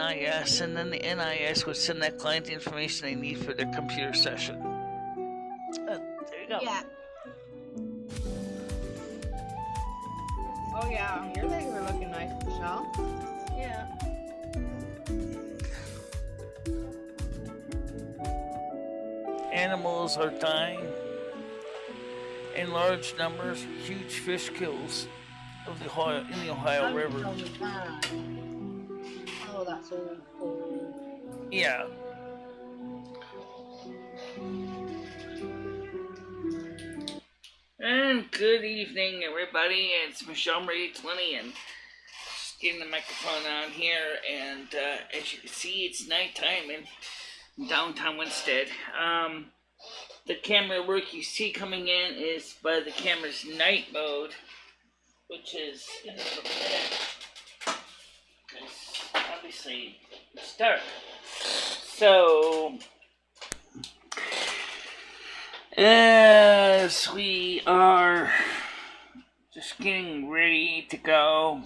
NIS, and then the NIS would send that client the information they need for their computer session. There you go. Yeah. Oh yeah, your legs are looking nice, Michelle. Yeah. Animals are dying in large numbers. Huge fish kills in the Ohio River. Oh, that's awful. Yeah. And good evening, everybody. It's MicheleMarieDalene, and just getting the microphone on here. And as you can see, it's nighttime in downtown Winstead. The camera work you see coming in is by the camera's night mode, which is in a little bit, because obviously it's dark. So, as we are just getting ready to go,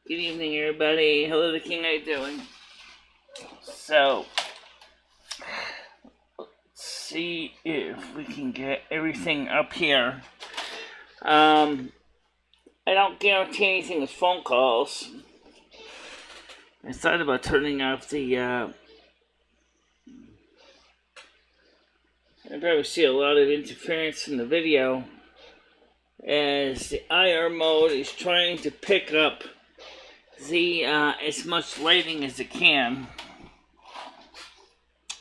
good evening, everybody. Hello, the King. How you doing? So, let's see if we can get everything up here. I don't guarantee anything with phone calls. I thought about turning off the, I probably see a lot of interference in the video as the IR mode is trying to pick up the, as much lighting as it can.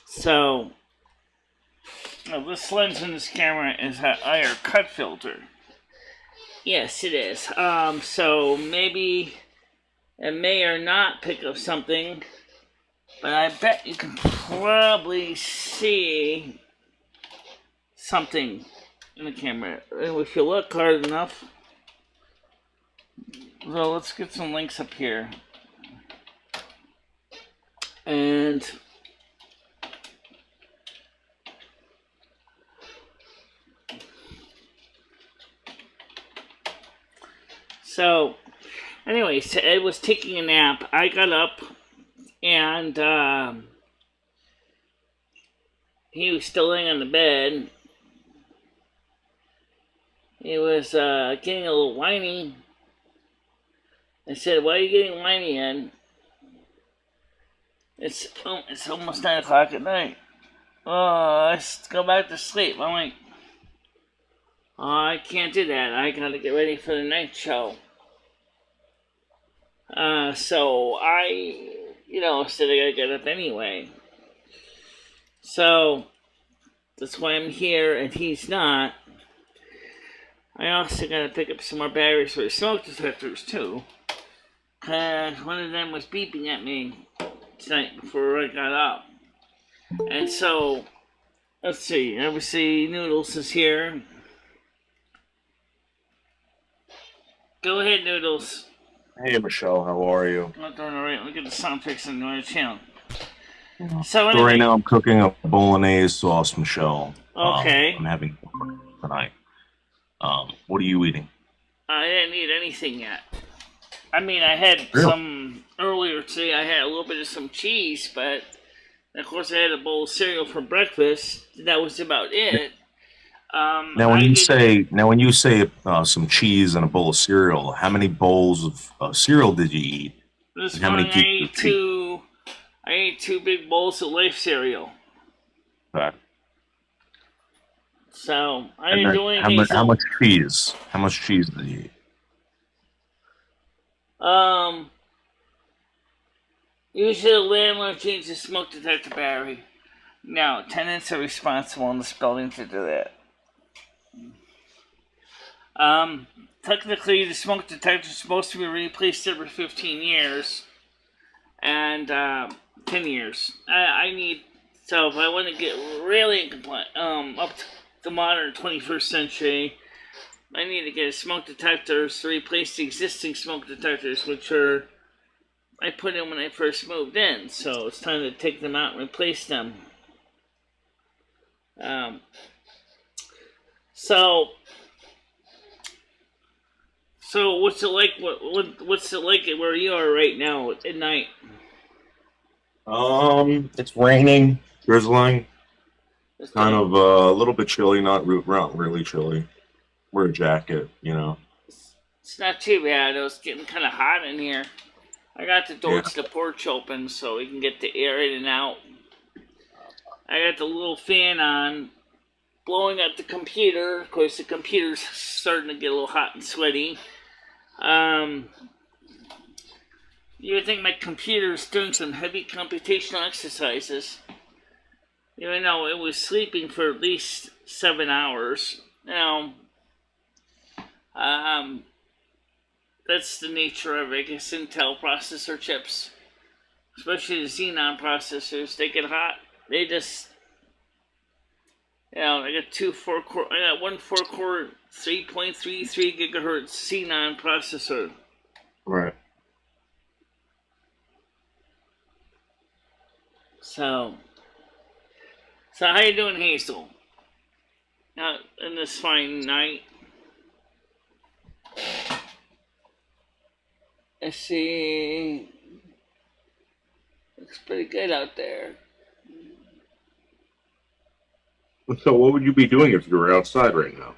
So, this lens in this camera is an IR cut filter. Yes, it is. So maybe it may or not pick up something, but I bet you can probably see something in the camera if you look hard enough. So let's get some links up here. And so, anyways, Ed was taking a nap. I got up, and he was still laying on the bed. He was getting a little whiny. I said, "Why are you getting whiny, Ed?" It's almost 9 o'clock at night. Oh, let's go back to sleep. I'm like, oh, I can't do that. I gotta get ready for the night show. So I, said I gotta get up anyway. So, that's why I'm here and he's not. I also gotta pick up some more batteries for the smoke detectors too. Cause one of them was beeping at me tonight before I got up. And so, let's see, obviously Noodles is here. Go ahead, Noodles. Hey, Michelle, how are you? I'm doing alright. Look at the sound picks on the channel. Yeah. So anyway, right now I'm cooking a bolognese sauce, Michelle. Okay. I'm having tonight. What are you eating? I didn't eat anything yet. I mean, I had Really? some earlier today. I had a little bit of some cheese, but of course I had a bowl of cereal for breakfast. That was about it. Now, when you say some cheese and a bowl of cereal, how many bowls of cereal did you eat? This how morning many I ate two big bowls of Life cereal. Okay. So I didn't do anything. How much cheese? How much cheese did you eat? Usually the landlord changes the smoke detector battery. Now, tenants are responsible in this building to do that. Technically, the smoke detector is supposed to be replaced every 15 years. And, 10 years. So if I want to get really up to the modern 21st century, I need to get smoke detectors to replace the existing smoke detectors, which I put in when I first moved in. So it's time to take them out and replace them. So what's it like? What's it like where you are right now at night? It's raining, drizzling, It's kind of a little bit chilly, not really chilly. Wear a jacket, you know. It's not too bad. It was getting kind of hot in here. I got the door to the porch open so we can get the air in and out. I got the little fan on, blowing at the computer. Of course, the computer's starting to get a little hot and sweaty. You would think my computer's doing some heavy computational exercises. Even though it was sleeping for at least 7 hours. Now, that's the nature of it. I guess Intel processor chips, especially the Xenon processors, they get hot. They just, I got one 4-core, 3.33 gigahertz Xenon processor. Right. So how you doing, Hazel? Now, in this fine night. Let's see. Looks pretty good out there. So what would you be doing if you were outside right now?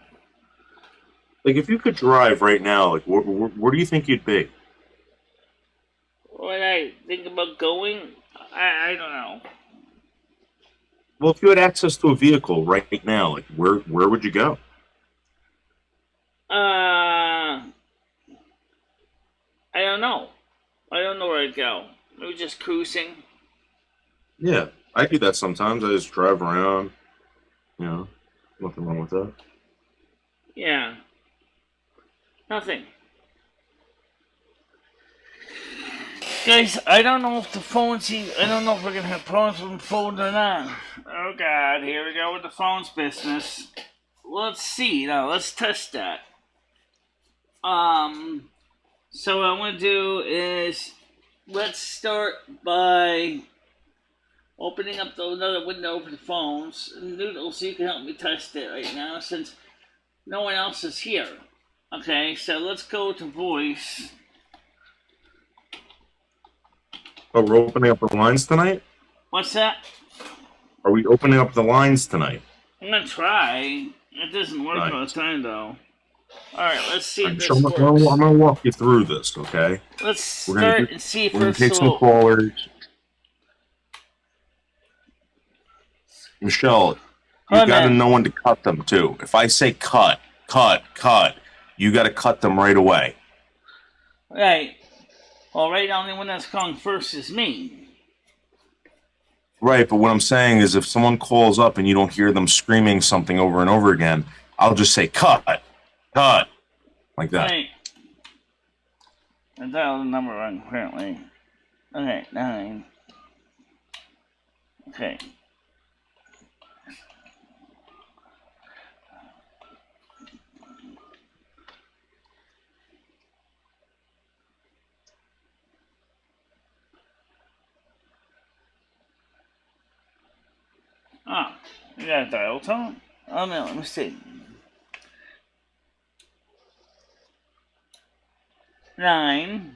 Like, if you could drive right now, like, where do you think you'd be? When I think about going, I don't know. Well, if you had access to a vehicle right now, like, where would you go? I don't know. I don't know where I'd go. Maybe just cruising. Yeah, I do that sometimes. I just drive around. You know, nothing wrong with that. Yeah. Nothing. Guys, I don't know if the phone's I don't know if we're going to have problems with the phone or not. Oh, God. Here we go with the phone's business. Let's see. Now, let's test that. So what I want to do is, let's start by opening up another window for the phones. Noodles, you can help me test it right now since no one else is here. Okay, so let's go to voice. Oh, we're opening up the lines tonight? What's that? Are we opening up the lines tonight? I'm going to try. It doesn't work all the time, though. Alright, let's see if this works. I'm going to walk you through this, okay? Let's start and see if we're going to take some callers. Michelle, you got to know when to cut them, too. If I say cut, you got to cut them right away. Right. Well, right now, the one that's calling first is me. Right, but what I'm saying is if someone calls up and you don't hear them screaming something over and over again, I'll just say cut, like that. Right. I dialed the number wrong, apparently. Okay, 9. Okay. Ah, you got a dial tone? Oh no, let me see. 9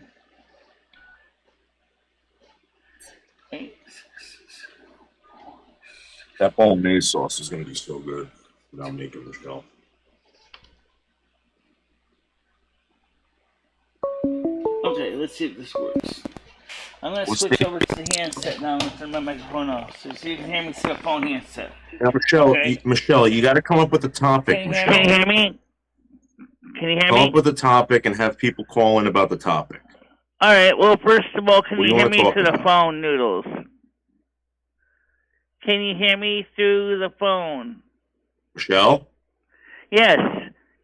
8 6. That bolognese sauce is going to be so good that I'm making, Michelle. Okay, let's see if this works. I'm going to switch over to the handset now and turn my microphone off so you can hear me through the phone handset. Now, Michelle, okay. Michelle, you got to come up with a topic. Can you hear me? Can you hear me? Come up with a topic and have people call in about the topic. All right. Well, first of all, can you hear me through the phone, Noodles? Can you hear me through the phone? Michelle? Yes.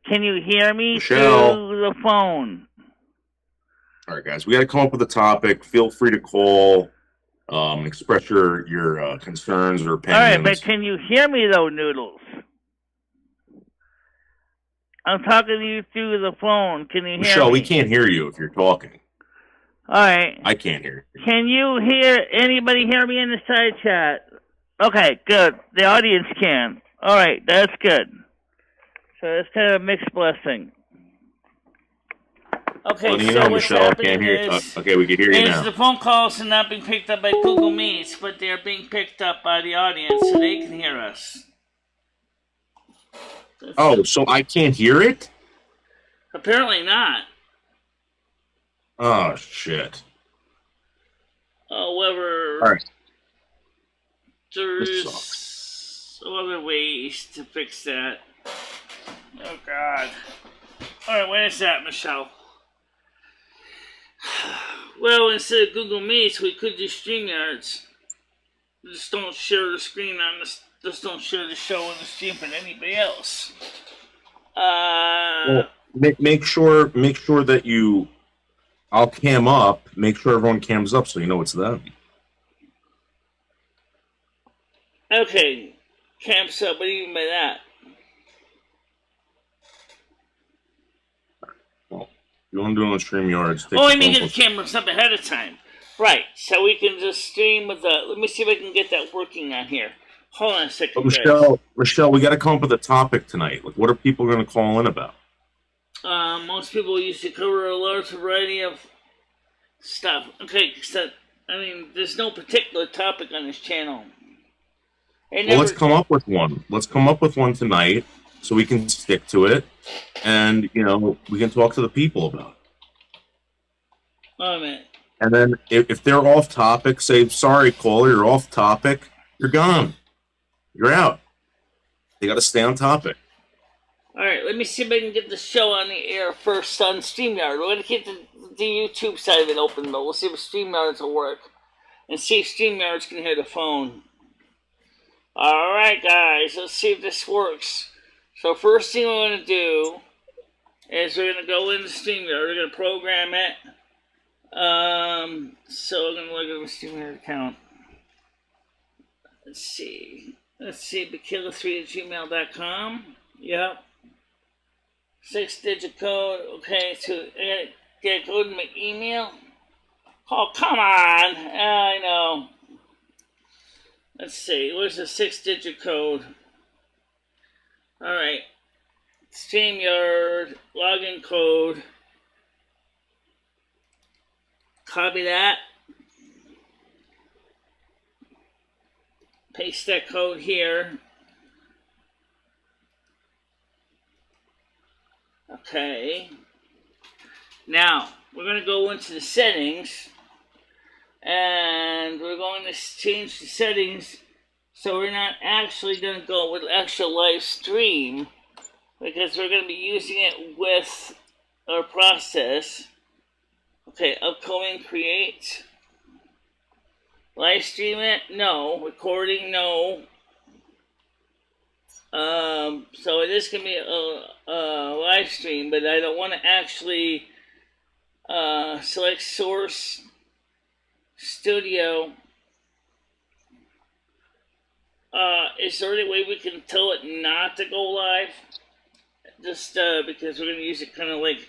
Can you hear me through the phone? All right, guys. We got to come up with a topic. Feel free to call, express your concerns or opinions. All right, but can you hear me, though, Noodles? I'm talking to you through the phone. Can you hear me? Michelle, we can't hear you if you're talking. All right. I can't hear you. Can you hear anybody hear me in the side chat? Okay, good. The audience can. All right, that's good. So it's kind of a mixed blessing. Okay, Well, you so know, what's Michelle, I can't happening hear. is, Okay, we can hear you now. the phone calls are not being picked up by Google Meets, but they're being picked up by the audience, so they can hear us. Oh, so I can't hear it? Apparently not. Oh, shit. However, All right. This sucks. there's other ways to fix that. Oh, God. Alright, what is that, Michelle? Well, instead of Google Meets, we could do StreamYards. Just don't share the screen on this. Just don't share the show on the stream with anybody else. Well, make sure that you. I'll cam up. Make sure everyone cams up so you know it's them. Okay, camps up. What do you mean by that? Well, you want to do it on StreamYards. Oh, I mean, get the cameras up ahead of time. Right, so we can just stream with the. Let me see if I can get that working on here. Hold on a second, but Michelle, we got to come up with a topic tonight. Like, what are people going to call in about? Most people used to cover a large variety of stuff. Okay, so, I mean, there's no particular topic on this channel. Well, let's come up with one. Let's come up with one tonight so we can stick to it, and we can talk to the people about it. Oh, man. And then if they're off topic, say, sorry, caller, you're off topic. You're gone. You're out. They got to stay on topic. All right, let me see if I can get the show on the air first on StreamYard. We're going to keep the YouTube side of it open, but we'll see if StreamYards will work. And see if StreamYards can hear the phone. All right, guys, let's see if this works. So first thing we're going to do is we're going to go into StreamYard. We're going to program it. So we're going to look at the StreamYard account. Let's see, Michele3@gmail.com. Yep. 6-digit code. Okay, so I gotta go to my email. Oh, come on. I know. Let's see, where's the 6-digit code? Alright. StreamYard, login code. Copy that. Paste that code here. Okay. Now, we're going to go into the settings. And we're going to change the settings so we're not actually going to go with actual live stream. Because we're going to be using it with our process. Okay, upcoming create. Live stream it? No. Recording? No. So it is going to be a live stream, but I don't want to actually select source studio. Is there any way we can tell it not to go live? Just because we're going to use it kind of like...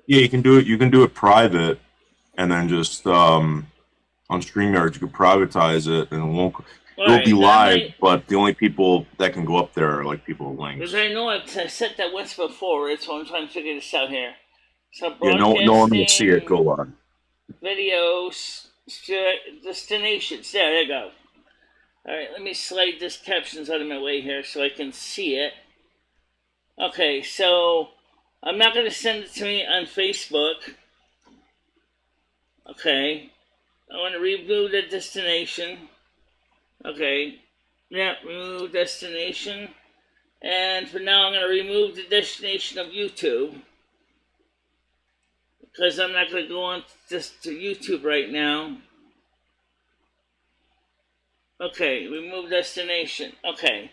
Yeah, you can do it. You can do it private, and then just on StreamYard you can privatize it, and it won't. It'll be live, but the only people that can go up there are like people with links. Because I know I set that once before. That's why I'm trying to figure this out here. So yeah, no one will see it go live. Videos, destinations. There you go. All right, let me slide this captions out of my way here so I can see it. Okay, so I'm not going to send it to me on Facebook. Okay, I want to remove the destination. Okay, yeah, remove destination. And for now, I'm going to remove the destination of YouTube. Because I'm not going to go on just to YouTube right now. Okay, remove destination. Okay,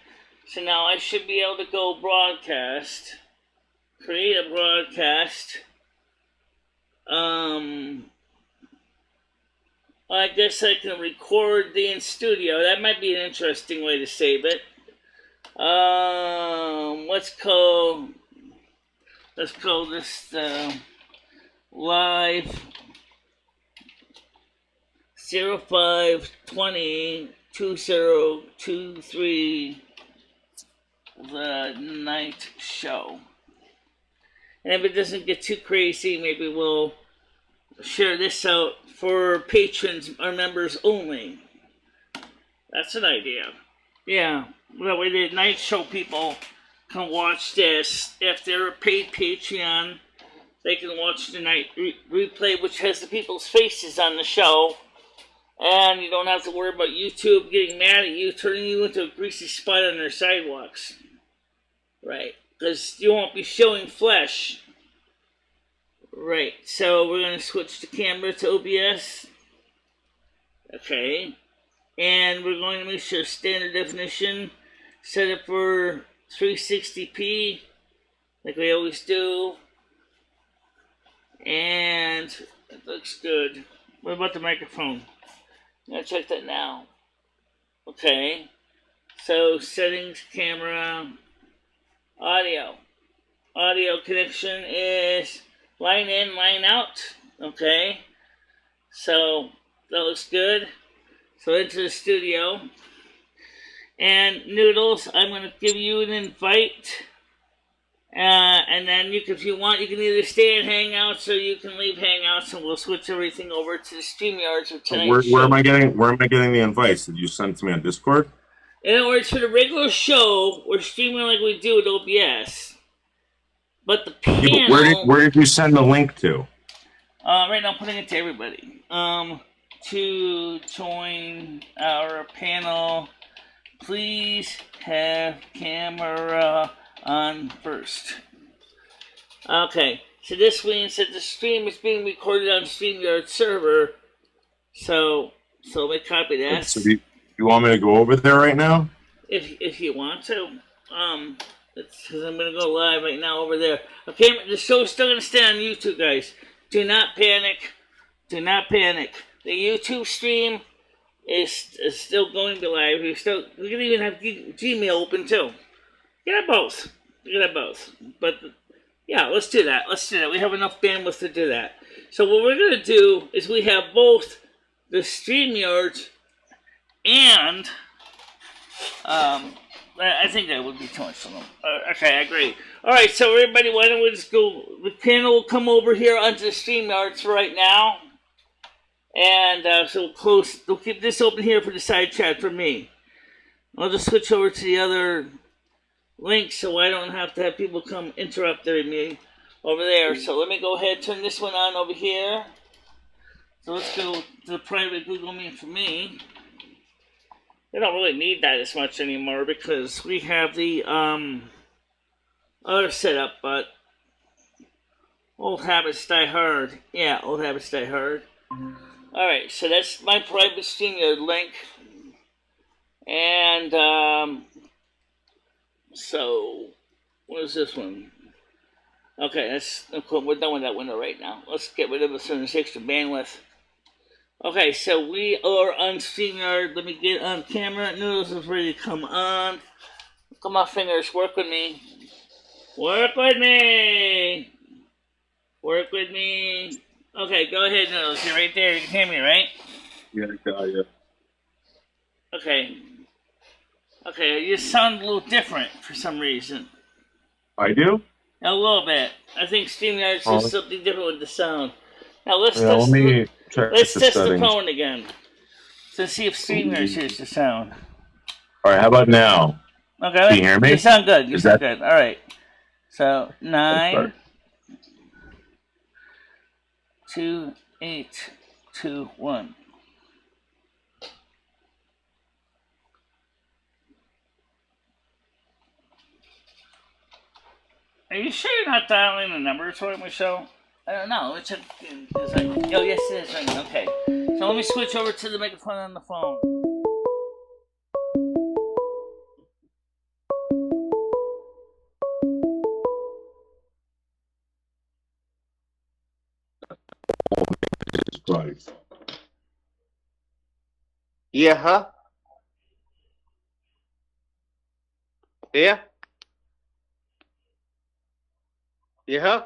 so now I should be able to go broadcast. Create a broadcast. I guess I can record the in studio. That might be an interesting way to save it. Let's call this live 05202023 the night show. And if it doesn't get too crazy, maybe we'll share this out for patrons or members only. That's an idea. Yeah, that way the night show people can watch this. If they're a paid Patreon, they can watch the night replay, which has the people's faces on the show. And you don't have to worry about YouTube getting mad at you, turning you into a greasy spot on their sidewalks. Right, because you won't be showing flesh. Right, so we're going to switch the camera to OBS. Okay. And we're going to make sure standard definition, set it for 360p, like we always do. And it looks good. What about the microphone? I'm going to check that now. Okay. So settings, camera, audio. Audio connection is line in, line out. Okay. So that looks good. So into the studio. And Noodles, I'm going to give you an invite. And then if you want, you can either stay in Hangouts or you can leave Hangouts, and we'll switch everything over to the StreamYards of tonight's show. Where am I getting the invites? Did you send to me on Discord? In other words, for the regular show, we're streaming like we do with OBS. But the panel... Yeah, but where did you send the link to? Right now I'm putting it to everybody. To join our panel, please have camera on first. Okay, so this means that the stream is being recorded on StreamYard server. So let me copy that. So do you want me to go over there right now? If you want to. It's because I'm going to go live right now over there. Okay, the show's still going to stay on YouTube, guys. Do not panic. Do not panic. The YouTube stream is still going to be live. We can even have Gmail open too. You can have both. You can have both. But yeah, let's do that. We have enough bandwidth to do that. So what we're going to do is we have both the StreamYard and I think that would be too much for them. Okay, I agree. All right, so everybody, why don't we just go? The panel will come over here onto the StreamYards for right now. And so we'll keep this open here for the side chat for me. I'll just switch over to the other link so I don't have to have people come interrupting me over there. So let me go ahead and turn this one on over here. So let's go to the private Google Meet for me. We don't really need that as much anymore because we have the other setup, but old habits die hard. Yeah, old habits die hard. Alright, so that's my private StreamYard link. And, so, what is this one? Okay, we're done with that window right now. Let's get rid of the 76 bandwidth. Okay, so we are on StreamYard. Let me get on camera. Noodles is ready to come on. Come on, fingers, work with me. Work with me! Work with me. Okay, go ahead, Noodles. You're right there. You can hear me, right? Yeah, I got you. Okay. Okay, you sound a little different for some reason. I do? A little bit. I think StreamYard does something different with the sound. Now let's test the phone again. To see if StreamYard hears the sound. Alright, how about now? Okay, can you hear me? You sound good. You sound good. Alright. So 9 2 8 2 1. Are you sure you're not dialing the numbers for Michelle? I don't know. It's oh, yes, it is ringing. Okay. So let me switch over to the microphone on the phone. Yeah, huh? Yeah? Yeah, huh?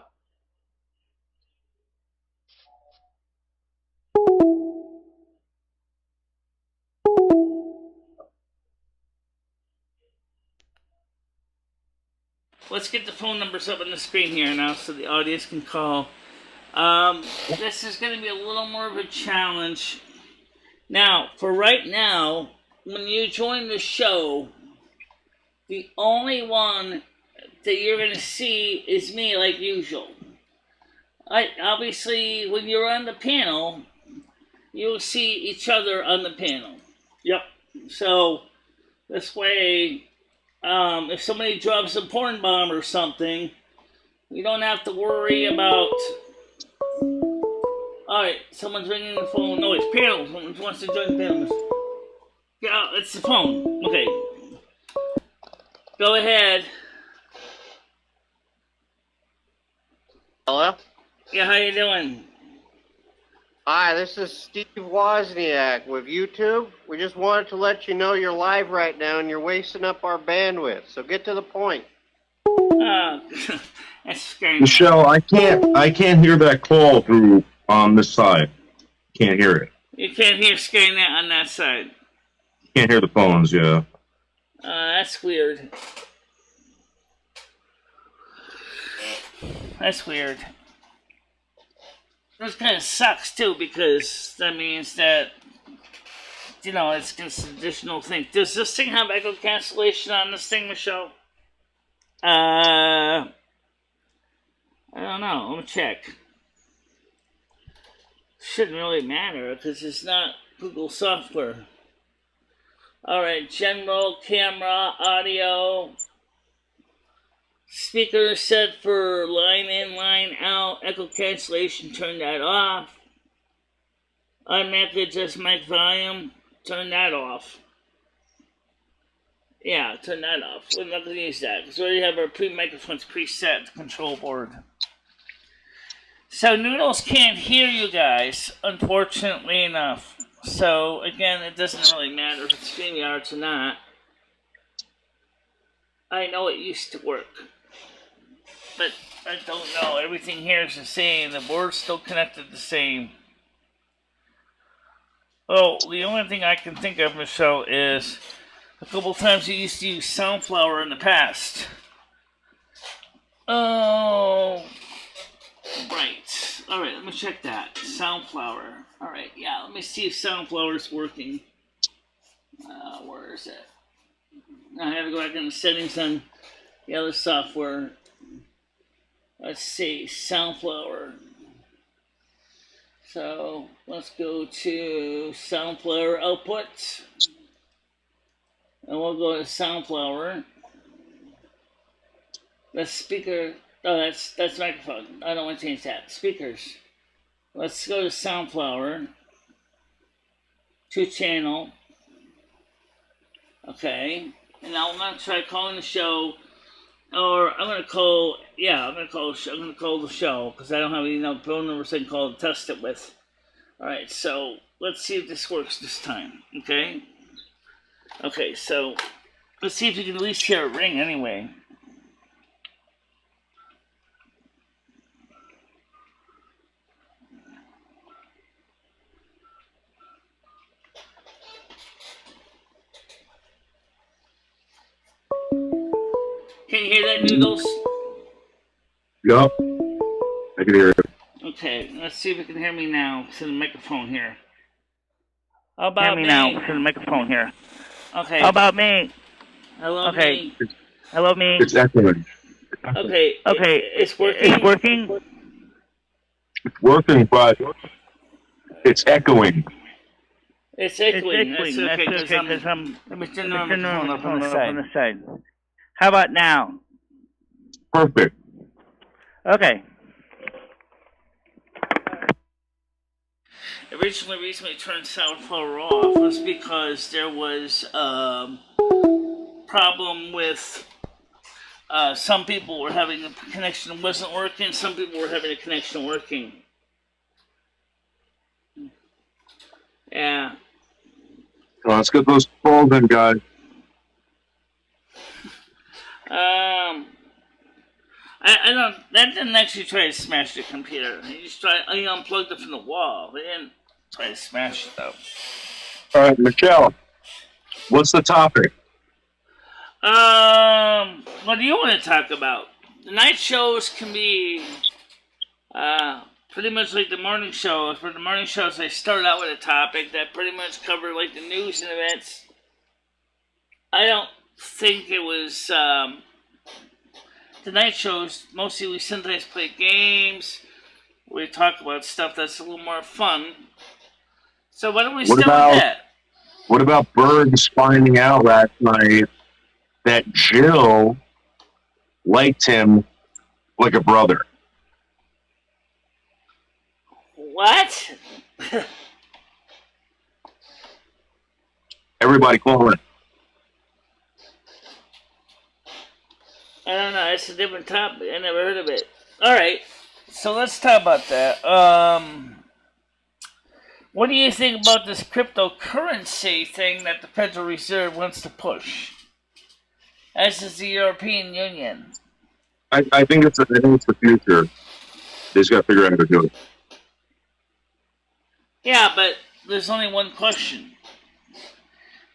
let's get the phone numbers up on the screen here now so the audience can call. This is going to be a little more of a challenge. Now, for right now, when you join the show, the only one that you're going to see is me like usual. Obviously, when you're on the panel, you'll see each other on the panel. Yep. So, this way, if somebody drops a porn bomb or something, you don't have to worry about... Alright, someone's ringing the phone. No, it's panel. Someone wants to join the panel. Yeah, it's the phone. Okay. Go ahead. Hello? Yeah, how you doing? Hi, this is Steve Wozniak with YouTube. We just wanted to let you know you're live right now and you're wasting up our bandwidth. So get to the point. That's scary. Michelle, I can't hear that call through on this side. Can't hear it. You can't hear SkyNet on that side. Can't hear the phones, yeah. That's weird. That's weird. This kind of sucks too because that means that, you know, it's just an additional thing. Does this thing have echo cancellation on this thing, Michelle? I don't know. Let me check. Shouldn't really matter because it's not Google software. Alright, general, camera, audio. Speaker set for line in, line out. Echo cancellation, turn that off. Automatically adjust mic volume, turn that off. Yeah, turn that off. We're not going to use that because we already have our pre-microphones preset to control board. So Noodles can't hear you guys, unfortunately enough. So again, it doesn't really matter if it's StreamYard or not. I know it used to work, but I don't know. Everything here is the same. The board's still connected the same. Oh, the only thing I can think of, Michelle, is a couple times you used to use Soundflower in the past. Oh, right. Alright, let me check that. Soundflower. Alright, yeah, let me see if Soundflower is working. Where is it? I have to go back in the settings on the other software. Let's see, Soundflower. So, let's go to Soundflower output. And we'll go to Soundflower. That's speaker. Oh, that's microphone. I don't want to change that. Speakers. Let's go to Soundflower. To channel. Okay. And now I'm going to try calling the show. Or I'm going to call, I'm going to call the show. Because I don't have any phone numbers I can call to test it with. Alright, so let's see if this works this time. Okay? Okay, so let's see if you can at least hear it ring anyway. Can you hear that, Noodles? Yup. I can hear it. Okay, let's see if you can hear me now. It's in the microphone here. How about me? Now. It's in the microphone here. Okay. How about me? Hello, me. Hello, me. It's echoing. Okay. Okay. It's working. It's working. It's working, but it's echoing. It's echoing. That's okay, because I'm turning the phone up on the side. How about now? Perfect. Okay. Originally, the reason we turned Soundflower off was because there was a problem with some people were having a connection wasn't working, some people were having a connection working. Yeah. Well, let's get those calls in, guys. I don't. That didn't actually try to smash the computer. He just I unplugged it from the wall. They didn't try to smash it though. All right, Michelle. What's the topic? Well, what do you want to talk about? The night shows can be pretty much like the morning shows. For the morning shows, they start out with a topic that pretty much covered like the news and events. I don't think it was the night shows. Mostly we sometimes play games. We talk about stuff that's a little more fun. So why don't we start with that? What about Berg's finding out last night that Jill liked him like a brother? What? Everybody call it. I don't know. It's a different topic. I never heard of it. All right. So let's talk about that. What do you think about this cryptocurrency thing that the Federal Reserve wants to push? As is the European Union. I think it's the future. They just got to figure out how to do it. Yeah, but there's only one question.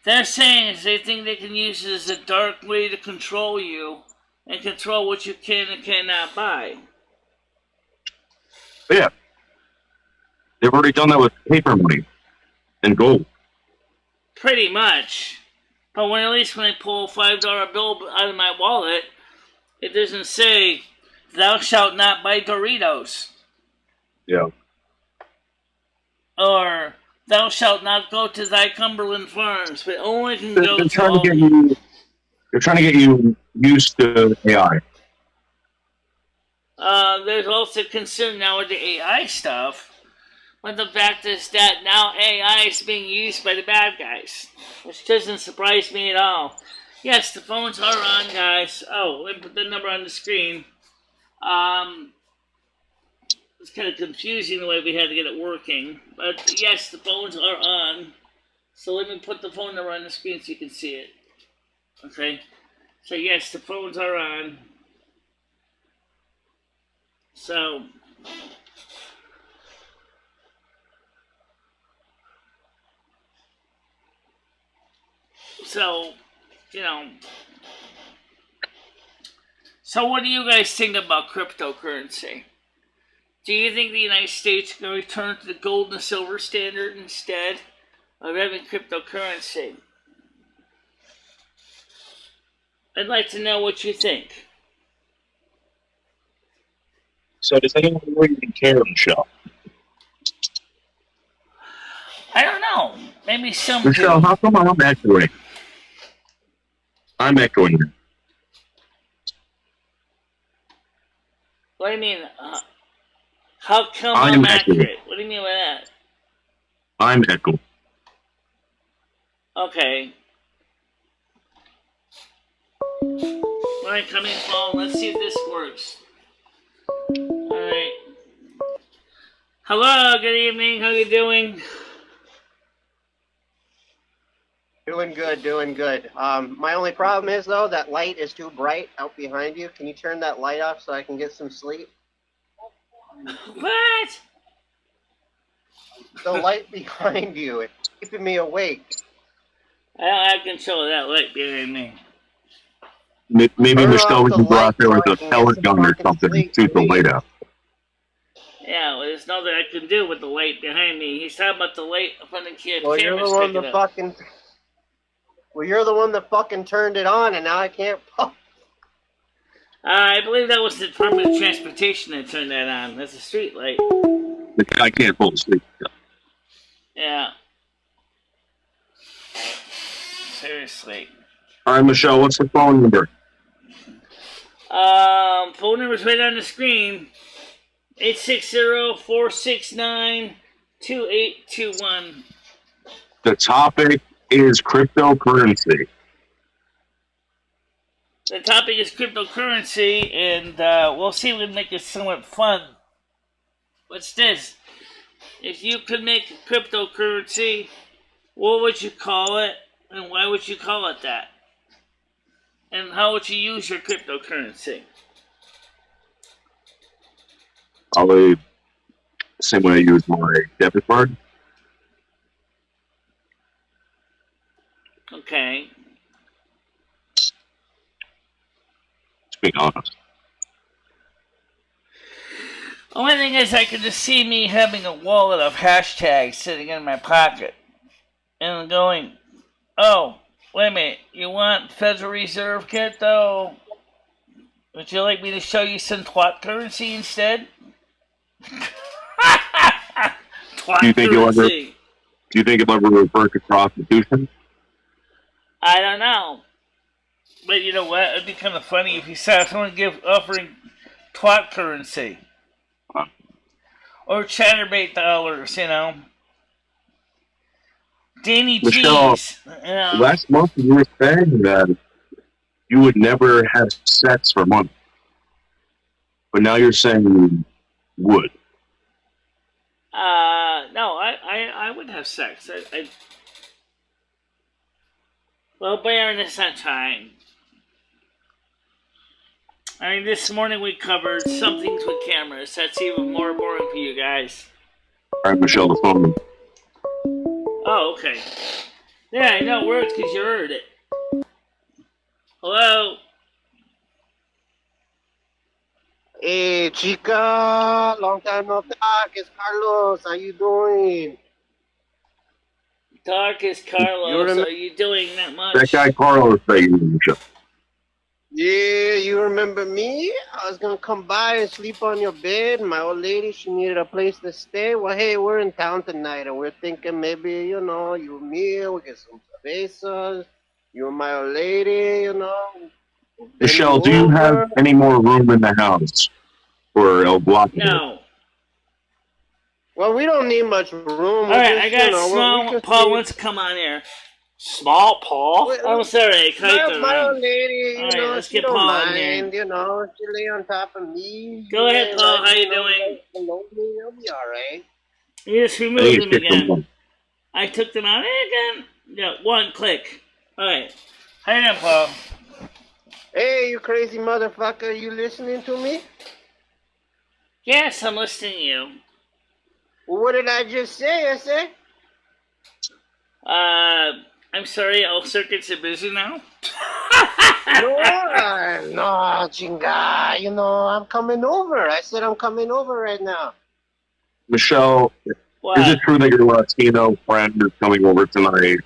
They're saying is they think they can use it as a dark way to control you and control what you can and cannot buy. Yeah. They've already done that with paper money and gold. Pretty much. But at least when I pull a $5 bill out of my wallet, it doesn't say, "Thou shalt not buy Doritos." Yeah. Or, "Thou shalt not go to thy Cumberland Farms," but only can go They're trying to get you used to AI. There's also concern now with the AI stuff. But the fact is that now AI is being used by the bad guys, which doesn't surprise me at all. Yes, the phones are on, guys. Oh, let me put the number on the screen. It's kind of confusing the way we had to get it working. But yes, the phones are on. So let me put the phone number on the screen so you can see it. Okay? So yes, the phones are on. So... So, you know. So what do you guys think about cryptocurrency? Do you think the United States is going to return to the gold and silver standard instead of having cryptocurrency? I'd like to know what you think. So does anyone really care, Michelle? I don't know. Maybe some Michelle, do. how come I'm echoing? I'm echoing. What do you mean? How come I'm I'm echoing. accurate? What do you mean by that? I'm echoing. Okay. Alright, come in, Paul. Let's see if this works. Alright. Hello, good evening. How you doing? Doing good, doing good. My only problem is, though, that light is too bright out behind you. Can you turn that light off so I can get some sleep? What? The light behind you, it's keeping me awake. I don't have control of that light behind me. Maybe Turn Michelle, off we the can go out light there with so I a can pellet get gun some or fucking something and sleep, shoot the please. light out. Yeah, well, there's nothing I can do with the light behind me. He's talking about the light up on the kid. Well, you're the one that fucking... Well, you're the one that fucking turned it on, and now I can't... I believe that was the Department of Transportation that turned that on. That's a street light. I can't fall asleep. Yeah. Seriously. All right, Michelle, what's the phone number? Phone number's right on the screen. 860-469-2821. The topic is cryptocurrency. The topic is cryptocurrency, and we'll see if we can make it somewhat fun. What's this? If you could make a cryptocurrency, what would you call it, and why would you call it that? And how would you use your cryptocurrency? Probably the same way I use my debit card. Okay. being honest. Only thing is, I could just see me having a wallet of hashtags sitting in my pocket and going, "Oh, wait a minute, you want Federal Reserve kit though? Would you like me to show you some twat currency instead?" Twat Do you think currency. Do you think it'll ever revert to prostitution? I don't know. But you know what? It'd be kind of funny if you saw someone offering twat currency. Or chatterbait dollars, you know. Danny Michelle, G's. You know. last month you were saying that you would never have sex for money. But now you're saying you would. No, I would have sex. Well, bear in the sunshine. I mean, this morning we covered some things with cameras. That's even more boring for you guys. All right, Michelle, the phone. Oh, okay. Yeah, I know it works because you heard it. Hello? Hey, chica, long time no talk. It's Carlos. How you doing? Talk is Carlos. Are you doing that much? That guy Carlos saying, Michelle. Yeah, you remember me? I was gonna come by and sleep on your bed. My old lady, she needed a place to stay. Well, hey, we're in town tonight, and we're thinking maybe, you know, you and me, we get some cervezas. You and my old lady, you know. Michelle, do you have any more room in the house for El Guapo? No. Well, we don't need much room. All right, I got small Paul wants to come on here. Small Paul? I'm sorry, my old lady, you know, let's she get don't Paul mind, in here. you know, she lay on top of me. Go ahead, Paul. How you doing? Below me, I'll be all right. You just removed them again. I took them out again. Yeah, one click. All right. How you doing, Paul? Hey, you crazy motherfucker! You listening to me? Yes, I'm listening to you. Well, what did I just say? I said. I'm sorry, all circuits are busy now. No, chinga. You know, I'm coming over. I said I'm coming over right now. Michelle, What? Is it true that your Latino friend is coming over tonight?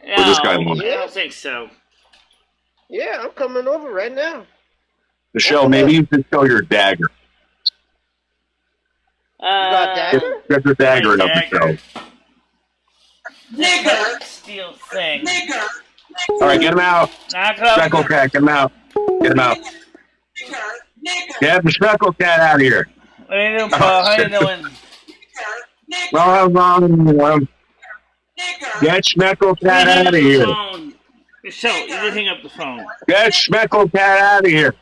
No, this guy I don't think so. Yeah, I'm coming over right now. Michelle, maybe you should show your dagger. You got dagger? Get your dagger up, Michelle. Nigger! Steel thing. Nigger! All right, get him out. Speckle cat, get him out. Get him out. Get the speckle cat out of here. What are you doing, Paul? How you doing? Get Speckle cat out of here. Michelle, you didn't hang up the phone. Get Speckle cat out of here.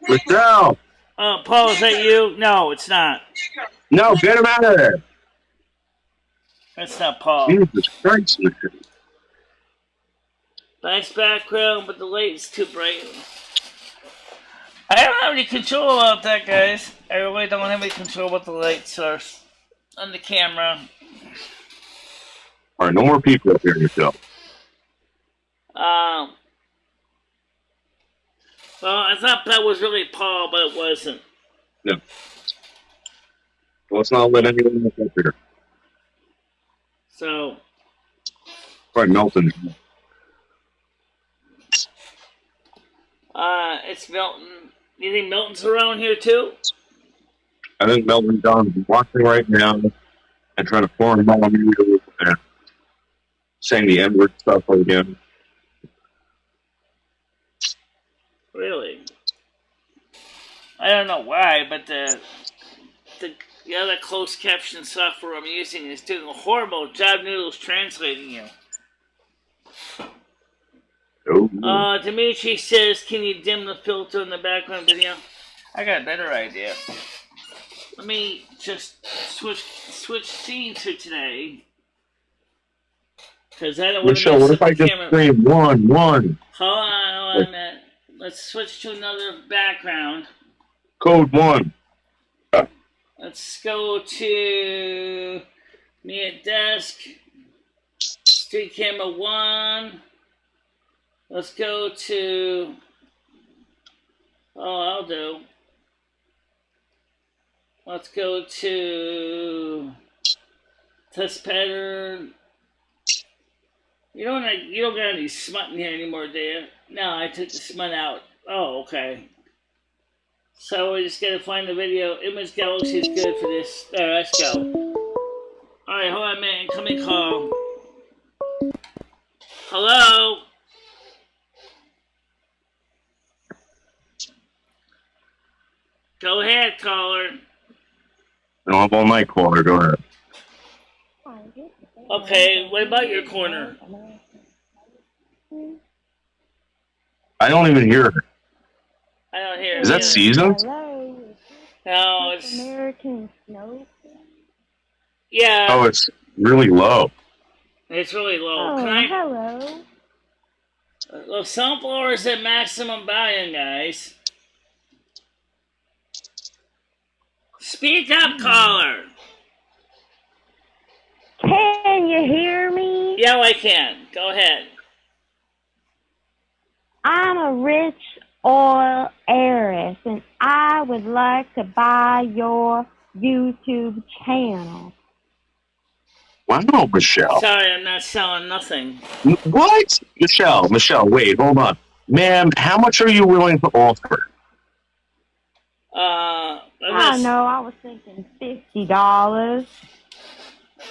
Michelle. Paul, is that you? No, it's not. No, get him out of there. That's not Paul. Jesus Christ. Nice background, but the light is too bright. I don't have any control about that, guys. I really don't have any control about the light source on the camera. All right, no more people up here, Michelle. Well, I thought that was really Paul, but it wasn't. No. Let's not let anyone else up here. So. All right, Milton. It's Milton. You think Milton's around here too? I think Milton John's watching right now and trying to form all of you and saying the N-word stuff again. Really? I don't know why, but the other closed caption software I'm using is doing a horrible job noodles translating you. Oh. Dimitri says, can you dim the filter in the background video? I got a better idea. Let me just switch scenes for today. Because I don't want to Michelle, what if I just scream 1, 1? Hold on a minute. Let's switch to another background. Code 1. Let's go to me at desk. Street camera 1. Let's go to. Oh, I'll do. Let's go to test pattern. You don't got any smut in here anymore, do you? No, I took the smut out. Oh, okay. So we just gotta find the video. Image Galaxy is good for this. There, let's go. Alright, hold on a minute. Incoming call. Hello? Go ahead, caller. No, I'm all night caller. Go ahead. Okay, what about your corner? I don't even hear her. I don't hear. Is that seasoned? No, it's American Snow. yeah. Oh, it's really low. It's really low. Oh, Can I? hello. Well, sunflower is at maximum volume, guys. Speak up, caller. Can you hear me? Yeah, I can. Go ahead. I'm a rich oil heiress, and I would like to buy your YouTube channel. Wow, Michelle. Sorry, I'm not selling nothing. What? Michelle, wait, hold on. Ma'am, how much are you willing to offer? I know, I was thinking $50.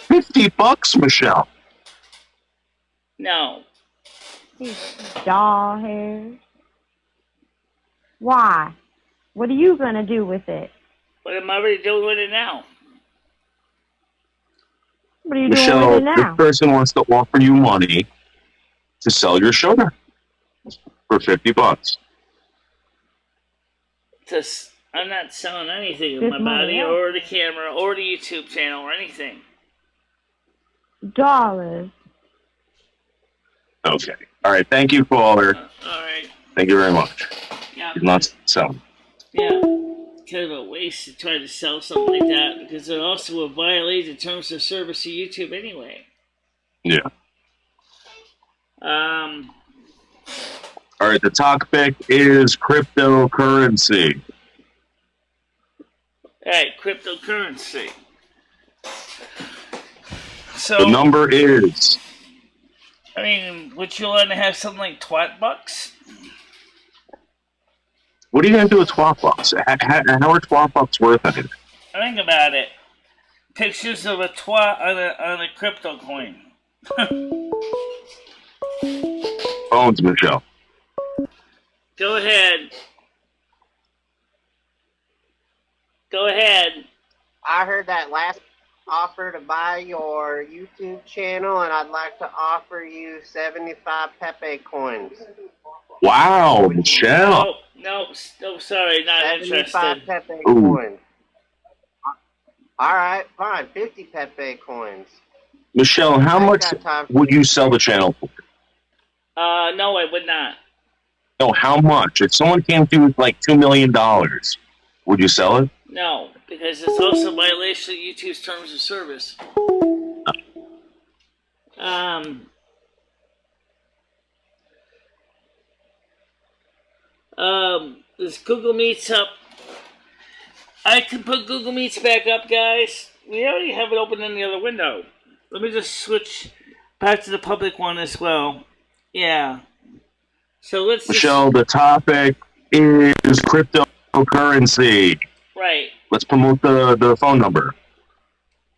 $50, Michelle. No. $50. Why? What are you going to do with it? What am I already doing with it now? What are you Michelle, doing with it now? this person wants to offer you money to sell your sugar for $50. Just, I'm not selling anything of This my money, body yeah. or the camera or the YouTube channel or anything. Dollars. Okay. All right. Thank you, caller. All right. Thank you very much. Yeah. You're not selling. Yeah. Kind of a waste to try to sell something like that because it also will violate the terms of service of YouTube anyway. Yeah. Um. All right. The topic is cryptocurrency. All right, cryptocurrency. So The number is. I mean, would you want to have something like twat bucks? What are you going to do with $12? How are $12 worth anything? Think about it. Pictures of a twat on a crypto coin. Phones, Michelle. Go ahead. Go ahead. I heard that last offer to buy your YouTube channel, and I'd like to offer you 75 Pepe coins. Wow, Michelle. No, sorry, not 75 interested. Pepe Ooh. coins. All right, fine, 50 Pepe coins. Michelle, how much would you sell the channel for? No, I would not. No, how much? If someone came to you with like $2 million, would you sell it? No, because it's also a violation of YouTube's terms of service. This Google Meets up. I can put Google Meets back up, guys. We already have it open in the other window. Let me just switch back to the public one as well. Yeah. So let's Michelle, the topic is cryptocurrency. Right. Let's promote the phone number.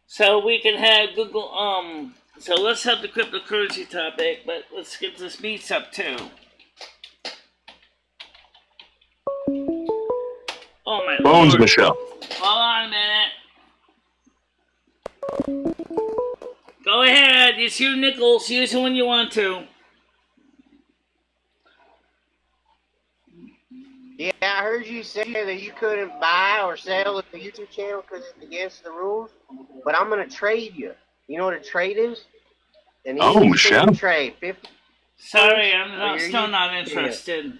So we can have Google, so let's have the cryptocurrency topic, but let's get this Meets up too. Oh my Phones, Lord. Michelle. Hold on a minute. Go ahead. It's your nickels. Use it when you want to. Yeah, I heard you say that you couldn't buy or sell the YouTube channel because it's against the rules. But I'm gonna trade you. You know what a trade is? An easy Michelle. trade. 50. Sorry, I'm still not interested.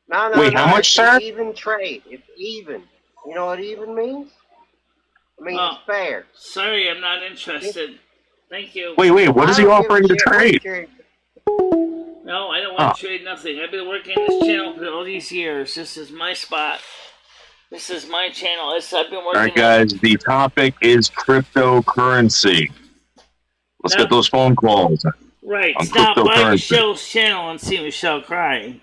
No. Wait, how much, sir? It's even trade. It's even. You know what even means? It means it's fair. Sorry, I'm not interested. Thank you. Wait, what is he offering to trade? No, I don't want to trade nothing. I've been working this channel for all these years. This is my spot. This is my channel. I've been working. All right, guys. The topic is cryptocurrency. Let's get those phone calls. Right. Stop by Michelle's channel and see Michelle cry.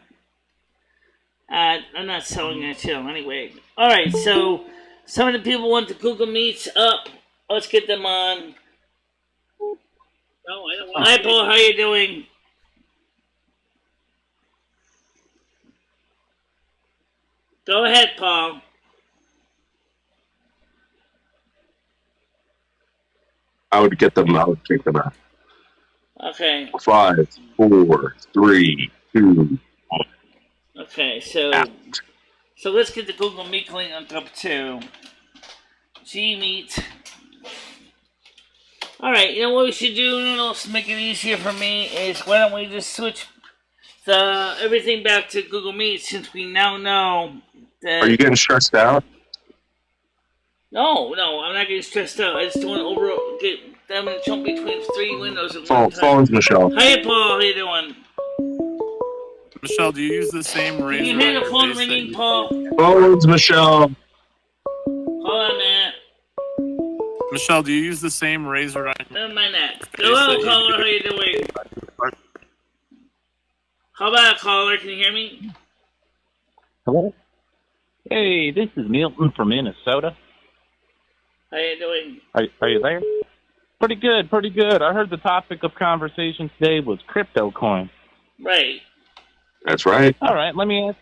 I'm not selling that channel anyway. All right. So some of the people want the Google Meets up. Let's get them on. No, I don't want. Hi, Paul. How you doing? Go ahead, Paul. I would get them out. Take them out. Okay. 5, 4, 3, 2. Okay, so let's get the Google Meet link up too. G-Meet. Alright, you know what we should do to make it easier for me is why don't we just switch everything back to Google Meet since we now know that... Are you getting stressed out? No, I'm not getting stressed out. I just want to get them to jump between 3 windows at one time. Phones, Michelle. Hiya, Paul. How you doing? Michelle, do you use the same razor? Can you hear the phone ringing, Paul? Phones, Michelle. Hold on a minute. Michelle, do you use the same razor on Never mind that. Hello, caller. How you doing? How about caller? Can you hear me? Hello? Hey, this is Milton from Minnesota. How you doing? Are you there? Pretty good, pretty good. I heard the topic of conversation today was crypto coin. Right. That's right. All right, let me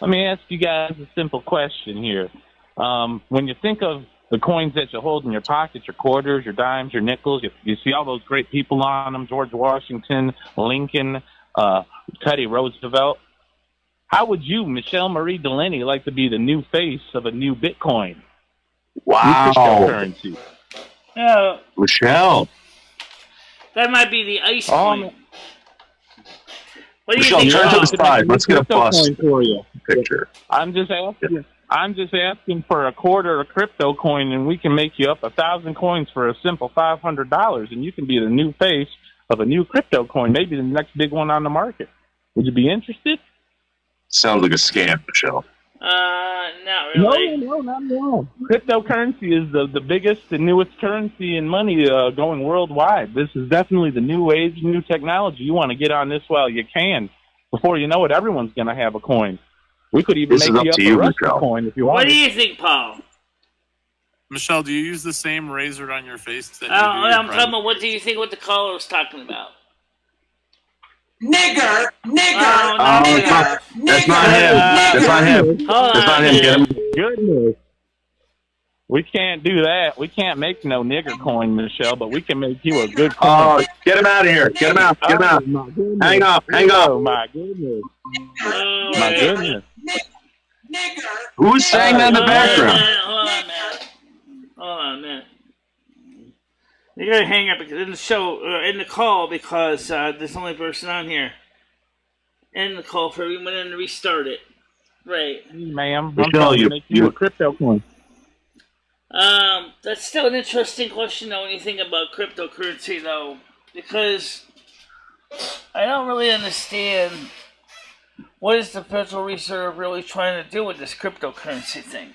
ask you guys a simple question here. When you think of the coins that you hold in your pockets, your quarters, your dimes, your nickels, you see all those great people on them, George Washington, Lincoln, Teddy Roosevelt. How would you, MicheleMarieDalene, like to be the new face of a new Bitcoin? Wow. Cryptocurrency. Michelle. That might be the ice coin. What do you Michelle, think? turn to the side. Let's get a plus for you. picture. I'm just asking for a quarter of crypto coin, and we can make you up 1,000 coins for a simple $500, and you can be the new face of a new crypto coin, maybe the next big one on the market. Would you be interested? Sounds like a scam, Michelle. Not really. No, not at all. Cryptocurrency is the biggest and newest currency in money going worldwide. This is definitely the new age, new technology. You want to get on this while you can. Before you know it, everyone's going to have a coin. We could even make you up a coin if you want. What do you think, Paul? Michelle, do you use the same razor on your face that you I'm talking about what do you think what the caller was talking about? Nigger! Oh, nigger. That's not him. That's not him. That's not him. Get him. Goodness. We can't do that. We can't make no nigger coin, Michelle, but we can make you a good coin. Oh, get him out of here. Get him out. Get him out. Hang up. Hang up. Oh, my goodness. Oh, my goodness. Nigger! Who's saying that in the background? Hold on a minute. You gotta hang up in the show, in the call, because there's only person on here. End the call for everyone and restart it. Right. Ma'am, I'm trying to make you a crypto coin. That's still an interesting question, though, when you think about cryptocurrency, though, because I don't really understand what is the Federal Reserve really trying to do with this cryptocurrency thing.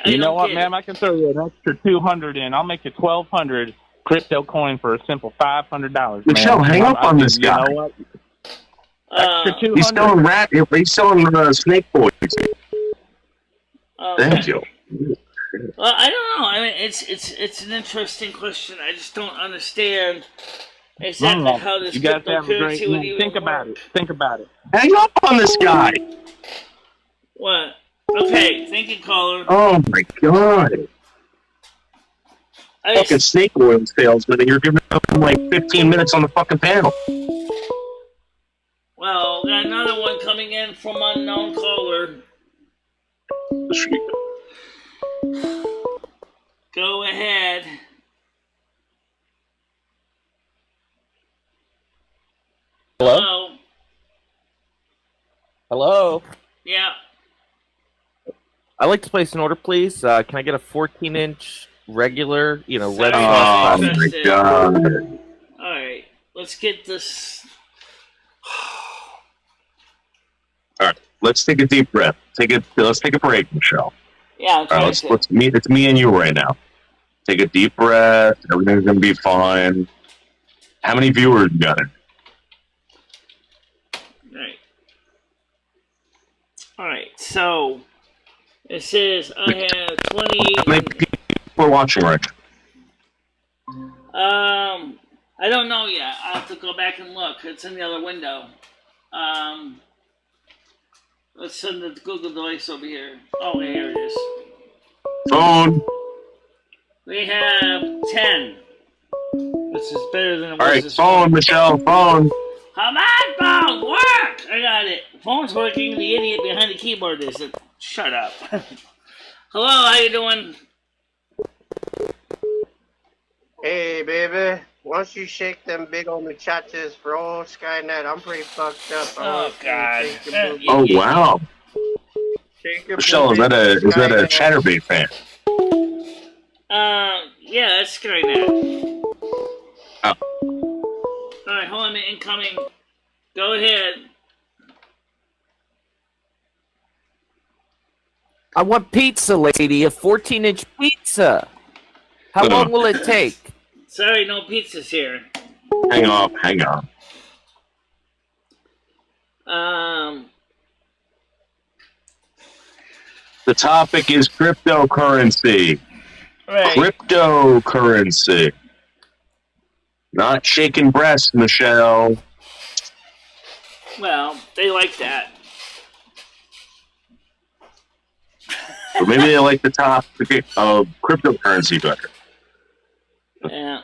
You know what, ma'am? I can throw you an extra $200 in. I'll make you 1,200 crypto coin for a simple $500. Michelle, hang up on this guy. You know what? Extra $200. He's selling snake boys. Thank you. Well, I don't know. I mean, it's an interesting question. I just don't understand exactly how this cryptocurrency would even Think about it. Think about it. Hang up on this guy. What? Okay, thank you, caller. Oh my God! Fucking snake oil salesman, and you're giving up like 15 minutes on the fucking panel. Well, got another one coming in from unknown caller. Go ahead. Hello? Hello? Yeah. I'd like to place an order, please. Can I get a 14-inch regular, red sauce? Oh, my God. All right. Let's get this. All right, let's take a deep breath. Let's take a break, Michelle. Yeah, I'm All trying right, to. it's me and you right now. Take a deep breath. Everything's gonna be fine. How many viewers you got? Right. All right. So it says I have 20. How many people are watching right I don't know yet. I'll have to go back and look. It's in the other window. Let's send the Google device over here. Oh, here it is. Phone. We have 10. This is better than it was. All right, this phone, morning. Michelle, phone. Come on, phone, work! I got it. Phone's working. The idiot behind the keyboard isn't. Shut up. Hello, how you doing? Hey, baby. Once you shake them big old muchachas for old Skynet, I'm pretty fucked up. Oh, God. Oh, wow. Michelle, is that a Chatterbait fan? Yeah, that's Skynet. Oh. Alright, hold on a minute, incoming. Go ahead. I want pizza, lady. A 14-inch pizza. How long will it take? Sorry, no pizzas here. Hang on. The topic is cryptocurrency. Right. Cryptocurrency. Not shaking breasts, Michelle. Well, they like that. Or maybe they like the topic of cryptocurrency better. Yeah.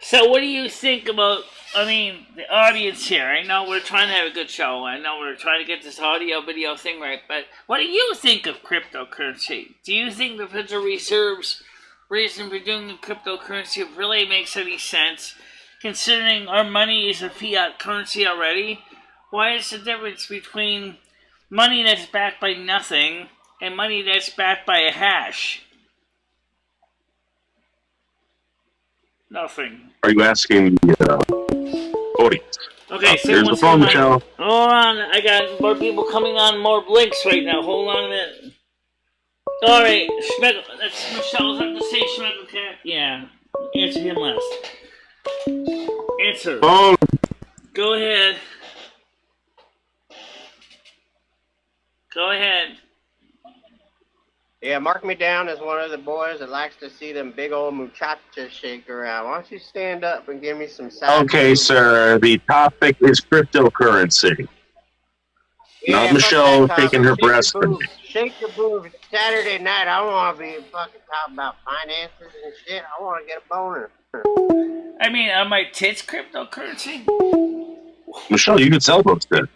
So what do you think about, the audience here? I know we're trying to have a good show. I know we're trying to get this audio video thing right, but what do you think of cryptocurrency? Do you think the Federal Reserve's reason for doing the cryptocurrency really makes any sense, considering our money is a fiat currency already? Why is the difference between money that's backed by nothing and money that's backed by a hash? Nothing. Are you asking the audience? Okay, so here's the phone, Michelle. Hold on, I got more people coming on, more blinks right now. Hold on a minute. Alright, that's Michelle's up to say Schmeckle Cat. Yeah, answer him last. Answer. Phone. Go ahead. Go ahead. Yeah, mark me down as one of the boys that likes to see them big old muchachas shake around. Why don't you stand up and give me some side? Okay, sir. The topic is cryptocurrency. Yeah, not Michelle taking her breast from me. Shake your boobs. Saturday night, I want to be fucking talking about finances and shit. I want to get a boner. Are my tits cryptocurrency? Michelle, you can sell those then.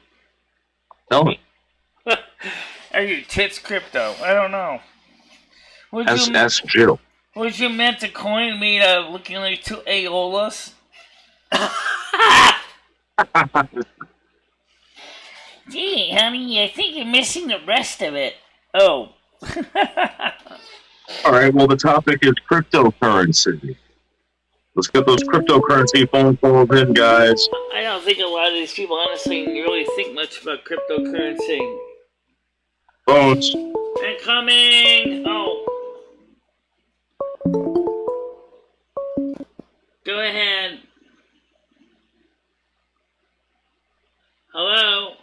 Tell me. Are your tits crypto? I don't know. Ask Jill. Was you meant to coin me looking like two aeolas? Gee, honey, I think you're missing the rest of it. Oh. All right, well, the topic is cryptocurrency. Let's get those cryptocurrency phone calls in, guys. I don't think a lot of these people honestly really think much about cryptocurrency. Phones. Incoming! Oh. Go ahead. Hello?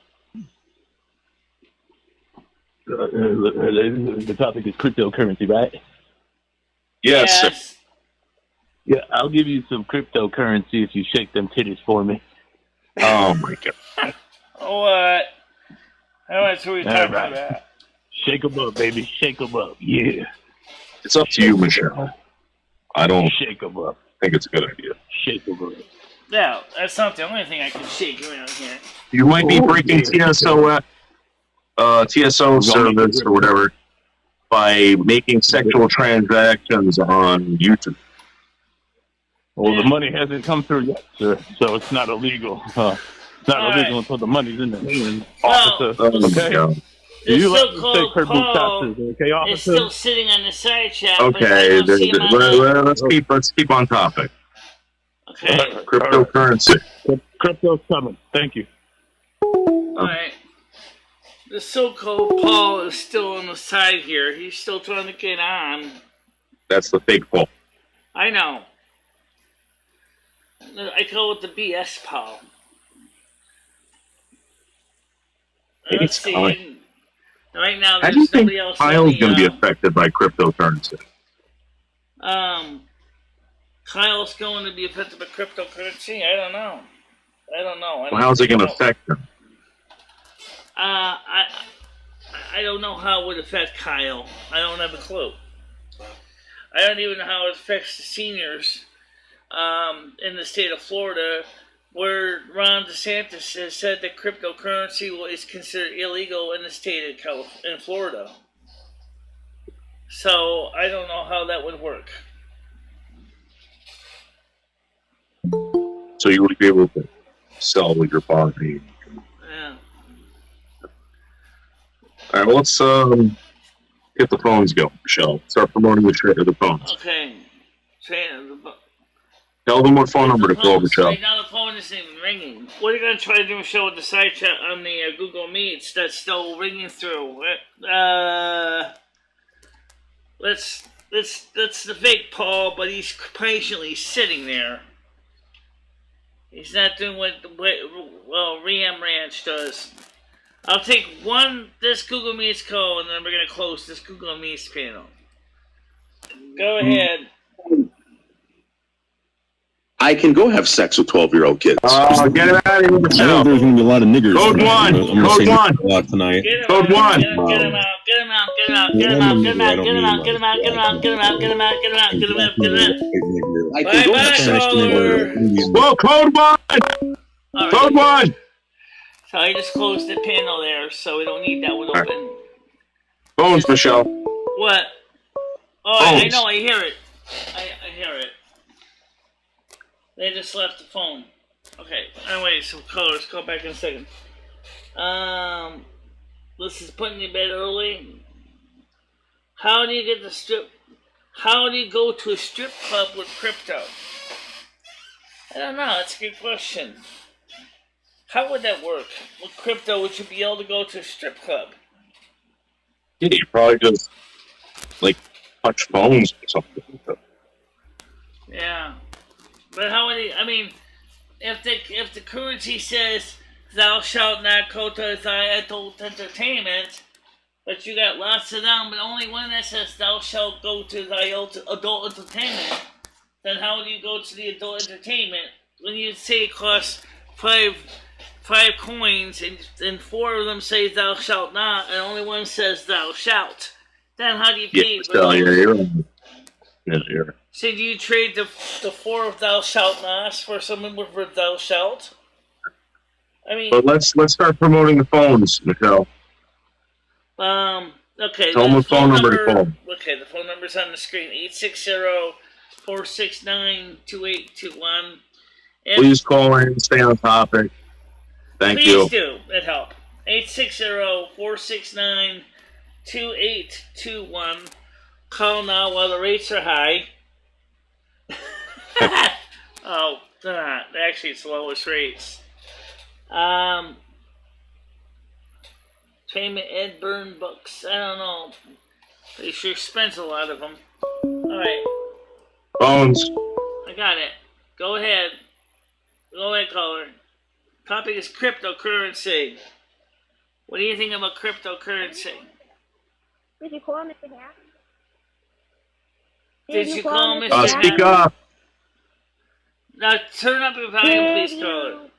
The topic is cryptocurrency, right? Yes. Yeah, I'll give you some cryptocurrency if you shake them titties for me. Oh, my God. What? How much are we talking about? Shake them up, baby. Shake them up. Yeah. It's up to you, Michelle. I don't shake them up. think it's a good idea. Shake them up. No, that's not the only thing I can shake around here. You might be breaking TSO service or whatever by making sexual transactions on YouTube. Well, the money hasn't come through yet, sir, so it's not illegal. It's not illegal until the money's in the hand, officer. Okay? You like to take her boot, okay, officer? It's still sitting on the side chat. Okay, let's keep on topic. Okay. Cryptocurrency. Crypto's coming. Thank you. Alright. the so-called Paul is still on the side here. He's still trying to get on. That's the fake Paul. I know. I call it the BS Paul. Let's see. Right now, How do you there's think nobody else. Kyle's going to be affected by cryptocurrency? Kyle's going to be affected by cryptocurrency? I don't know. Well, how's it going to affect him? I don't know how it would affect Kyle. I don't have a clue. I don't even know how it affects the seniors in the state of Florida, where Ron DeSantis has said that cryptocurrency is considered illegal in the state of in Florida. So I don't know how that would work. So you would be able to sell with your body. Yeah. All right, well, let's get the phones going, Michelle. Start promoting the phones. Okay. Tell them what phone number to call, Michelle. Right now the phone isn't even ringing. What are you going to try to do, Michelle, with the side chat on the Google Meets that's still ringing through? That's the fake Paul, but he's patiently sitting there. He's not doing what Ram Ranch does. I'll take this Google Meets call, and then we're going to close this Google Meets panel. Go ahead. I can go have sex with 12-year-old kids. Oh, get it out of here, Michelle. I know there's going to be a lot of niggers. Code one. Code one. A lot tonight. Code one. Get him out. Get him out. Get him out. Get him out. Get him out. Get him out. Get him out. Get him out. Get him out. Get him out. Get him out. Get him out. Get him out. I can go have sex Whoa, code one. Code one. So I just closed the panel there, so we don't need that one open. Phones, Michelle. What? Oh, I know. I hear it. I hear it. They just left the phone. Okay. Anyway, so callers, call back in a second. This is putting you to bed early. How do you get the strip? How do you go to a strip club with crypto? I don't know. That's a good question. How would that work? With crypto, would you be able to go to a strip club? Yeah, you probably just touch phones or something. Yeah. But how would he? I mean, if the currency says "Thou shalt not go to thy adult entertainment," but you got lots of them, but only one that says "Thou shalt go to thy adult entertainment," then how do you go to the adult entertainment when you say it costs five coins and 4 of them say "Thou shalt not" and only one says "Thou shalt"? Then how do you pay? So do you trade the 4 of "Thou shalt not" for someone with "Thou shalt"? I mean, but let's start promoting the phones, Michelle. Okay. Tell them the phone number to call. Okay, the phone number's on the screen: 860-469-2821. Please call in. Stay on topic. Thank you. Please do. That'd help. 860-469-2821. Call now while the rates are high. Oh, they're not. Actually, it's the lowest rates. Payment Ed Burn books. I don't know. They sure spent a lot of them. Alright. Phones. I got it. Go ahead. Go ahead, caller. Topic is cryptocurrency. What do you think about cryptocurrency? Did you call Mr. Hack? Did you call Mr. Speak up. Now turn up your volume, please, caller.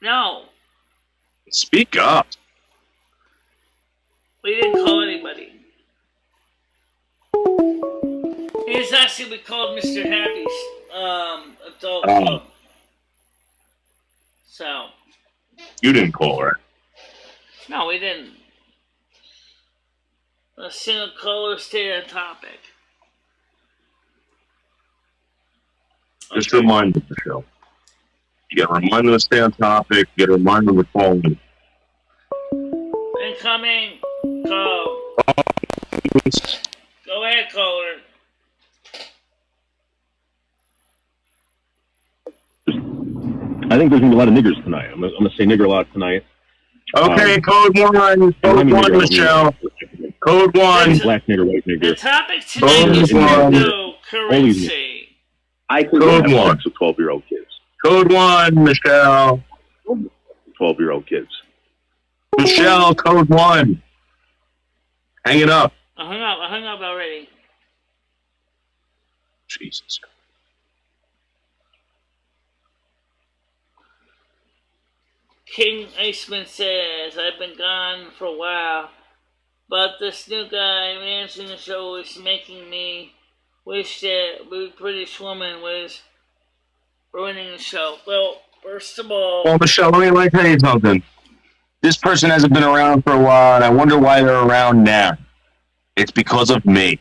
No. Speak up. We didn't call anybody. It's actually we called Mr. Happy's adult club. So. You didn't call her. No, we didn't. A single caller stay on topic. Just remind them, Michelle. You got to remind them to stay on topic. You got to remind them to call in. Incoming call. Go ahead, caller. I think there's going to be a lot of niggers tonight. I'm going to say nigger a lot tonight. Okay, code 1. Code 1, Michelle. Code 1. Black nigger, white The nigger. topic tonight is cryptocurrency. I can Code have 1. sex with 12-year-old kids. Code 1, Michelle. 12-year-old kids. Michelle, code 1. Hang it up. I hung up already. Jesus. King Iceman says, I've been gone for a while, but this new guy managing the show is making me wish that the British woman was ruining the show. Well, first of all... Well, Michelle, let me tell you something. This person hasn't been around for a while, and I wonder why they're around now. It's because of me.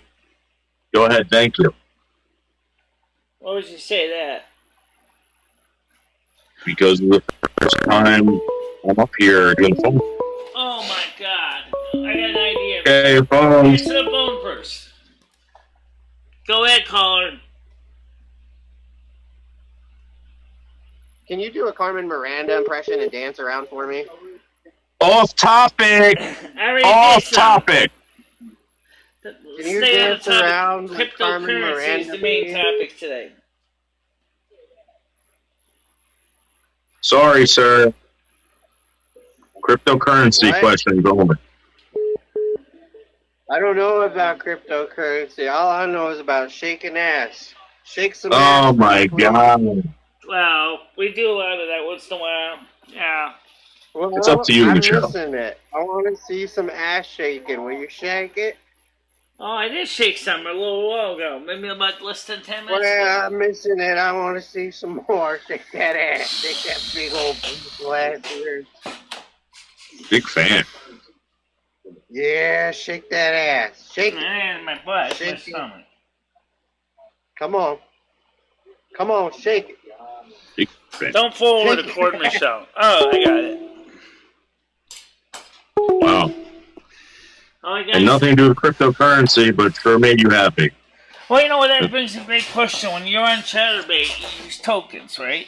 Go ahead, thank you. Why would you say that? Because of the first time I'm up here doing phone. Oh my god. I got an idea. Okay, phone. Answer the phone first. Go ahead, caller. Can you do a Carmen Miranda impression and dance around for me? Off topic! Off topic! Can you dance around with Carmen Cryptocurrency Miranda? is the main topic today. Sorry, sir. Cryptocurrency What? question going. I don't know about cryptocurrency. All I know is about shaking ass. Shake some Oh ass. my god. Well, we do a lot of that once in a while. Yeah. Well, It's up to you, I'm Michelle. missing it. I want to see some ass shaking. Will you shake it? Oh, I did shake some a little while ago. Maybe about less than 10 minutes ago. Well, I'm missing it. I want to see some more. Shake that ass. Shake that big old beautiful ass of yours. Big fan. Yeah, shake that ass. Shake it. And my butt, my Shake it. stomach. Come on. Come on, shake it. Big fan. Don't forward the cord, Michelle. Oh, I got it. Wow. Oh, I got And nothing to do with cryptocurrency, but sure made you happy. Well, you know what? That brings a big question. When you're on Chatterbait, you use tokens, right?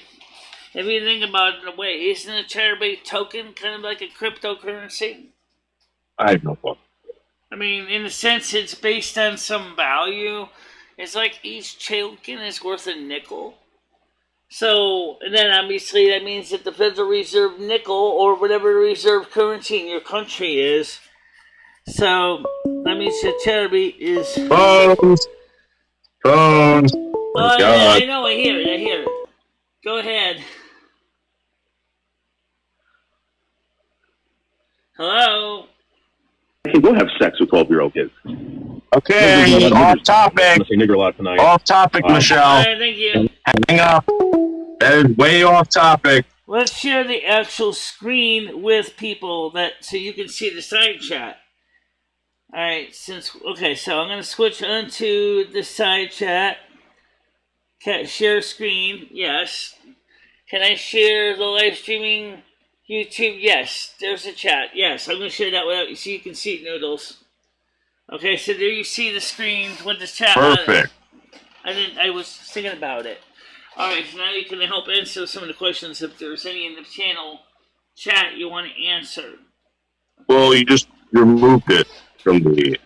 If you think about it in a way, isn't a Chatterbait token kind of like a cryptocurrency? I have no clue. I mean, in a sense, it's based on some value. It's like each token is worth a nickel. So, and then obviously that means that the Federal Reserve nickel, or whatever the reserve currency in your country is, so that means that Chatterbait is... Phones! Phones! Oh, My yeah, God. I know, I hear it. Go ahead. Hello? I can go have sex with 12-year-old kids. Okay, off topic. I'm gonna say nigger a lot tonight. Off topic, Michelle. Alright, thank you. Hang up. That is way off topic. Let's share the actual screen with people so you can see the side chat. Alright, so I'm going to switch onto the side chat. Share screen, yes. Can I share the live streaming YouTube? Yes. There's a chat, yes. I'm going to share that so you can see it, Noodles. Okay, so there you see the screen with the chat. Perfect. I was thinking about it. Alright, so now you can help answer some of the questions if there's any in the channel chat you want to answer. Well, you just removed it from the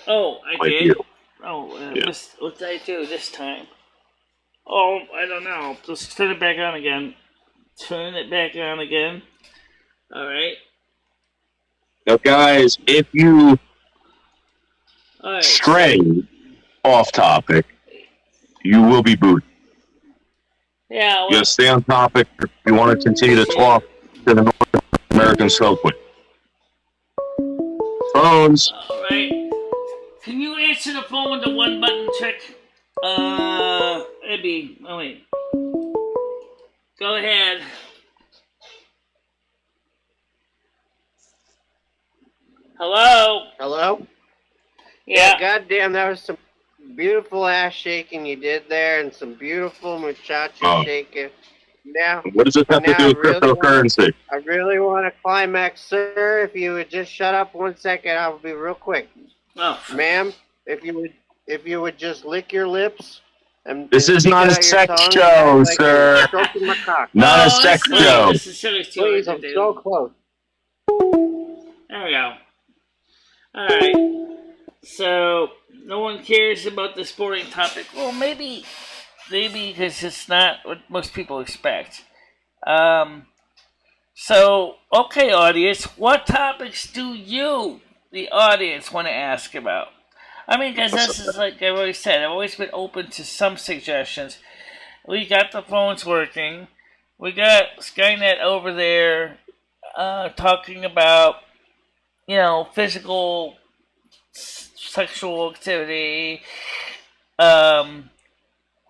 Oh, I did? idea. Oh, Yeah. what did I do this time? Oh, I don't know. Let's turn it back on again. Alright. Now, guys, if you Alright. stray off topic, you will be booted. Yeah, You well, gotta stay on topic if you want to continue to talk to the North American subway. Phones. alright. Can you answer the phone with the one button trick? Abby. Oh, wait. Go ahead. Hello? Hello? Yeah. Goddamn, that was some beautiful ass shaking you did there, and some beautiful muchacha shaking. Now, What does this have to do with cryptocurrency? I really want to climax, sir. If you would just shut up 1 second, I'll be real quick. Oh. Ma'am, if you would just lick your lips. And This is stick not a out your sex tongue show, like sir. you're stroking my cock. Not a sex show. This is Please, I'm so close. There we go. Alright. So, no one cares about the sporting topic. Well, maybe because it's not what most people expect. So, okay, audience, what topics do you, the audience, want to ask about? I mean, because this is like I've always said, I've always been open to some suggestions. We got the phones working. We got Skynet over there talking about, physical sexual activity.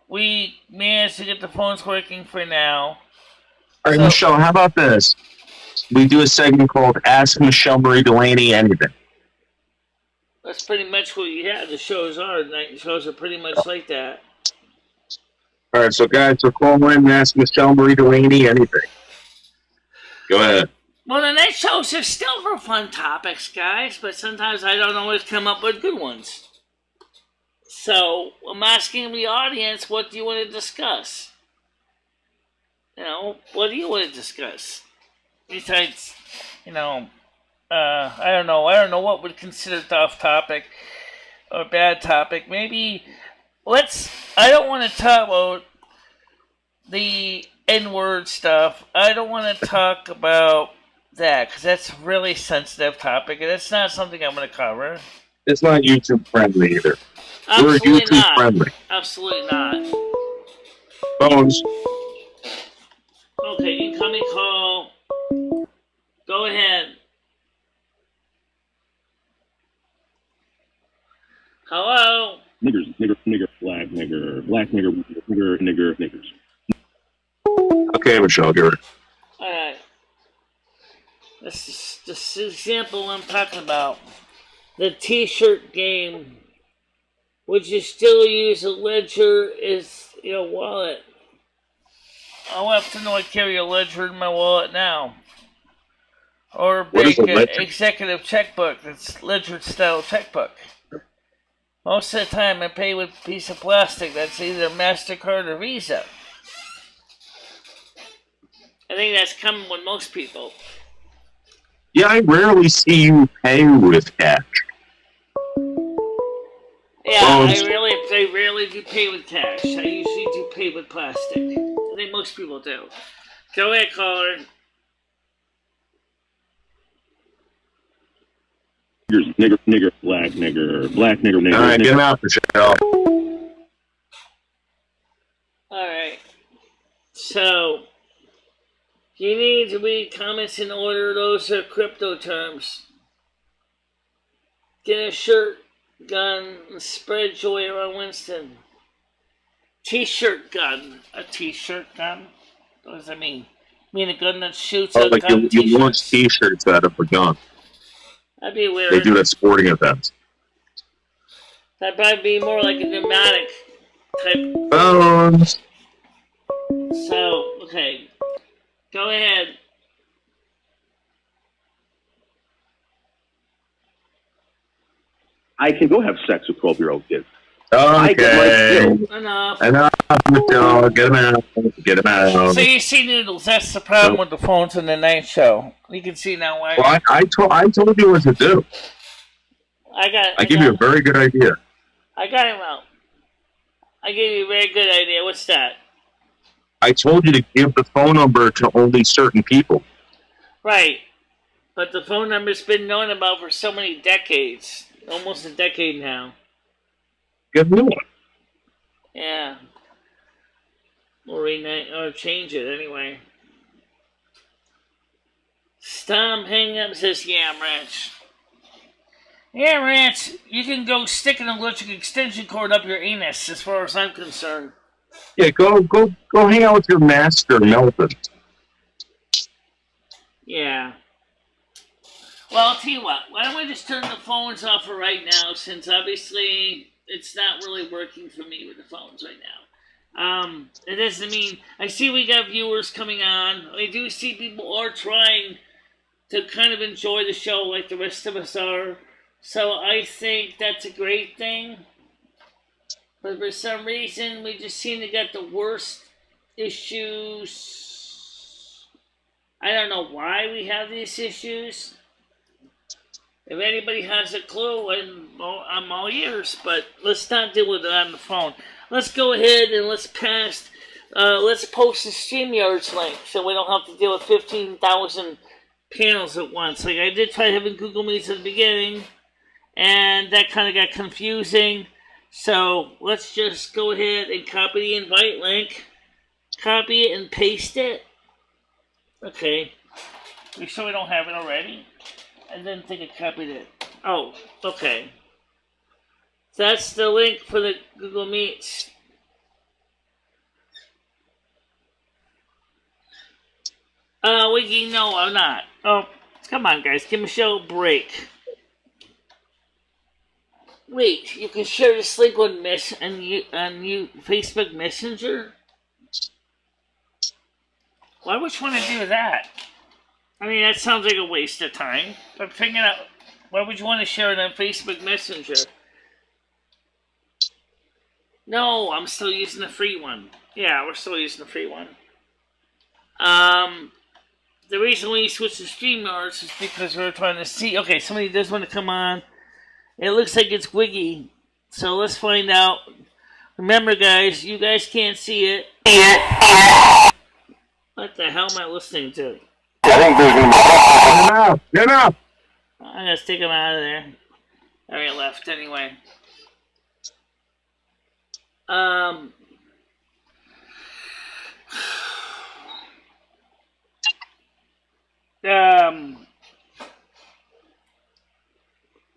We managed to get the phones working for now. All right, Michelle, how about this? We do a segment called Ask MicheleMarieDalene Anything. That's pretty much what you have. The shows are. The night shows are pretty much like that. All right, so guys, so call in and ask MicheleMarieDalene anything. Go ahead. Well, the night shows are still for fun topics, guys, but sometimes I don't always come up with good ones. So, I'm asking the audience, what do you want to discuss? What do you want to discuss? Besides, I don't know. I don't know what would consider off topic or bad topic. Maybe I don't want to talk about the N-word stuff. I don't want to talk about that because that's a really sensitive topic and it's not something I'm going to cover. It's not YouTube friendly either. Absolutely We're YouTube not. friendly. Absolutely not. Phones. Okay, incoming call. Go ahead. Hello? Niggers, nigger, black nigger, niggers. Okay, Michelle, give it. Alright. This is the example I'm talking about. The t-shirt game. Would you still use a ledger as your wallet? I'll have to know I carry a ledger in my wallet now. Or a big executive checkbook. It's ledger-style checkbook. Most of the time I pay with a piece of plastic that's either MasterCard or Visa. I think that's common with most people. Yeah, I rarely see you pay with cash. Yeah, I rarely do pay with cash. I usually do pay with plastic. I think most people do. Go ahead, caller. Nigger, black nigger. All right, get him out, Michelle. Alright. So, you need to read comments in order. Those are crypto terms. Get a shirt, gun, and spread joy around Winston. T-shirt gun. A t-shirt gun? What does that mean? Mean a gun that shoots out Like you launch t-shirts out of a gun. That'd be weird. They do that sporting events. That'd probably be more like a pneumatic type. Phones. So, okay. Go ahead. I can go have sex with 12-year-old kids. Okay. Enough, Michelle. Get him out. Get him out. So you see, Noodles, that's the problem with the phones in the night show. You can see now why. Well, I told you what to do. I give you a very good idea. I got him out. I gave you a very good idea. What's that? I told you to give the phone number to only certain people. Right. But the phone number's been known about for so many decades. Almost a decade now. Get a new one. Yeah. Or change it anyway. Stom hang up says, yeah, Ranch. Yeah, Ranch, you can go stick an electric extension cord up your anus as far as I'm concerned. Yeah, go hang out with your master, Melvin. Yeah. Well, I'll tell you what. Why don't we just turn the phones off for right now, since obviously it's not really working for me with the phones right now. It doesn't mean... I see we got viewers coming on. I do see people are trying to kind of enjoy the show like the rest of us are. So I think that's a great thing. But for some reason, we just seem to get the worst issues. I don't know why we have these issues. If anybody has a clue, I'm all ears. But let's not deal with it on the phone. Let's go ahead and let's post the StreamYard's link so we don't have to deal with 15,000 panels at once. Like I did try having Google Meets at the beginning, and that kind of got confusing. So let's just go ahead and copy the invite link, copy it and paste it. Okay, we sure we don't have it already? I didn't think I copied it. Oh, okay. That's the link for the Google Meets. Wiggy, no, I'm not. Oh, come on, guys. Give Michelle a break. Wait, you can share this link on Facebook Messenger? Why would you want to do that? I mean, that sounds like a waste of time. But figuring out, why would you want to share it on Facebook Messenger? No, I'm still using the free one. Yeah, we're still using the free one. The reason we switched to StreamYards is because we were trying to see. Okay, somebody does want to come on. It looks like it's Wiggy. So let's find out. Remember, guys, you guys can't see it. What the hell am I listening to? I think there's going to be... Enough! I'm going to stick him out of there. Alright, left anyway.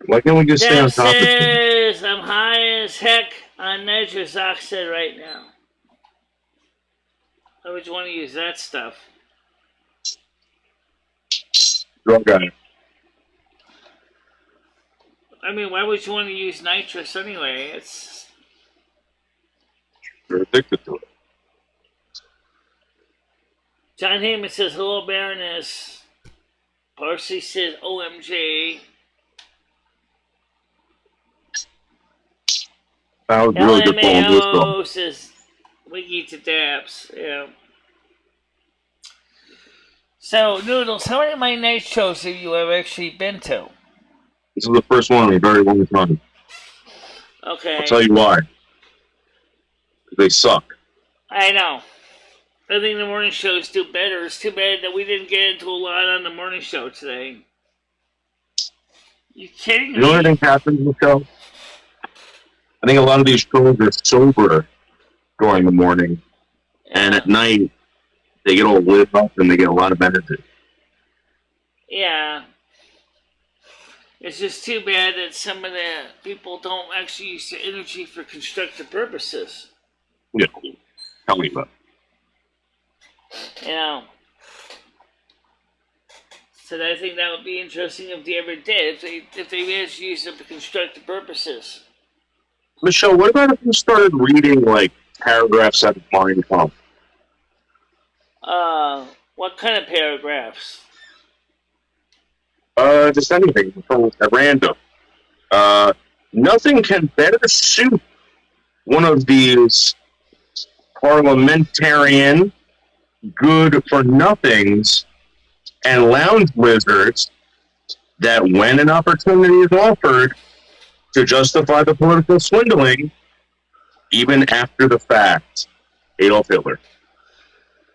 Why can't we just stay on top of it? Says I'm high as heck on nitrous oxide right now. Why would you want to use that stuff? Drug guy. I mean, why would you want to use nitrous anyway? You're addicted to it. John Heyman says, hello, Baroness. Parsley says, OMG. That was really good phone this LMAO says, Wiggy to Dabs. Yeah. So, Noodles, how many of my night shows have you ever actually been to? This is the first one in a very long time. Okay. I'll tell you why. They suck. I know. I think the morning shows do better. It's too bad that we didn't get into a lot on the morning show today. You kidding me? You know what I think happens, Michelle? I think a lot of these shows are sober during the morning, and at night they get all lit up and they get a lot of energy. Yeah. It's just too bad that some of the people don't actually use the energy for constructive purposes. Yeah. Tell me about it. You know. So I think that would be interesting if they ever did, if they managed to use it for constructive purposes. Michelle, what about if you started reading, like, paragraphs out of Mein Kampf? What kind of paragraphs? Just anything at random. Nothing can better suit one of these parliamentarian good-for-nothings and lounge lizards that when an opportunity is offered to justify the political swindling, even after the fact, Adolf Hitler.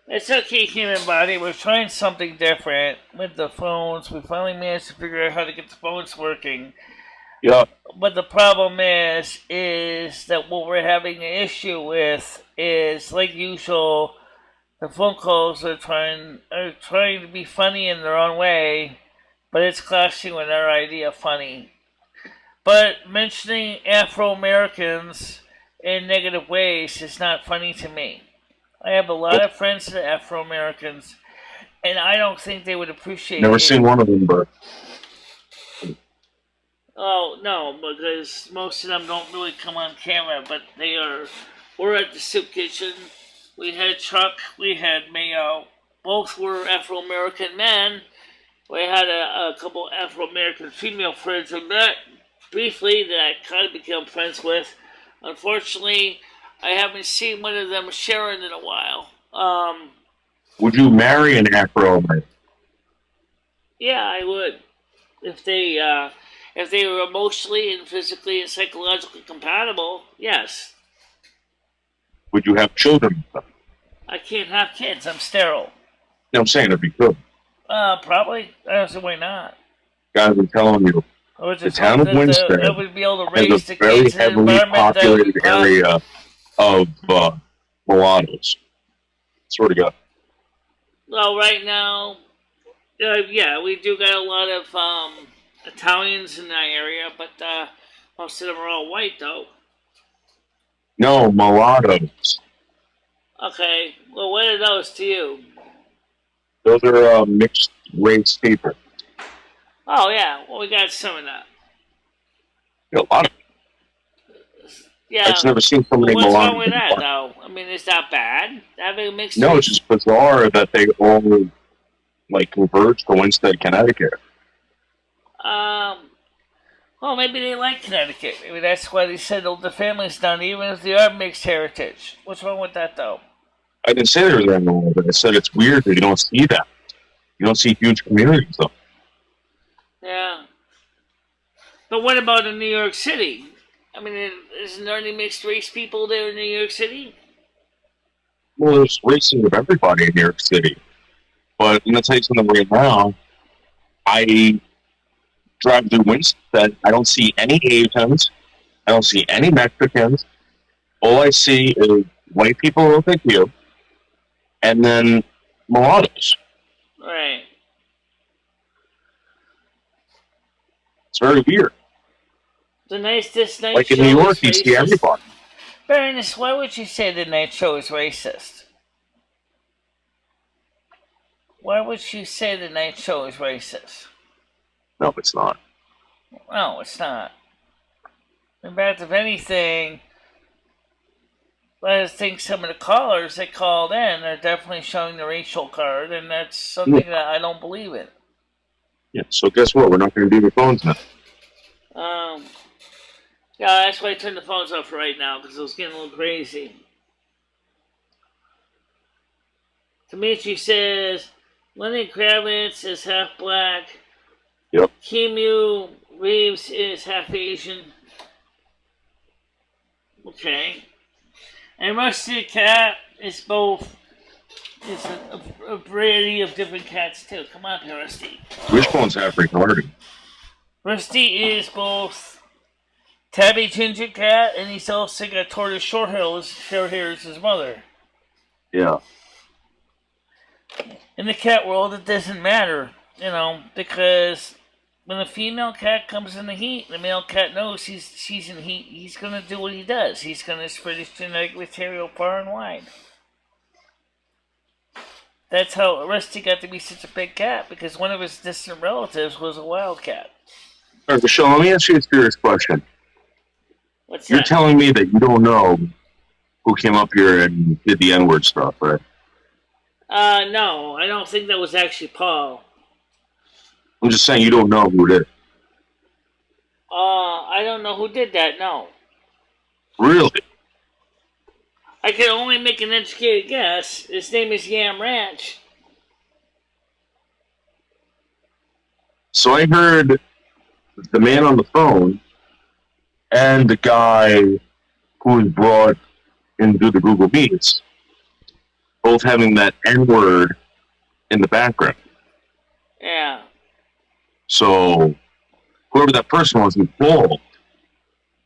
It's okay, human body. We're trying something different with the phones. We finally managed to figure out how to get the phones working. Yeah. But the problem is that what we're having an issue with is, like usual, the phone calls are trying to be funny in their own way, but it's clashing with our idea of funny. But mentioning Afro-Americans in negative ways is not funny to me. I have a lot of friends that are Afro-Americans, and I don't think they would appreciate it. Never seen one of them, but... Oh, no, because most of them don't really come on camera, but we're at the soup kitchen. We had Chuck, we had Mayo. Both were Afro-American men. We had a couple Afro-American female friends I met briefly that I kind of became friends with. Unfortunately, I haven't seen one of them, Sharon, in a while. Would you marry an Afro-American? Yeah, I would. if they were emotionally and physically and psychologically compatible, yes. Would you have children with them? I can't have kids. I'm sterile. No, I'm saying it'd be good. Probably. I don't see why not. Guys, I'm telling you, the town of Winston I would be able to raise is a very heavily populated area of mulattoes. Swear to God. Well, right now, yeah, we do got a lot of Italians in that area, but most of them are all white, though. No, mulattoes. Okay, well, what are those to you? Those are mixed race people. Oh, yeah, well, we got some of that. Yeah, a lot of them. Yeah. I've just never seen so many what's mulattoes. Wrong with that, though? I mean, is that bad? Having a mixed No, race? it's just bizarre that they all, like, converge to Winston, Connecticut. Well, maybe they like Connecticut. Maybe that's why they settled the families down, even if they are mixed heritage. What's wrong with that, though? I didn't say there was anything wrong with it. I said it's weird that you don't see that. You don't see huge communities, though. Yeah. But what about in New York City? I mean, isn't there any mixed race people there in New York City? Well, there's racing of everybody in New York City. But I'm going to tell you something right now. I drive through Winston. I don't see any Asians. I don't see any Mexicans. All I see is white people who look like you. And then mulattoes. Right. It's very weird. This night like in show New York, you is see everybody. Baroness, why would you say the night show is racist? Why would you say the night show is racist? No, it's not. No, it's not. In fact, if anything, I think some of the callers that called in are definitely showing the racial card, and that's something that I don't believe in. Yeah, so guess what? We're not going to do the phones now. Yeah, that's why I turned the phones off right now, because it was getting a little crazy. Dimitri says, Lenny Kravitz is half black. Yep. Keanu Reeves is half Asian. Okay. And Rusty the Cat is both. It's a variety of different cats, too. Come on here, Rusty. Which one's half retarded? Rusty is both tabby ginger cat, and he's also got tortoise short hair as his mother. Yeah. In the cat world, it doesn't matter, because when a female cat comes in the heat, the male cat knows she's in heat. He's going to do what he does. He's going to spread his genetic material far and wide. That's how Rusty got to be such a big cat, because one of his distant relatives was a wild cat. All right, Michelle, let me ask you a serious question. What's You're that? telling me that you don't know who came up here and did the N-word stuff, right? No, I don't think that was actually Paul. I'm just saying you don't know who it is. I don't know who did that, no. Really? I can only make an educated guess. His name is Yam Ranch. So I heard the man on the phone and the guy who was brought into the Google Meets both having that N-word in the background. Yeah. So whoever that person was involved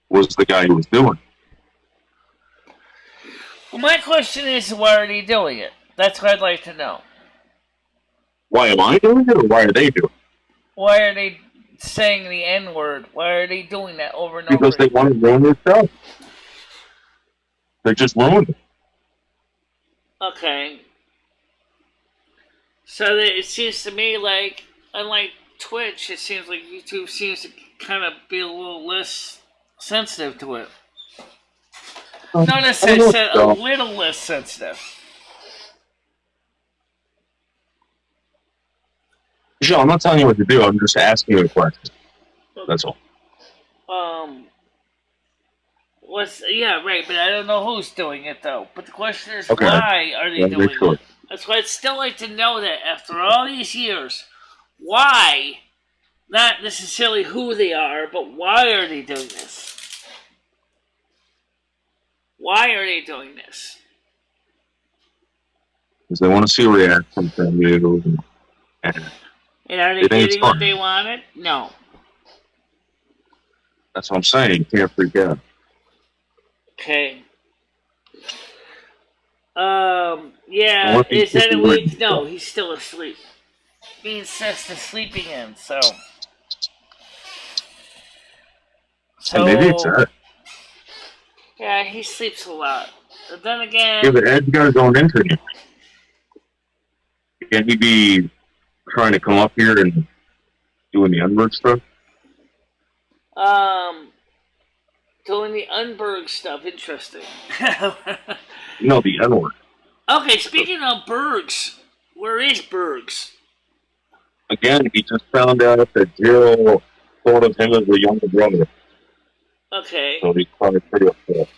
was the guy who was doing it. Well, my question is, why are they doing it? That's what I'd like to know. Why am I doing it, or why are they doing it? Why are they saying the N-word? Why are they doing that over and Because over? they want to ruin their show. They just ruined it. Okay. So it seems to me like, unlike Twitch, it seems like YouTube seems to kind of be a little less sensitive to it. Notice I said a little less sensitive. Michelle, I'm not telling you what to do. I'm just asking you a question. That's all. Yeah, right, but I don't know who's doing it, though. But the question is, Okay. why are they Yeah, doing sure. it? That's why I'd still like to know that after all these years, why not necessarily who they are, but why are they doing this? Why are they doing this? Because they want to see a reaction from you. And are they getting what they wanted? No. That's what I'm saying. You can't freak out. Okay. Yeah, is that a week? No, he's still asleep. He insists to sleeping in, so. And maybe it's that. Yeah, he sleeps a lot. But then again. Yeah, but Ed's got his own internet. Can he be trying to come up here and doing the Unberg stuff? Doing the Unberg stuff, interesting. No, the N-word. Okay, speaking of Bergs, where is Bergs? Again, he just found out that Jill thought of him as a younger brother. Okay. So he's probably pretty upset.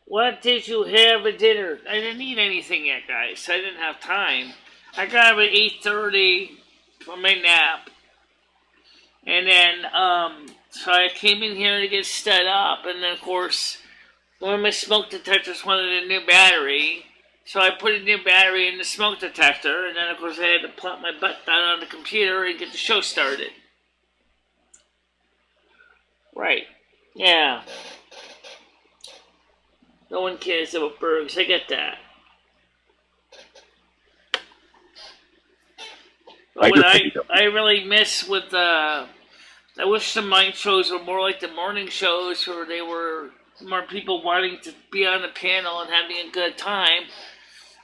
What did you have at dinner? I didn't eat anything yet, guys. I didn't have time. I got up at 8:30 for my nap. And then, so I came in here to get set up. And then, of course, one of my smoke detectors wanted a new battery. So I put a new battery in the smoke detector. And then, of course, I had to plop my butt down on the computer and get the show started. Right. Yeah. No one cares about Bergs. I get that. But what I really miss with I wish the night shows were more like the morning shows where they were more people wanting to be on the panel and having a good time.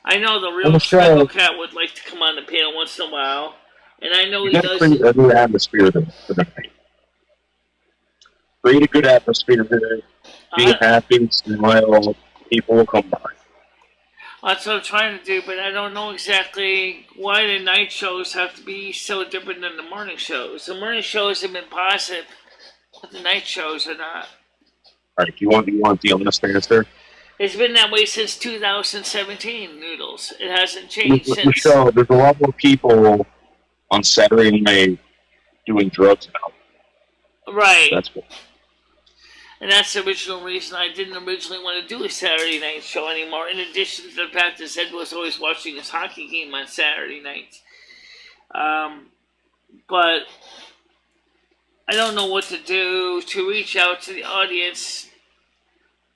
I know the real Speckle Cat would like to come on the panel once in a while. And I know he does. Create a new atmosphere for the night. Create a good atmosphere there. Be happy, smile, people will come by. That's what I'm trying to do, but I don't know exactly why the night shows have to be so different than the morning shows. The morning shows have been positive, but the night shows are not. All right, you want the honest answer? It's been that way since 2017, Noodles. It hasn't changed since. Michelle, there's a lot more people on Saturday night doing drugs now. Right. That's what. And that's the original reason I didn't originally want to do a Saturday night show anymore, in addition to the fact that Ed was always watching his hockey game on Saturday nights. But I don't know what to do to reach out to the audience.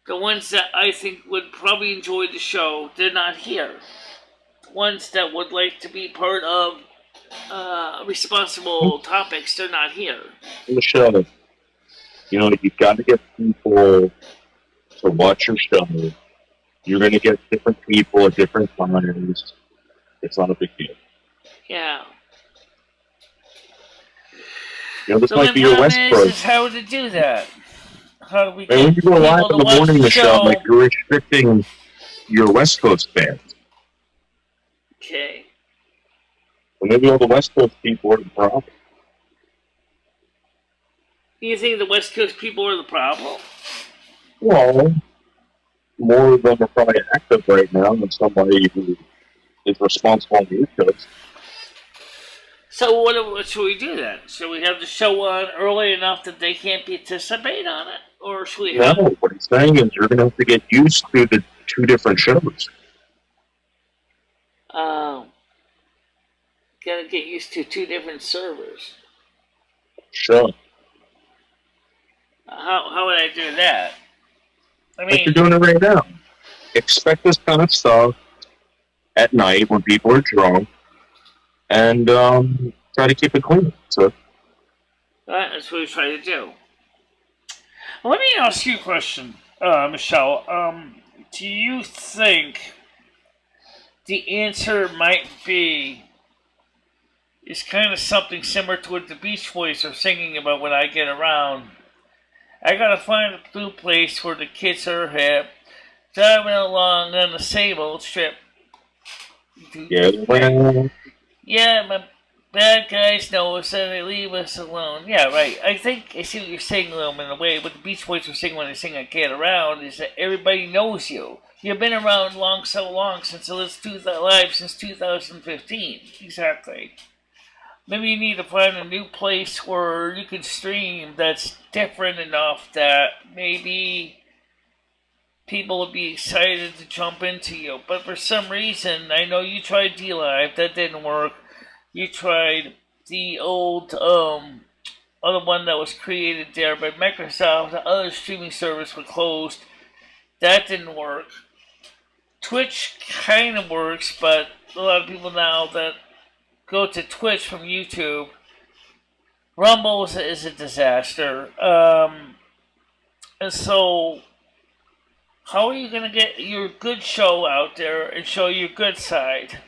The ones that I think would probably enjoy the show, they're not here. Ones that would like to be part of responsible topics, they're not here. Michelle, you know, you've got to get people to watch your show. You're going to get different people at different times. It's not a big deal. Yeah. You know, this might be your West Coast. Is how to do that. How do we get when you go live in the morning, Michelle, like you're restricting your West Coast fans. Okay. Well, maybe all the West Coast people are the problem. You think the West Coast people are the problem? Well, more of them are probably active right now than somebody who is responsible on the East Coast. So what should we do then? Should we have the show on early enough that they can't participate on it? Or should we have... No, what he's saying is you're going to have to get used to the two different shows. Gotta get used to two different servers. Sure. How would I do that? I mean, like you're doing it right now. Expect this kind of stuff at night when people are drunk, and try to keep it clean. So that's what we try to do. Let me ask you a question, Michelle. Do you think the answer might be is kind of something similar to what the Beach Boys are singing about when I get around? I gotta find a blue place where the kids are hip, driving along on the same old strip. Yeah, my bad guys know us and they leave us alone. Yeah, right. I think I see what you're saying, Lum, in a way. What the Beach Boys were saying when they sing I Get Around is that everybody knows you. You've been around so long since it was live since 2015. Exactly. maybe you need to find a new place where you can stream that's different enough that maybe people would be excited to jump into you. But for some reason, I know you tried D-Live, that didn't work. You tried the old other one that was created there, but Microsoft, the other streaming service were closed. That didn't work. Twitch kind of works, but a lot of people now that go to Twitch from YouTube, Rumble is a disaster. And so, how are you going to get your good show out there and show your good side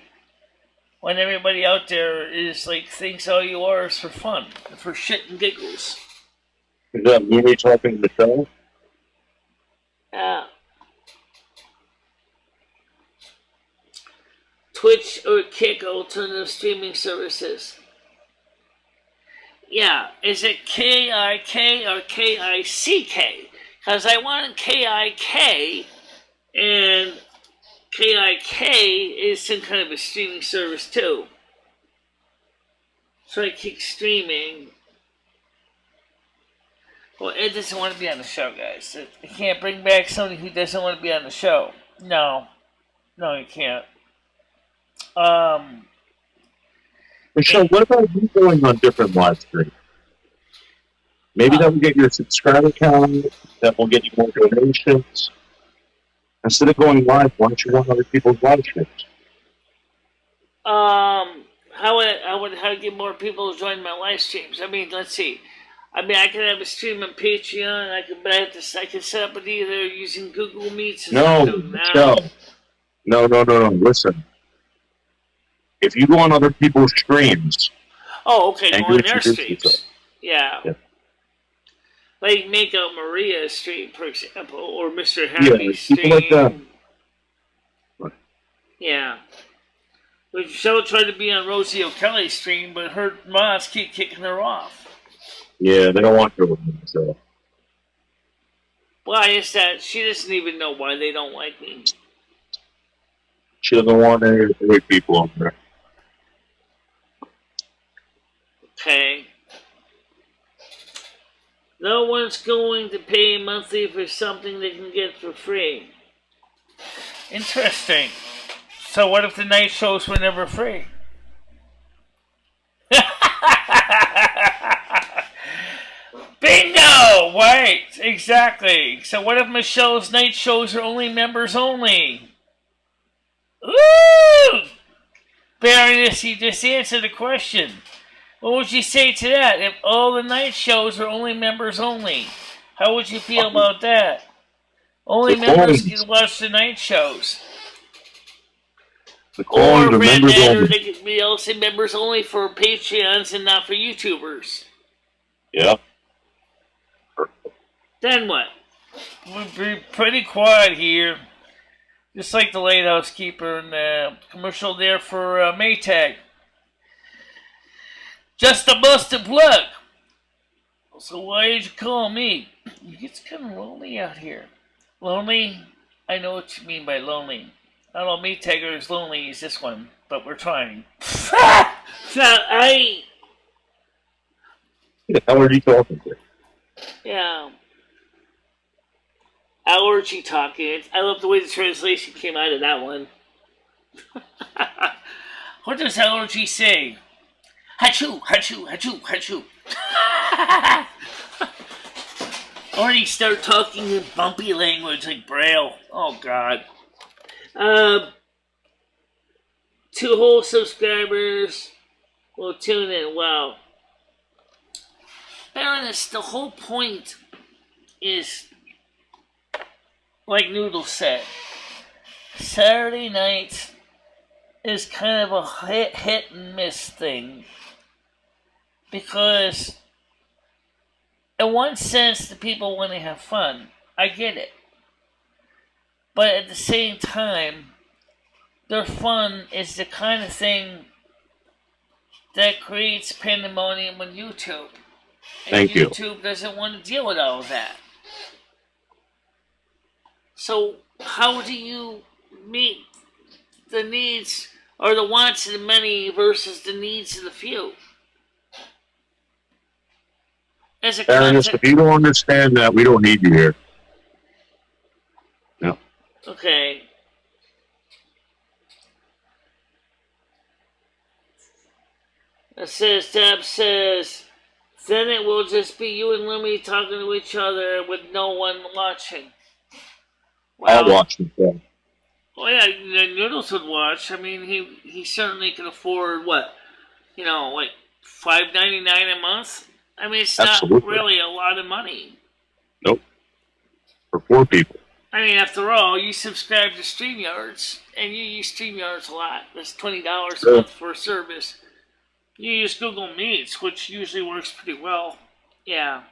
when everybody out there is like thinks all you are is for fun, for shit and giggles? Is that Mimi talking to the show? Yeah. Twitch or Kick alternative streaming services. Yeah, is it K-I-K or K-I-C-K? Because I wanted K-I-K, and K-I-K is some kind of a streaming service too. So I keep streaming. Well, Ed doesn't want to be on the show, guys. I can't bring back somebody who doesn't want to be on the show. No, you can't. Michelle, what about you going on different live streams? Maybe that will get your subscriber count, that will get you more donations. Instead of going live, why don't you run other people's live streams? How to get more people to join my live streams? I mean, let's see. I mean, I can have a stream on Patreon. I can set up it either using Google Meets. No. Listen. If you go on other people's streams. Oh, okay. Go on their streams. Yourself. Yeah. Like make a Maria stream, for example, or Mr. Happy stream. People like that. Right. Yeah. Michelle tried to be on Rosie O'Kelly's stream, but her mods keep kicking her off. Yeah, they don't want her with me, so. Why is that? She doesn't even know why they don't like me. She doesn't want any people on there. Okay. No one's going to pay monthly for something they can get for free. Interesting. So what if the night shows were never free? Bingo! Right, exactly. So what if Michelle's night shows are only members only? Ooh! Baroness, you just answered the question. What would you say to that? If all the night shows are only members only, how would you feel about that? Only members can watch the night shows. Or Red Matter, they could be also members only for Patreons and not for YouTubers. Yeah. Then what? We'll be pretty quiet here. Just like the lighthouse keeper and the commercial there for Maytag. Just a busted plug. So why did you call me? It's kind of lonely out here. Lonely? I know what you mean by lonely. I don't know, Maytagger is lonely as this one, but we're trying. So I... Who the hell are you talking to? Yeah. Allergy talking. I love the way the translation came out of that one. What does allergy say? Hachoo, hachoo, hachoo, hachoo. Or he start talking in bumpy language like Braille. Oh, God. 2 whole subscribers will tune in. Wow. Baroness, the whole point is, like Noodle said, Saturday night is kind of a hit and miss thing. Because in one sense, the people want to have fun. I get it. But at the same time, their fun is the kind of thing that creates pandemonium on YouTube. And YouTube doesn't want to deal with all of that. So how do you meet the needs or the wants of the many versus the needs of the few? as a Ernest, content. if you don't understand that, we don't need you here. No. Okay. It says, Deb says, then it will just be you and Lemmy talking to each other with no one watching. I'll watch the film. Well, yeah, Noodles would watch. I mean, he certainly can afford what, like $5.99 a month. I mean, it's Absolutely. not really a lot of money. Nope. For 4 people. I mean, after all, you subscribe to StreamYards, and you use StreamYards a lot. That's $20 a month for a service. You use Google Meets, which usually works pretty well. Yeah.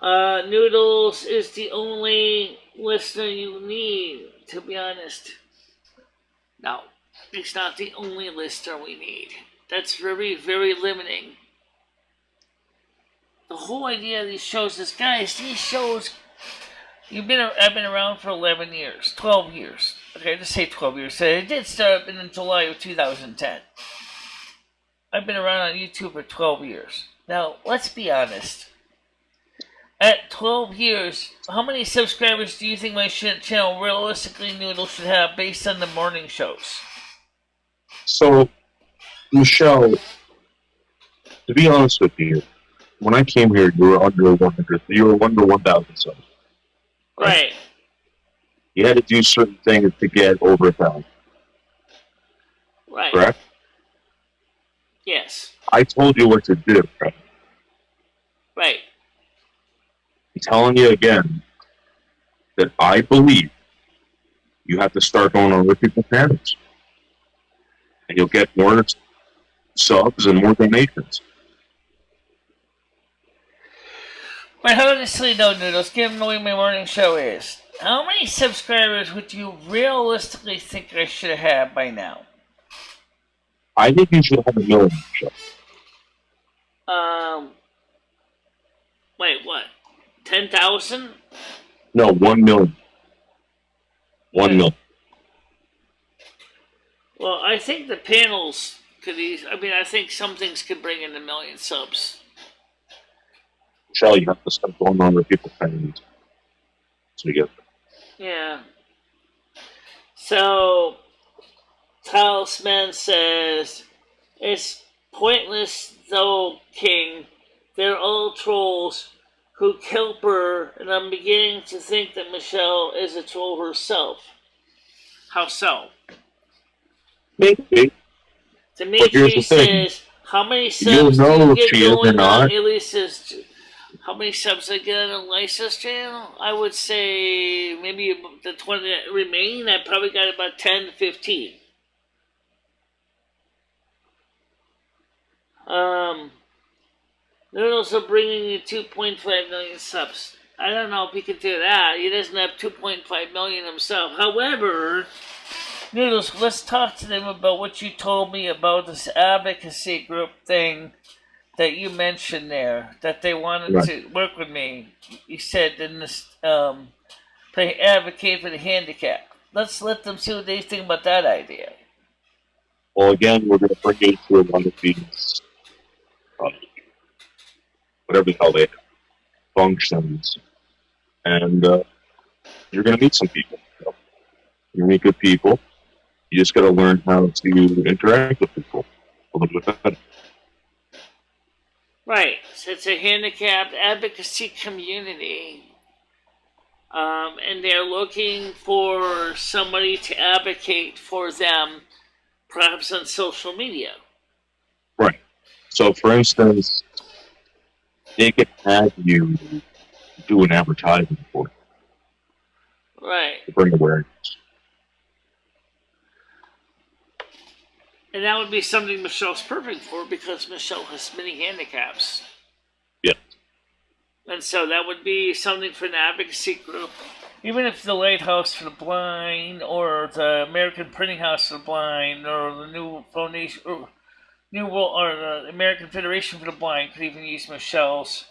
Noodles is the only listener you need, to be honest. No, it's not the only listener we need. That's very, very limiting. The whole idea of these shows is, guys, these shows, I've been around for 11 years, 12 years. Okay, let's say 12 years. So it did start up in July of 2010. I've been around on YouTube for 12 years. Now, let's be honest. At 12 years, how many subscribers do you think my channel realistically, Noodle, should have based on the morning shows? So, Michelle, to be honest with you, when I came here, you were under 100. You were under 1,000 subs. Right. You had to do certain things to get over 1,000. Right. Correct? Yes. I told you what to do, right? Right. I'm telling you again that I believe you have to start going on other people's channels. And you'll get more subs and more donations. But honestly, though, Noodles, given the way my morning show is, how many subscribers would you realistically think I should have by now? I think you should have 1 million, Michelle. Wait, what? 10,000? No, 1 million. 1 million. Well, I think the panels could I think some things could bring in 1 million subs. Michelle, you have to start going on with people's channels. So you get Yeah. So, Talisman says, it's pointless though, King. They're all trolls who kill her, and I'm beginning to think that Michelle is a troll herself. How so? Maybe. Dimitri says, how many subs do you get going on Elisa's? How many subs I get on Elisa's channel? I would say maybe the 20 that remain. I probably got about 10 to 15. Noodles are bringing you 2.5 million subs. I don't know if he can do that. He doesn't have 2.5 million himself. However, Noodles, let's talk to them about what you told me about this advocacy group thing that you mentioned there, that they wanted to work with me. You said in this, they advocate for the handicap. Let's let them see what they think about that idea. Well, again, we're going to bring you to one of these, whatever the hell they have, functions, and you're going to meet some people. You meet good people. You just got to learn how to interact with people a little bit better. Right. So it's a handicapped advocacy community. And they're looking for somebody to advocate for them, perhaps on social media. Right. So, for instance, they could have you do an advertisement for it. Right. To bring awareness. And that would be something Michelle's perfect for, because Michelle has many handicaps. Yeah. And so that would be something for an advocacy group. Even if the Lighthouse for the Blind, or the American Printing House for the Blind, or the New Foundation, or the American Federation for the Blind could even use Michelle's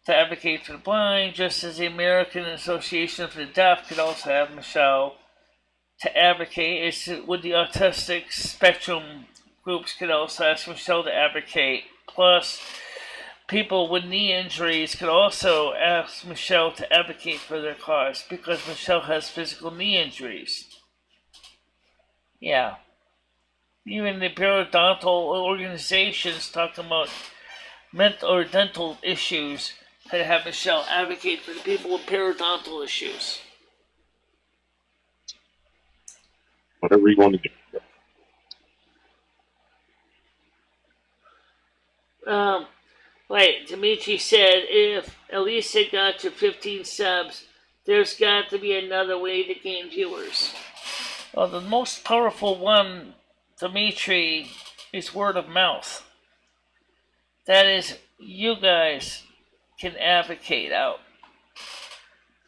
to advocate for the blind, just as the American Association for the Deaf could also have Michelle to advocate with the autistic spectrum groups could also ask Michelle to advocate. Plus, people with knee injuries could also ask Michelle to advocate for their cause because Michelle has physical knee injuries. Yeah. Even the periodontal organizations talking about mental or dental issues could have Michelle advocate for the people with periodontal issues. Whatever you want to do. Like Dimitri said, if Elisa got to 15 subs, there's got to be another way to gain viewers. Well, the most powerful one, Dimitri, is word of mouth. That is, you guys can advocate out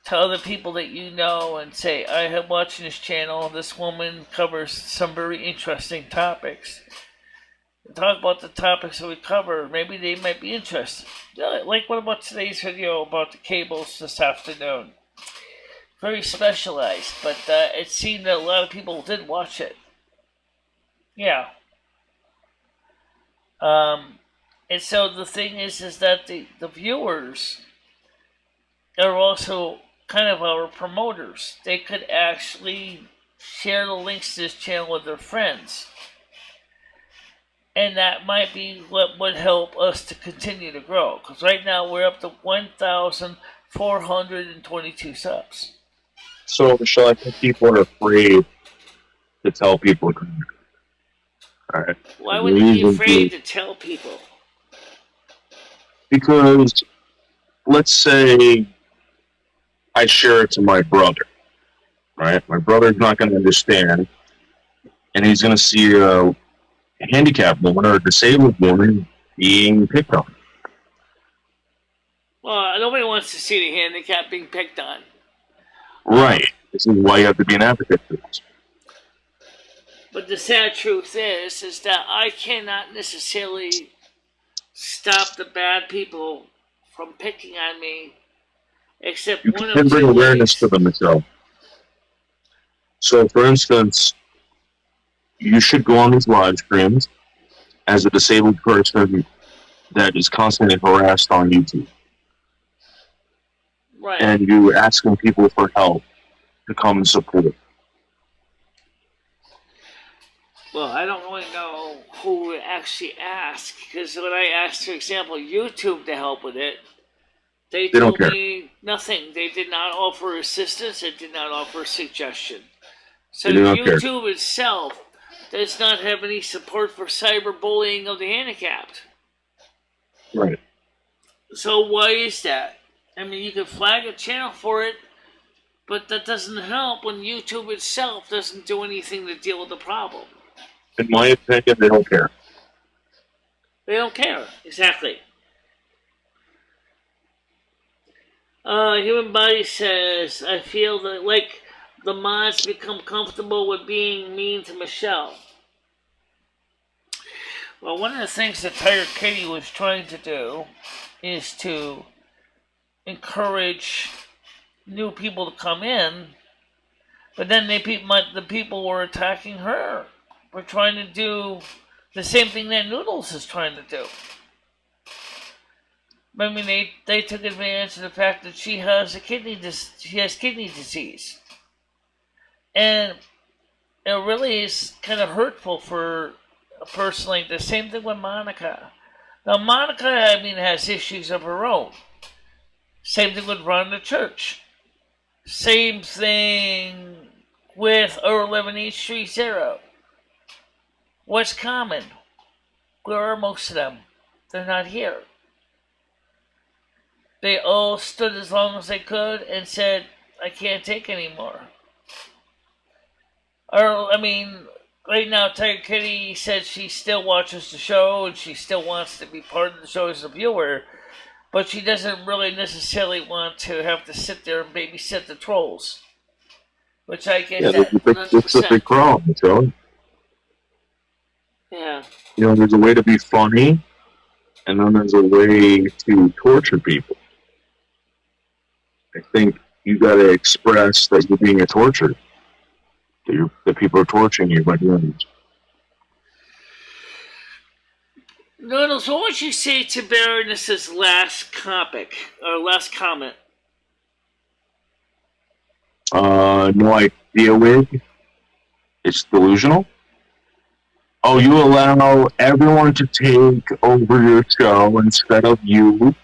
to other people that you know and say, I have watching this channel, this woman covers some very interesting topics. Talk about the topics that we cover. Maybe they might be interested. Like what about today's video about the cables this afternoon? Very specialized, but it seemed that a lot of people did watch it. Yeah. And so the thing is that the viewers are also kind of our promoters. They could actually share the links to this channel with their friends. And that might be what would help us to continue to grow. Because right now we're up to 1,422 subs. So, Michelle, I think people are afraid to tell people. All right. Why would you be afraid to tell people? Because, let's say I share it to my brother, right? My brother's not going to understand, and he's going to see a handicapped woman or a disabled woman being picked on. Well, nobody wants to see the handicapped being picked on. Right. This is why you have to be an advocate for this. But the sad truth is that I cannot necessarily stop the bad people from picking on me, except You one can of bring two awareness ways. to them, Michelle. So, for instance, you should go on these live streams as a disabled person that is constantly harassed on YouTube. Right. And you asking people for help to come and support. Well, I don't really know who would actually ask, because when I asked, for example, YouTube to help with it, they don't told care. me nothing. They did not offer assistance. They did not offer a suggestion. So They do not care. YouTube itself does not have any support for cyberbullying of the handicapped. Right. So why is that? I mean, you can flag a channel for it, but that doesn't help when YouTube itself doesn't do anything to deal with the problem. In my opinion, they don't care. They don't care. Exactly. Human Body says, I feel that like the mods become comfortable with being mean to Michelle. Well, one of the things that Tiger Kitty was trying to do is to encourage new people to come in, but then the people were attacking her. We're trying to do the same thing that Noodles is trying to do. I mean, they took advantage of the fact that she has kidney disease, and it really is kind of hurtful for a person like the same thing with Monica. Now, Monica, I mean, has issues of her own. Same thing with Ron the Church. Same thing with Earl 11 H30. What's common? Where are most of them? They're not here. They all stood as long as they could and said, I can't take anymore. Or, I mean, right now, Tiger Kitty said she still watches the show and she still wants to be part of the show as a viewer, but she doesn't really necessarily want to have to sit there and babysit the trolls. Which I get that 100%. It's a big problem, Michelle. Yeah. You know, there's a way to be funny, and then there's a way to torture people. I think you got to express that you're being a torturer. That people are torturing you by doing this. Noodles, what would you say to Baroness's last topic, or last comment? No idea, Wig. It's delusional. Oh, you allow everyone to take over your show instead of you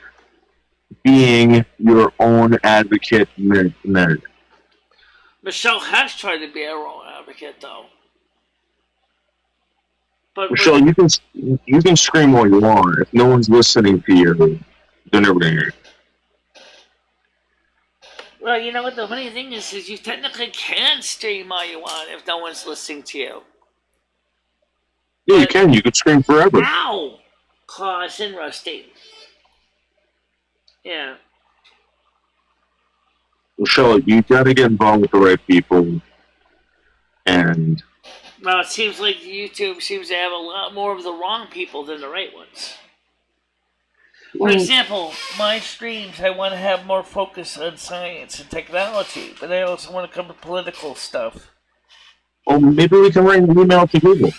being your own advocate nerd. Michelle has tried to be her own advocate, though. But Michelle, you can scream all you want. If no one's listening to you, they're never going to hear you. Well, you know what the funny thing is you technically can scream all you want if no one's listening to you. Yeah, you can. You can scream forever. Ow! Claws and Rusty. Yeah. Michelle, you got to get involved with the right people. And Well, it seems like YouTube seems to have a lot more of the wrong people than the right ones. For example, my streams, I want to have more focus on science and technology, but I also want to cover political stuff. well, maybe we can write an email to Google.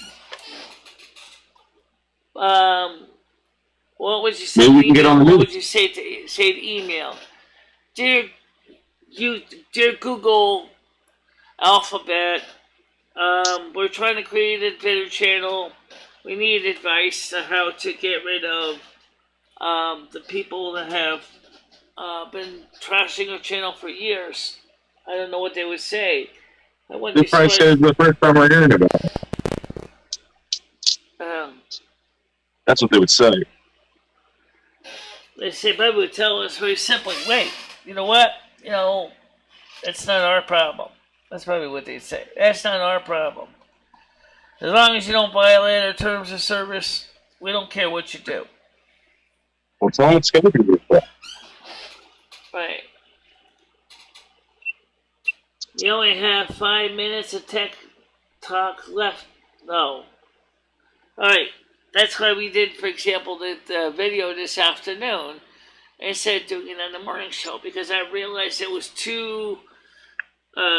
What would you say? Maybe we can get on the What news. would you say to email? Dear Google Alphabet, we're trying to create a better channel. We need advice on how to get rid of the people that have been trashing our channel for years. I don't know what they would say. I wouldn't This be price surprised. is the first time we're hearing about it. That's what they would say. They say, but would tell us very simply, wait, you know what? You know, it's not our problem. That's probably what they'd say. That's not our problem. As long as you don't violate our terms of service, we don't care what you do. Well, it's all it's going to be with that. Right. You only have 5 minutes of tech talk left. No. Alright. That's why we did, for example, the video this afternoon instead of doing it on the morning show, because I realized it was too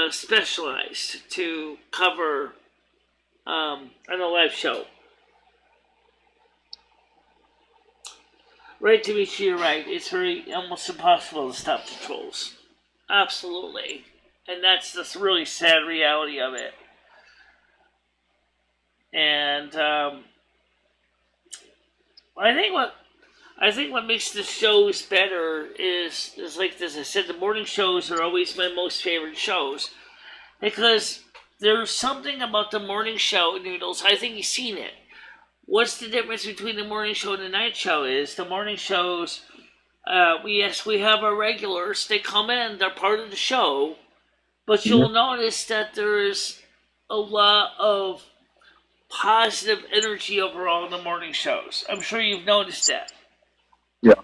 specialized to cover on a live show. Right, Dimitri, you're right. It's very almost impossible to stop the trolls. Absolutely. And that's the really sad reality of it. And I think what makes the shows better is like this. I said, the morning shows are always my most favorite shows because there's something about the morning show, Noodles. I think you've seen it. What's the difference between the morning show and the night show is the morning shows, we have our regulars. They come in, they're part of the show, but you'll notice that there's a lot of positive energy overall in the morning shows. I'm sure you've noticed that. Yeah.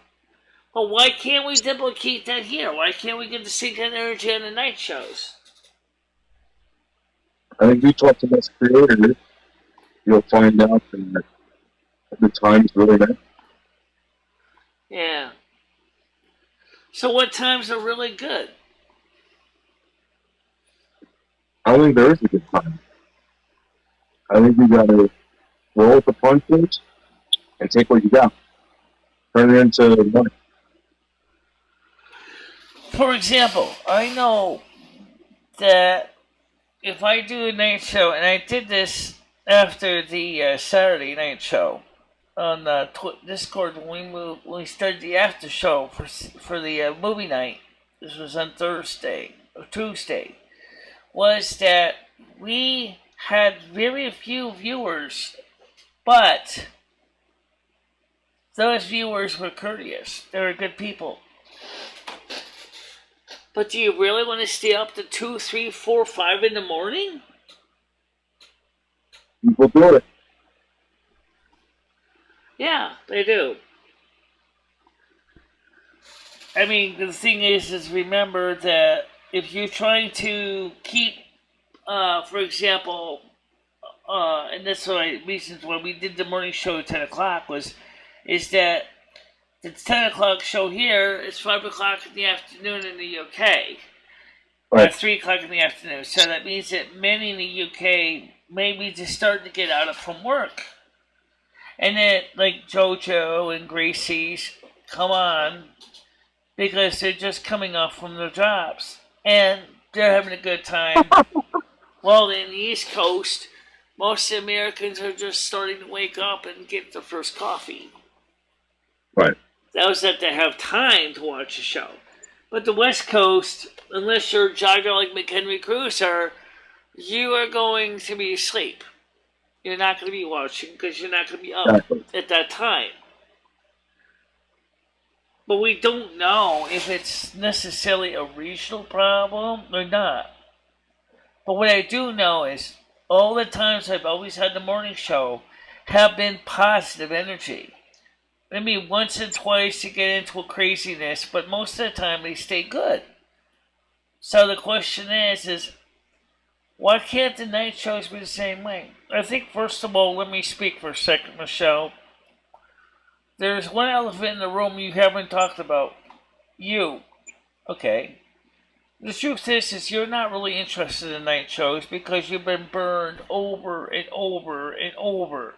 But why can't we duplicate that here? Why can't we get the same kind of energy on the night shows? I think you talk to this creator, you'll find out that the time's really bad. Yeah. So what times are really good? I don't think there is a good time. I think you gotta roll with the punches and take what you got. Turn it into money. For example, I know that if I do a night show, and I did this after the Saturday night show on Discord when we started the after show for the movie night. This was on Thursday or Tuesday. Was that we had very few viewers, but those viewers were courteous. They were good people. But do you really want to stay up to 2, 3, 4, 5 in the morning? People do it. Yeah, they do. I mean, the thing is remember that if you're trying to keep, for example, and that's why reasons why we did the morning show at 10 o'clock is that it's 10 o'clock show here, it's 5 o'clock in the afternoon in the UK. Right. 3 o'clock in the afternoon. So that means that many in the UK may be just starting to get out from work. And then, like JoJo and Gracie's, come on, because they're just coming off from their jobs. And they're having a good time. Well, in the East Coast, most Americans are just starting to wake up and get their first coffee. Right. Those that they have time to watch a show. But the West Coast, unless you're a jogger like McHenry Cruiser, you are going to be asleep. You're not going to be watching because you're not going to be up at that time. But we don't know if it's necessarily a regional problem or not. But what I do know is all the times I've always had the morning show have been positive energy. Maybe once and twice to get into a craziness, but most of the time they stay good. So the question is why can't the night shows be the same way? I think, first of all, let me speak for a second, Michelle. There's one elephant in the room you haven't talked about. You. Okay. The truth is you're not really interested in night shows because you've been burned over and over and over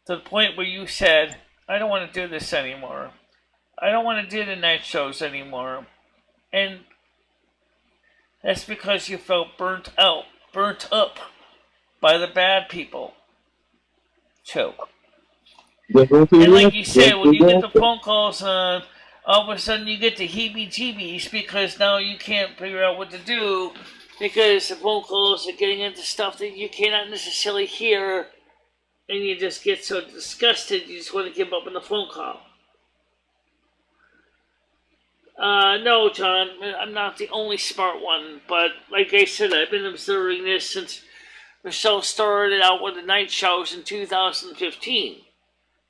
to the point where you said, I don't want to do this anymore. I don't want to do the night shows anymore. And that's because you felt burnt up by the bad people. Too. And like you said, when you get the phone calls on, all of a sudden you get the heebie-jeebies because now you can't figure out what to do because the phone calls are getting into stuff that you cannot necessarily hear, and you just get so disgusted you just want to give up on the phone call. No, John, I'm not the only smart one, but like I said, I've been observing this since Michelle started out with the night shows in 2015.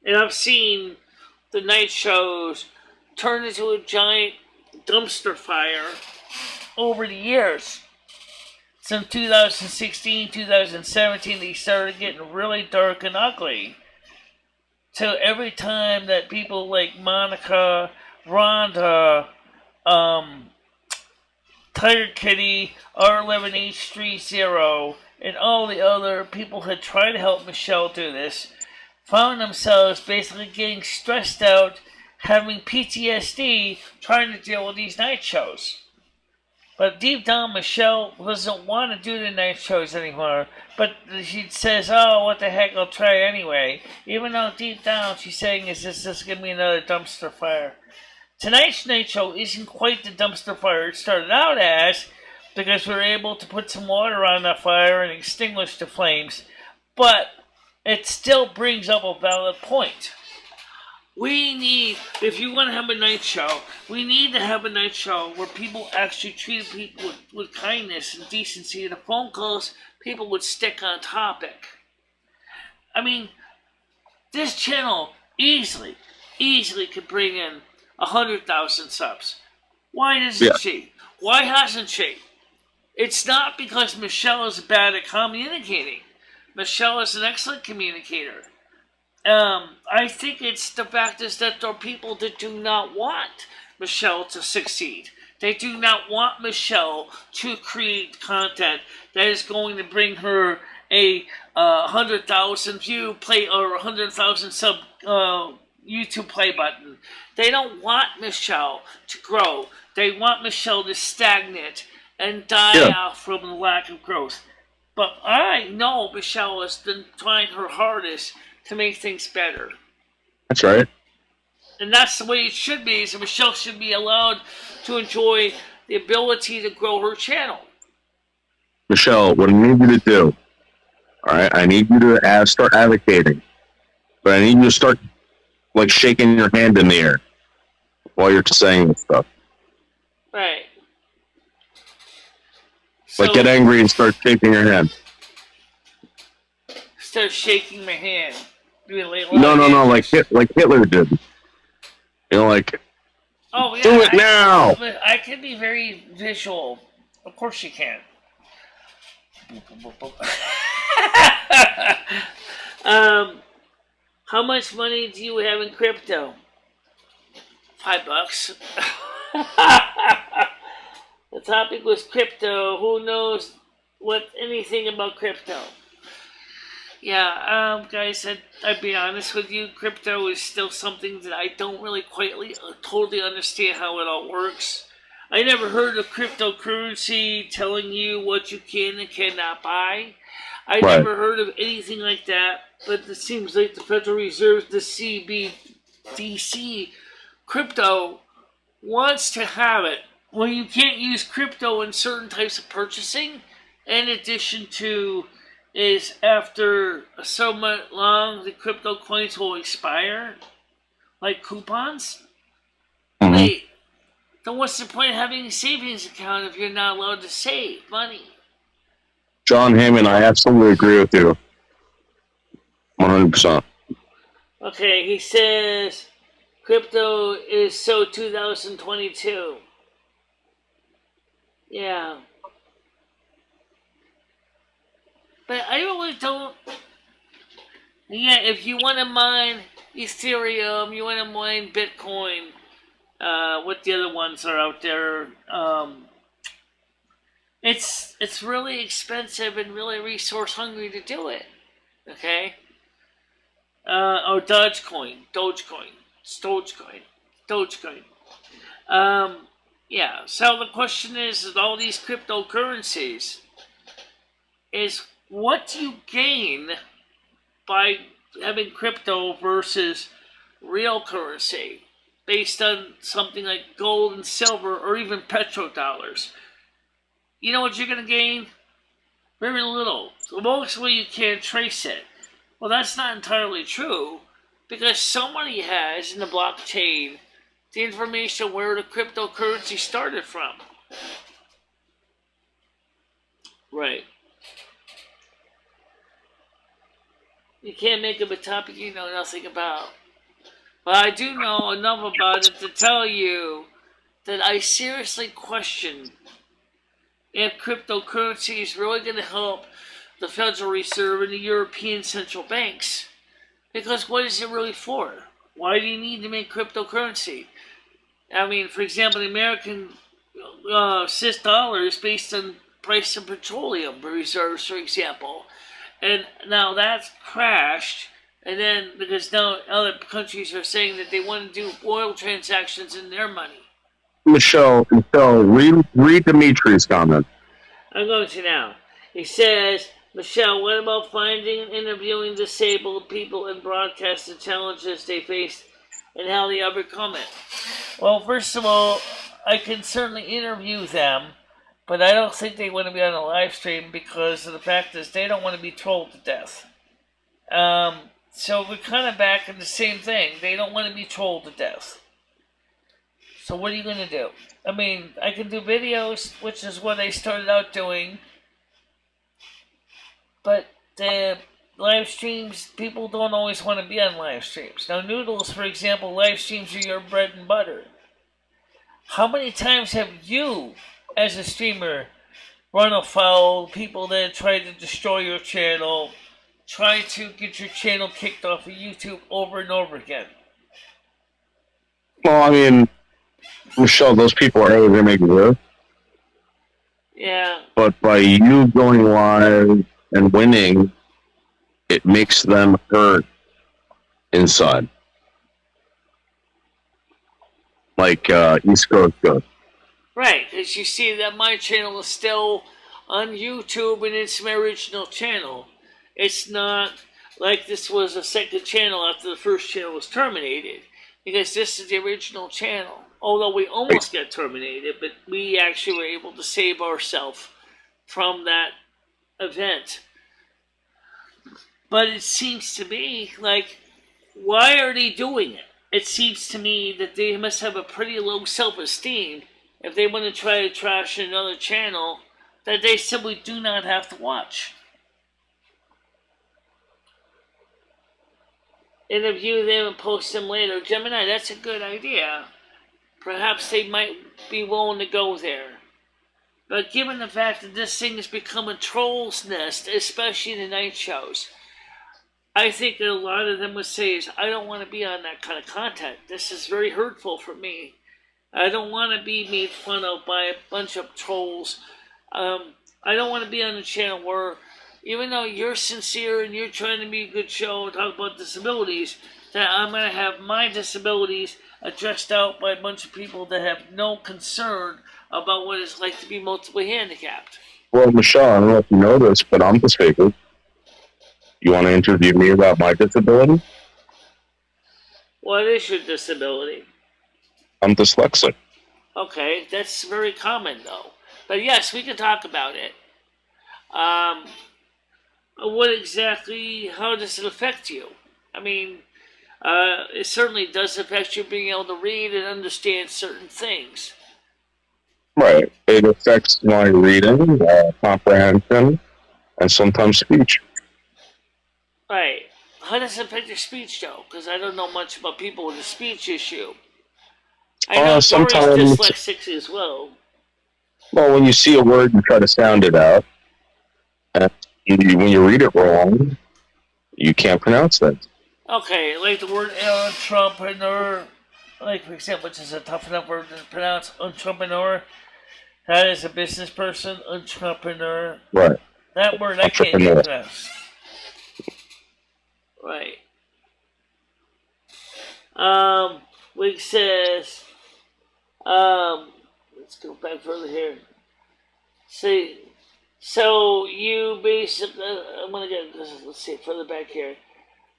And I've seen the night shows turn into a giant dumpster fire over the years. Since 2016, 2017, they started getting really dark and ugly. So every time that people like Monica, Rhonda, Tiger Kitty, R11H30, and all the other people had tried to help Michelle do this, found themselves basically getting stressed out, having PTSD, trying to deal with these night shows. But deep down, Michelle doesn't want to do the night shows anymore. But she says, oh, what the heck, I'll try anyway. Even though deep down she's saying, is this just going to be another dumpster fire? Tonight's night show isn't quite the dumpster fire it started out as, because we were able to put some water on that fire and extinguish the flames. But it still brings up a valid point. We need, if you want to have a night show, we need to have a night show where people actually treat people with kindness and decency. And the phone calls, people would stick on topic. I mean, this channel easily could bring in 100,000 subs. Why doesn't she? Why hasn't she? It's not because Michelle is bad at communicating. Michelle is an excellent communicator. I think it's the fact is that there are people that do not want Michelle to succeed. They do not want Michelle to create content that is going to bring her a 100,000 view play or 100,000 sub YouTube play button. They don't want Michelle to grow. They want Michelle to stagnate and die out from the lack of growth. But I know Michelle has been trying her hardest to make things better. That's right. And that's the way it should be, is Michelle should be allowed to enjoy the ability to grow her channel. Michelle, what I need you to do, all right, I need you to start advocating, but I need you to start, like, shaking your hand in the air while you're saying this stuff. Right. Like, get angry and start shaking your hand. Start shaking my hand. No, like Hitler did. You know, like, oh, yeah, do it now! I can be very visual. Of course you can. How much money do you have in crypto? $5. The topic was crypto. Who knows anything about crypto? Yeah, guys, I'd be honest with you. Crypto is still something that I don't really quite totally understand how it all works. I never heard of cryptocurrency telling you what you can and cannot buy. I never heard of anything like that, but it seems like the Federal Reserve, the CBDC, crypto wants to have it. Well, you can't use crypto in certain types of purchasing, in addition to is after so much long, the crypto coins will expire, like coupons. Mm-hmm. Wait, then what's the point of having a savings account if you're not allowed to save money? John Hammond, I absolutely agree with you. 100%. Okay, he says crypto is so 2022. Yeah. But I really don't. Yeah, if you want to mine Ethereum, you want to mine Bitcoin, what the other ones are out there, it's really expensive and really resource hungry to do it. Okay? Or Dogecoin. Yeah, so the question is all these cryptocurrencies is what do you gain by having crypto versus real currency based on something like gold and silver or even petrodollars? You know what you're going to gain? Very little. So mostly you can't trace it. Well, that's not entirely true because somebody has in the blockchain the information where the cryptocurrency started from. Right. You can't make up a topic you know nothing about. But I do know enough about it to tell you that I seriously question if cryptocurrency is really going to help the Federal Reserve and the European central banks. Because what is it really for? Why do you need to make cryptocurrency? I mean, for example, the American CIS dollar is based on price of petroleum reserves, for example. And now that's crashed, and then because now other countries are saying that they want to do oil transactions in their money. Michelle, read Dimitri's comment. I'm going to now. He says, Michelle, what about finding and interviewing disabled people and broadcast the challenges they face and how they overcome it? Well, first of all, I can certainly interview them, but I don't think they want to be on a live stream because of the fact is they don't want to be trolled to death. So we're kind of back in the same thing. They don't want to be trolled to death. So what are you going to do? I mean, I can do videos, which is what I started out doing. But the live streams, people don't always want to be on live streams. Now, Noodles, for example, live streams are your bread and butter. How many times have you, as a streamer, run afoul of people that try to destroy your channel, try to get your channel kicked off of YouTube over and over again? Well, I mean, Michelle, those people are going to make it live. Yeah. But by you going live and winning, it makes them hurt inside. Like East Coast goes. Right, because you see that my channel is still on YouTube and it's my original channel. It's not like this was a second channel after the first channel was terminated, because this is the original channel. Although we almost got terminated, but we actually were able to save ourselves from that event. But it seems to me like, why are they doing it? It seems to me that they must have a pretty low self-esteem if they want to try to trash another channel that they simply do not have to watch. Interview them and post them later. Gemini, that's a good idea. Perhaps they might be willing to go there. But given the fact that this thing has become a troll's nest, especially in the night shows, I think that a lot of them would say is, I don't want to be on that kind of content. This is very hurtful for me. I don't want to be made fun of by a bunch of trolls. I don't want to be on a channel where even though you're sincere and you're trying to be a good show and talk about disabilities, that I'm going to have my disabilities addressed out by a bunch of people that have no concern about what it's like to be multiply handicapped. Well, Michelle, I don't know if you know this, but I'm disabled. You want to interview me about my disability? What is your disability? I'm dyslexic. Okay, that's very common though. But yes, we can talk about it. What exactly, how does it affect you? I mean, it certainly does affect you being able to read and understand certain things. Right. It affects my reading, comprehension, and sometimes speech. Right. How does it affect your speech, though? Because I don't know much about people with a speech issue. I know Corey's sometimes dyslexic as well. Well, when you see a word, you try to sound it out. And when you read it wrong, you can't pronounce that. Okay, like the word entrepreneur, like for example, which is a tough enough word to pronounce, entrepreneur. That is a business person, entrepreneur. Right. That word I can't even pronounce. Right. Wig says, let's go back further here. See, so you basically, I'm gonna get, let's see, further back here.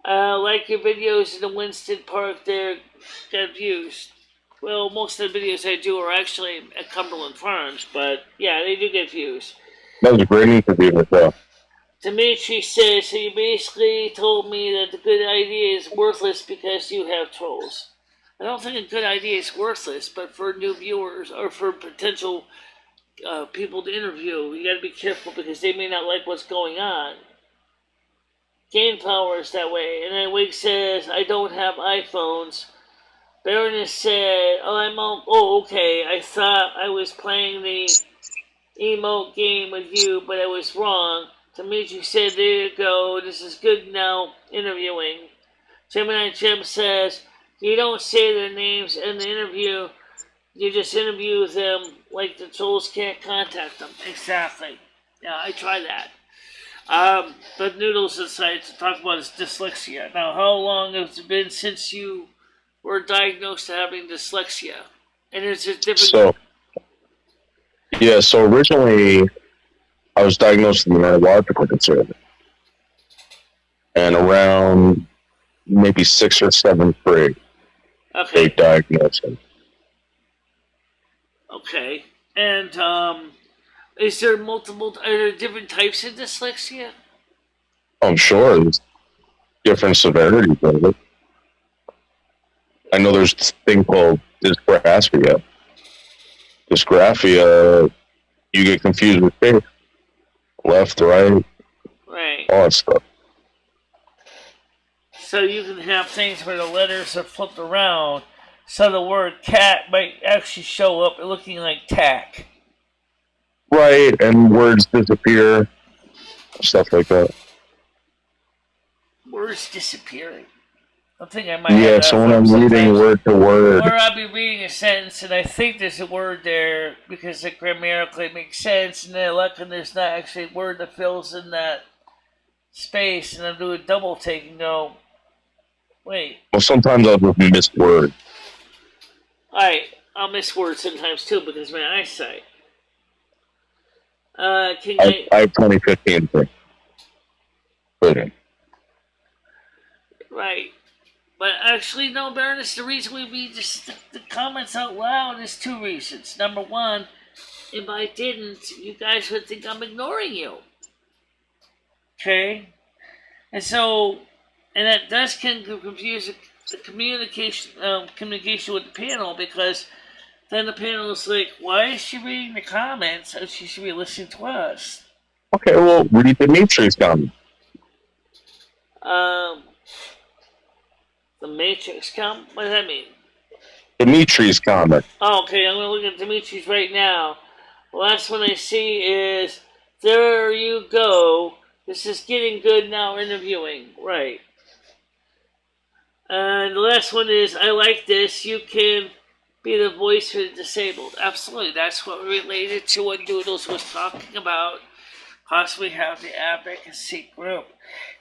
Like your videos in the Winston Park there got views. Well, most of the videos I do are actually at Cumberland Farms, but yeah, they do get views. That was a great interview with Dimitri says, so you basically told me that the good idea is worthless because you have trolls. I don't think a good idea is worthless, but for new viewers or for potential people to interview, you got to be careful because they may not like what's going on. Gain power is that way. And then Wig says, I don't have iPhones. Baroness said, okay, I thought I was playing the emote game with you, but I was wrong. Dimitri said, there you go, this is good now, interviewing. Gemini Jim says, you don't say their names in the interview, you just interview them like the trolls can't contact them. Exactly. Yeah, I try that. But Noodles decided to talk about his dyslexia. Now, how long has it been since you were diagnosed with having dyslexia? And is it different? So originally, I was diagnosed with neurological disorder. And around maybe 6 or 7th grade, they diagnosed me. Okay. And, is there are there different types of dyslexia? I'm sure there's different severities of it. I know there's this thing called dysgraphia. Dysgraphia, you get confused with shape. Left, right, all that stuff. So you can have things where the letters are flipped around, so the word cat might actually show up looking like tack. Right, and words disappear, stuff like that. Words disappearing. I think I might have that. So when I'm reading word to word. Or I'll be reading a sentence and I think there's a word there because it grammatically makes sense, and then I look and there's not actually a word that fills in that space, and I'll do a double take and go, wait. Well, sometimes I'll just miss words. I'll miss words sometimes too because of my eyesight. I have 2015 thing. Right. But actually, no, Baroness, the reason we read the comments out loud is 2 reasons. Number 1, if I didn't, you guys would think I'm ignoring you. Okay? And so, and that does confuse the communication with the panel, because then the panel is like, why is she reading the comments if she should be listening to us? Okay, well, read Dimitri's comment. The Matrix comment? What does that mean? Dimitri's comment. Oh, okay, I'm going to look at Dimitri's right now. The last one I see is, there you go. This is getting good now, interviewing. Right. And the last one is, I like this. You can be the voice for the disabled. Absolutely. That's what related to what Doodles was talking about possibly have the advocacy group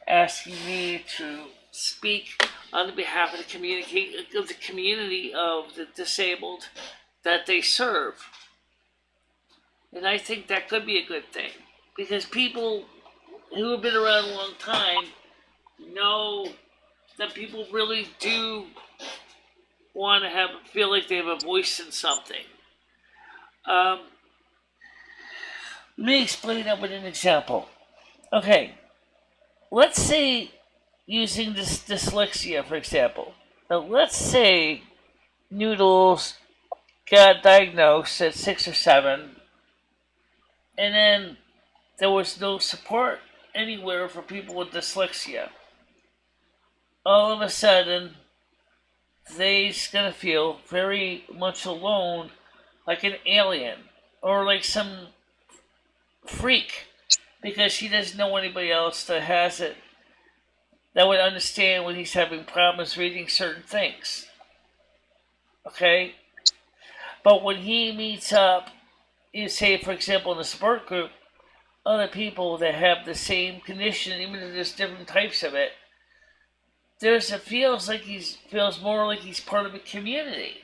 asking me to speak on the behalf of the community of the disabled that they serve. And I think that could be a good thing, because people who have been around a long time know that people really do want to feel like they have a voice in something. Let me explain that with an example. Okay, let's say, using this dyslexia for example. Now, let's say Noodles got diagnosed at 6 or 7, and then there was no support anywhere for people with dyslexia. All of a sudden, they're gonna feel very much alone, like an alien, or like some freak, because he doesn't know anybody else that has it, that would understand when he's having problems reading certain things. Okay? But when he meets up, you say, for example, in the support group, other people that have the same condition, even if there's different types of it, it feels more like he's part of a community.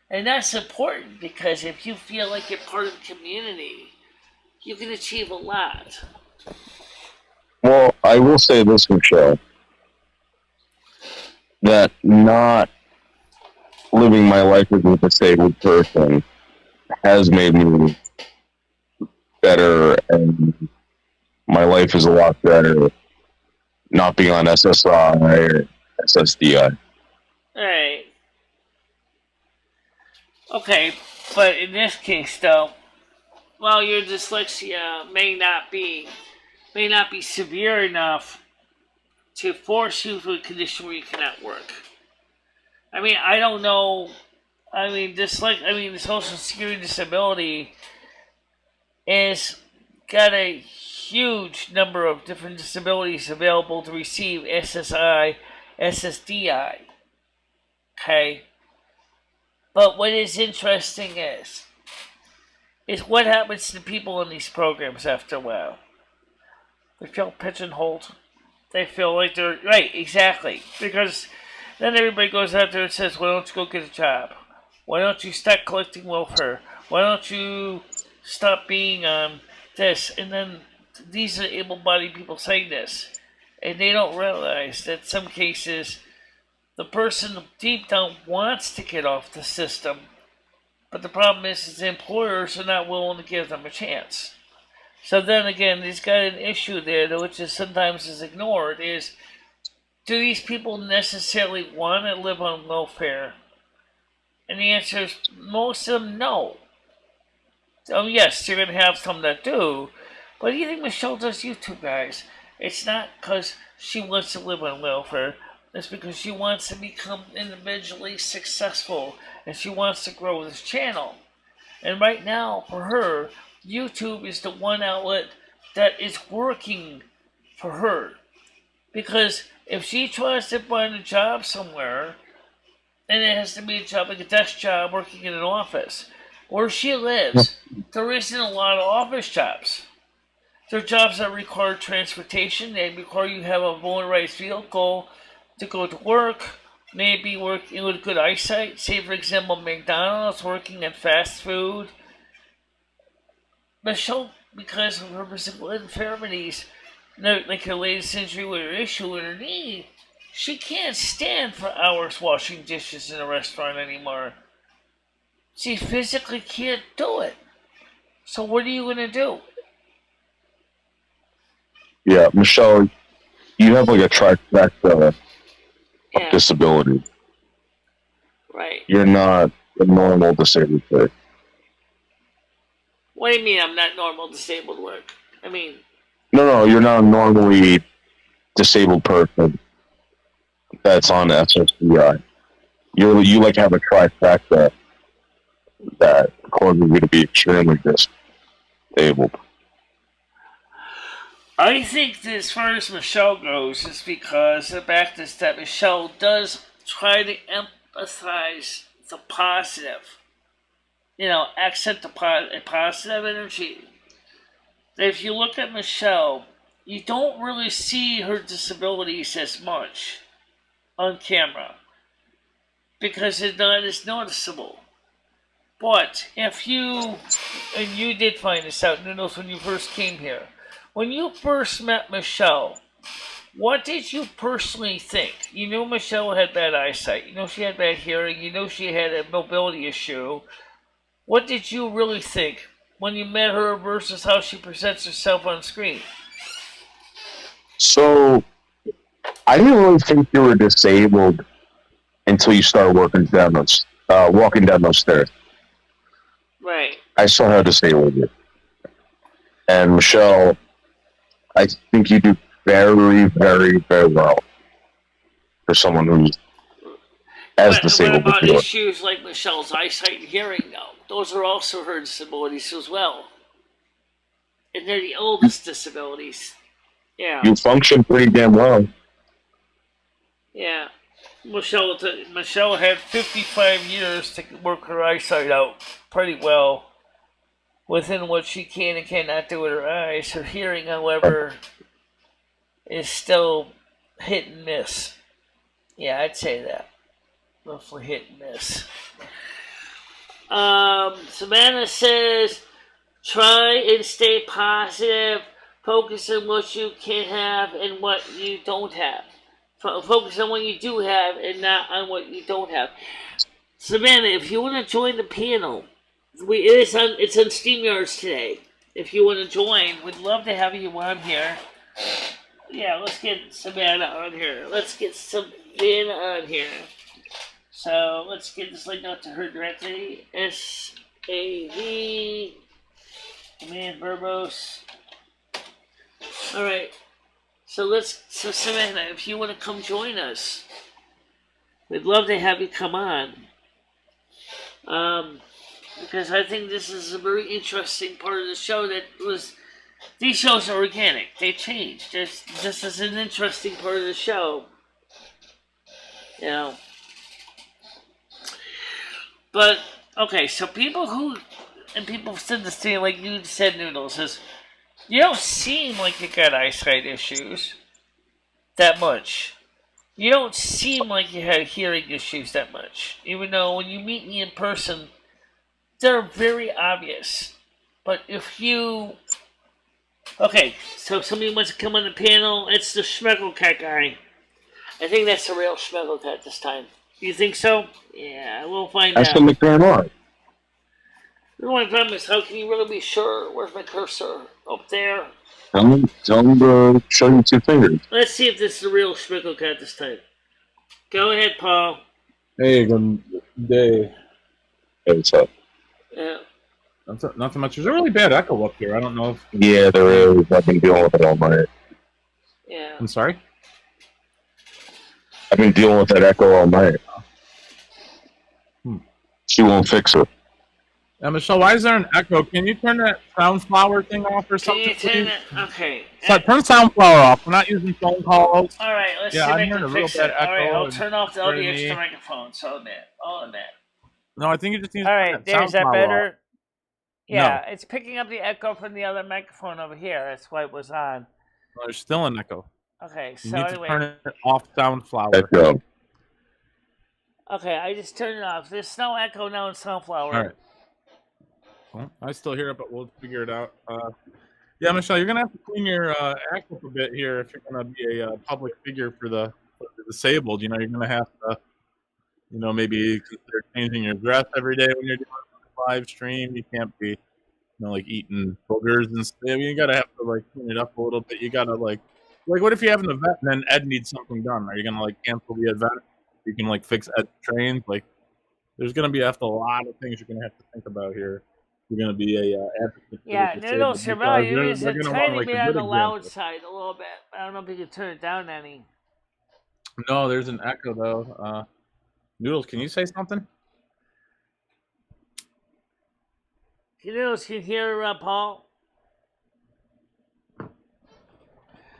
And that's important, because if you feel like you're part of the community, you can achieve a lot. Well, I will say this, Michelle, that not living my life as a disabled person has made me better, and my life is a lot better not being on SSI or SSDI. Alright. Okay, but in this case, though, while your dyslexia may not be severe enough to force you to a condition where you cannot work. I mean, I don't know. I mean, the Social Security disability is got a huge number of different disabilities available to receive SSI, SSDI. Okay? But what is interesting is what happens to people in these programs after a while. They feel pigeonholed. They feel like they're... Right, exactly. Because then everybody goes out there and says, why don't you go get a job? Why don't you start collecting welfare? Why don't you stop being on this? And then these are able-bodied people saying this. And they don't realize that in some cases the person deep down wants to get off the system. But the problem is the employers are not willing to give them a chance. So then again, he's got an issue there, which is sometimes is ignored, is do these people necessarily want to live on welfare? And the answer is most of them no. Yes, you're going to have some that do, but do you think Michelle does YouTube, guys? It's not because she wants to live on welfare. It's because she wants to become individually successful, and she wants to grow this channel. And right now, for her, YouTube is the one outlet that is working for her. Because if she tries to find a job somewhere, and it has to be a job like a desk job working in an office, where she lives, there isn't a lot of office jobs. There are jobs that require transportation. They require you have a motorized vehicle to go to work, maybe working with good eyesight. Say, for example, McDonald's, working in fast food. Michelle, because of her physical infirmities, like her latest injury with her issue with her knee, she can't stand for hours washing dishes in a restaurant anymore. She physically can't do it. So what are you going to do? Yeah, Michelle, you have like a trifecta disability. Right. You're not a normal disabled person. What do you mean I'm not normal disabled work? I mean... No, you're not a normally disabled person that's on SSDI. You like have a trifecta that causes you to be extremely disabled. I think that as far as Michelle goes, it's because the fact is that Michelle does try to emphasize the positive. Accent the positive energy. that if you look at Michelle, you don't really see her disabilities as much on camera because it's not as noticeable. But if you, and you did find this out, Noodles, when you first came here, when you first met Michelle, what did you personally think? You know Michelle had bad eyesight. You know she had bad hearing. You know she had a mobility issue. What did you really think when you met her versus how she presents herself on screen? So, I didn't really think you were disabled until you started walking down those stairs. Right. I saw how disabled you. And Michelle, I think you do very, very, very well for someone who's as disabled what as about you are. issues like Michelle's eyesight and hearing, though? Those are also her disabilities as well. And they're the oldest disabilities. Yeah. You function pretty damn well. Yeah. Michelle had 55 years to work her eyesight out pretty well within what she can and cannot do with her eyes. Her hearing, however, is still hit and miss. Yeah, I'd say that. Roughly hit and miss. Savannah says, try and stay positive. Focus on what you can have and what you don't have. Focus on what you do have and not on what you don't have. Savannah, if you want to join the panel, it's on StreamYards today. If you want to join, we'd love to have you on here. Yeah, let's get Savannah on here. So let's get this link out to her directly. SAV Command Verbose. Alright. So Savannah, if you want to come join us, we'd love to have you come on. Because I think this is a very interesting part of the show these shows are organic. They change. This is an interesting part of the show. You know. But, okay, so people said this to me, like you said, Noodles, is you don't seem like you got eyesight issues that much. You don't seem like you had hearing issues that much. Even though when you meet me in person, they're very obvious. But if you... Okay, so somebody wants to come on the panel. It's the Schmecklecat guy. I think that's the real Schmecklecat this time. You think so? Yeah, we'll find out. That's the McMahon. The only problem is, how can you really be sure? Where's my cursor? Up there. Tell him to show you 2 fingers. Let's see if this is the real Schmecklecat this time. Go ahead, Paul. Hey, good day. Hey, what's up? Yeah. Not so much. There's a really bad echo up here. I don't know if... Yeah, there is. I've been dealing with it all night. Yeah. I'm sorry? I've been dealing with that echo all night. She won't fix it. Michelle, why is there an echo? Can you turn that Soundflower thing off or something? Can you turn it? Okay. So, turn Soundflower off. We're not using phone calls. Alright, let's see if I can fix it. Alright, I'll turn off all the extra microphones. All of that. No, I think it just needs Alright, to turn is that better? off. Yeah, No. it's picking up the echo from the other microphone over here. That's why it was on. No, there's still an echo. Okay, You so need anyway. to turn it off Soundflower. Echo. Okay, I just turned it off. There's no echo now in Sunflower. All right. Well, I still hear it, but we'll figure it out. Yeah, Michelle, you're gonna have to clean your act up a bit here if you're gonna be a public figure for the disabled. You know, you're gonna have to, maybe consider changing your dress every day when you're doing a live stream. You can't be, like eating boogers and stuff. I mean, you gotta have to clean it up a little bit. You gotta like, what if you have an event and then Ed needs something done? Are you gonna cancel the event? You can fix Ed's trains. There's gonna be a lot of things you're gonna have to think about here. You're going to be a advocate. Yeah, Noodle Survival is a tiny bit on the loud side, a little bit. I don't know if you can turn it down any. No, there's an echo though. Noodles, can you say something? Noodles, can you hear Paul?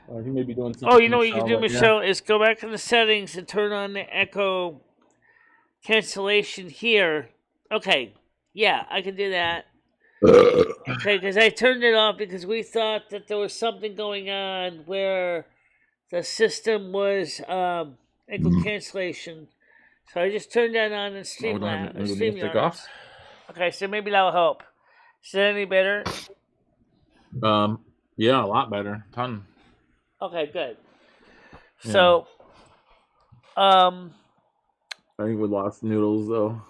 He may be doing something. Oh, you know what you can do, Michelle, is go back in the settings and turn on the echo cancellation here. Okay, yeah, I can do that. Okay, because I turned it off because we thought that there was something going on where the system was ankle cancellation. So I just turned that on in we don't have the music StreamYard. off. Okay, so maybe that'll help. Is that any better? Yeah, a lot better. Ton. Okay, good. Yeah. So, I think we lost Noodles though.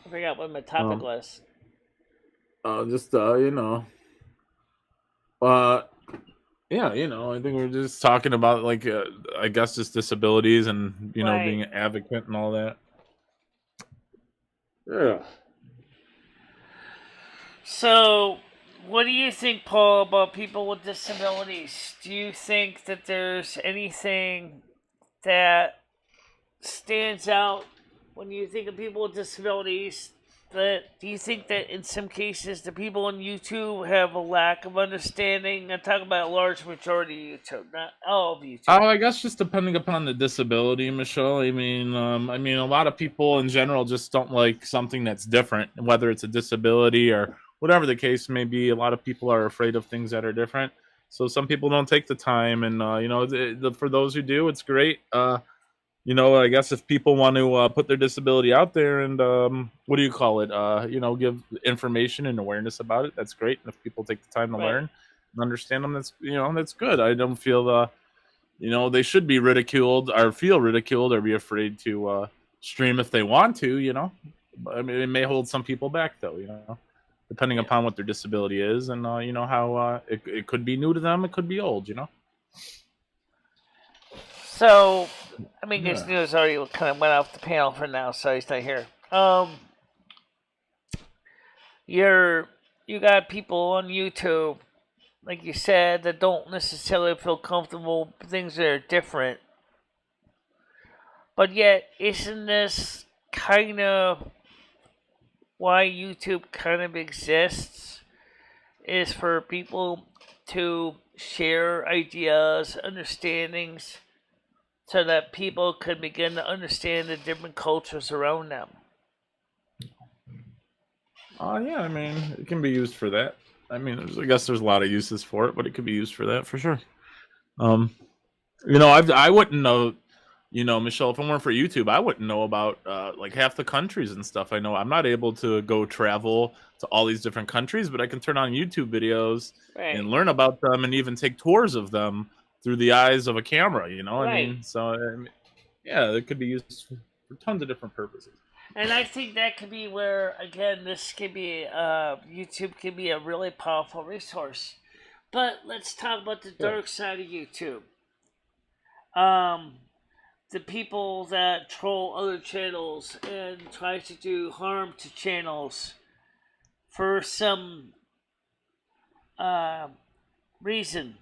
I forgot what my topic was. Just you know. Yeah, you know, I think we're just talking about like I guess just disabilities and you know being an advocate and all that. Yeah. So, what do you think, Paul, about people with disabilities? Do you think that there's anything that stands out when you think of people with disabilities? Do you think that in some cases the people on YouTube have a lack of understanding? I'm talking about a large majority of YouTube, not all of YouTube. Oh, I guess just depending upon the disability, Michelle. I mean, a lot of people in general just don't like something that's different, whether it's a disability or whatever the case may be. A lot of people are afraid of things that are different, so some people don't take the time. And you know, for those who do, it's great. You know, I guess if people want to put their disability out there and what do you call it? You know, give information and awareness about it. That's great. And if people take the time to learn and understand them, that's that's good. I don't feel you know they should be ridiculed or feel ridiculed or be afraid to stream if they want to. You know, I mean, it may hold some people back though. You know, depending upon what their disability is and you know how it could be new to them, it could be old. You know. So, I mean, this news already kind of went off the panel for now, so he's not here. You got people on YouTube, like you said, that don't necessarily feel comfortable with things that are different. But yet, isn't this kind of why YouTube kind of exists? Is for people to share ideas, understandings, so that people could begin to understand the different cultures around them. Yeah, I mean, it can be used for that. I mean, I guess there's a lot of uses for it, but it could be used for that for sure. You know, I wouldn't know, you know, Michelle, if it weren't for YouTube, I wouldn't know about like half the countries and stuff. I know I'm not able to go travel to all these different countries, but I can turn on YouTube videos and learn about them and even take tours of them through the eyes of a camera, you know. I mean, so yeah, it could be used for tons of different purposes. And I think that could be where, again, this could be YouTube could be a really powerful resource. But let's talk about the dark side of YouTube. The people that troll other channels and try to do harm to channels for some reason.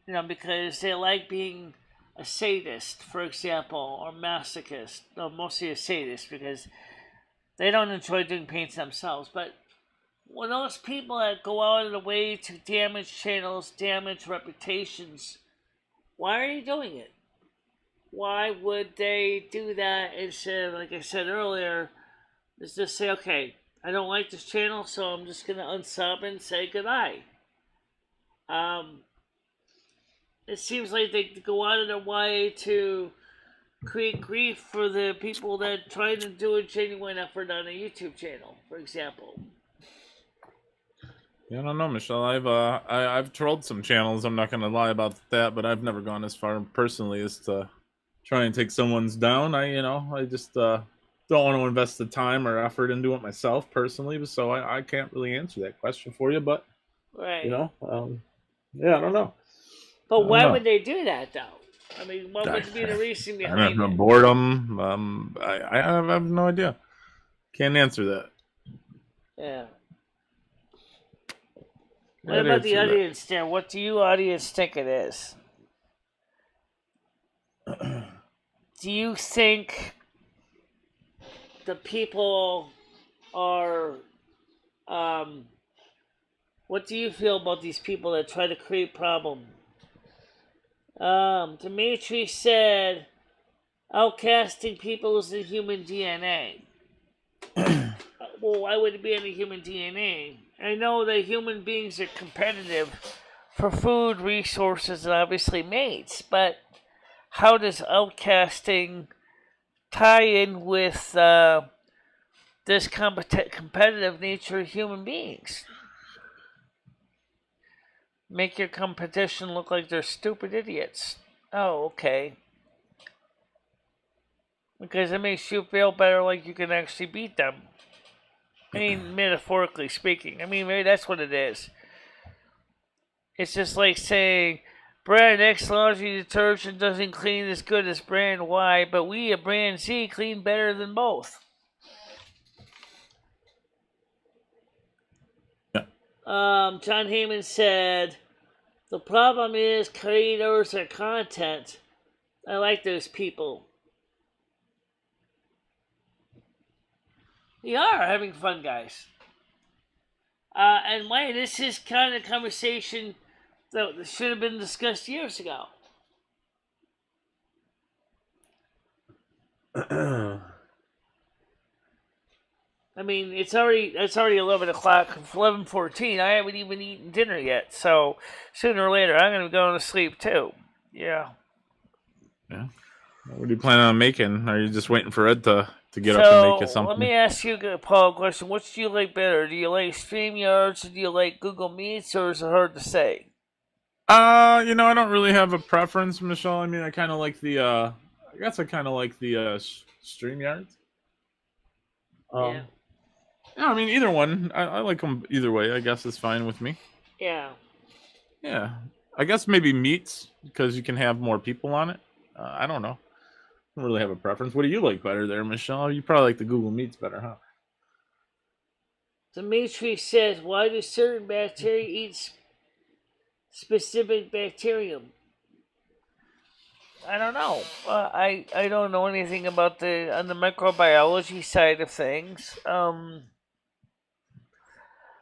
You know, because they like being a sadist, for example, or masochist. No, mostly a sadist because they don't enjoy doing pain to themselves. But when those people that go out of the way to damage channels, damage reputations, why are you doing it? Why would they do that instead of, like I said earlier, is just say, okay, I don't like this channel, so I'm just going to unsub and say goodbye. It seems like they go out of their way to create grief for the people that try to do a genuine effort on a YouTube channel, for example. Yeah, I don't know, Michelle. I've trolled some channels. I'm not gonna lie about that, but I've never gone as far personally as to try and take someone's down. I just don't want to invest the time or effort into it myself personally, so I can't really answer that question for you. But right, you know, yeah, I don't know. But why would they do that, though? I mean, what would be the reason behind it? Boredom. I have no idea. Can't answer that. Yeah. What about the audience there? What do you audience think it is? Do you think the people are... what do you feel about these people that try to create problems? Dimitri said, outcasting people is in human DNA. well, why would it be any human DNA? I know that human beings are competitive for food, resources, and obviously mates, but how does outcasting tie in with this competitive nature of human beings? Make your competition look like they're stupid idiots. Oh, okay. Because it makes you feel better like you can actually beat them. I mean, metaphorically speaking. I mean, maybe that's what it is. It's just like saying, brand X laundry detergent doesn't clean as good as brand Y, but we at brand Z clean better than both. Yeah. John Heyman said, the problem is creators of content. I like those people. We are having fun, guys. And why this is kind of conversation that should have been discussed years ago. I mean, it's already 11 o'clock, 11:14. I haven't even eaten dinner yet, so sooner or later I'm going to go to sleep too. Yeah. Yeah. What do you plan on making? Are you just waiting for Ed to get up and make you something? Let me ask you, Paul, a question. Which do you like better? Do you like StreamYards, or do you like Google Meets, or is it hard to say? I don't really have a preference, Michelle. I mean, I kind of like the. I guess I kind of like the StreamYards. Yeah. Yeah, I mean, either one. I like them either way. I guess it's fine with me. Yeah. Yeah. I guess maybe Meets, because you can have more people on it. I don't know. I don't really have a preference. What do you like better there, Michelle? You probably like the Google Meets better, huh? Dimitri says, why do certain bacteria eat specific bacterium? I don't know. I don't know anything about on the microbiology side of things.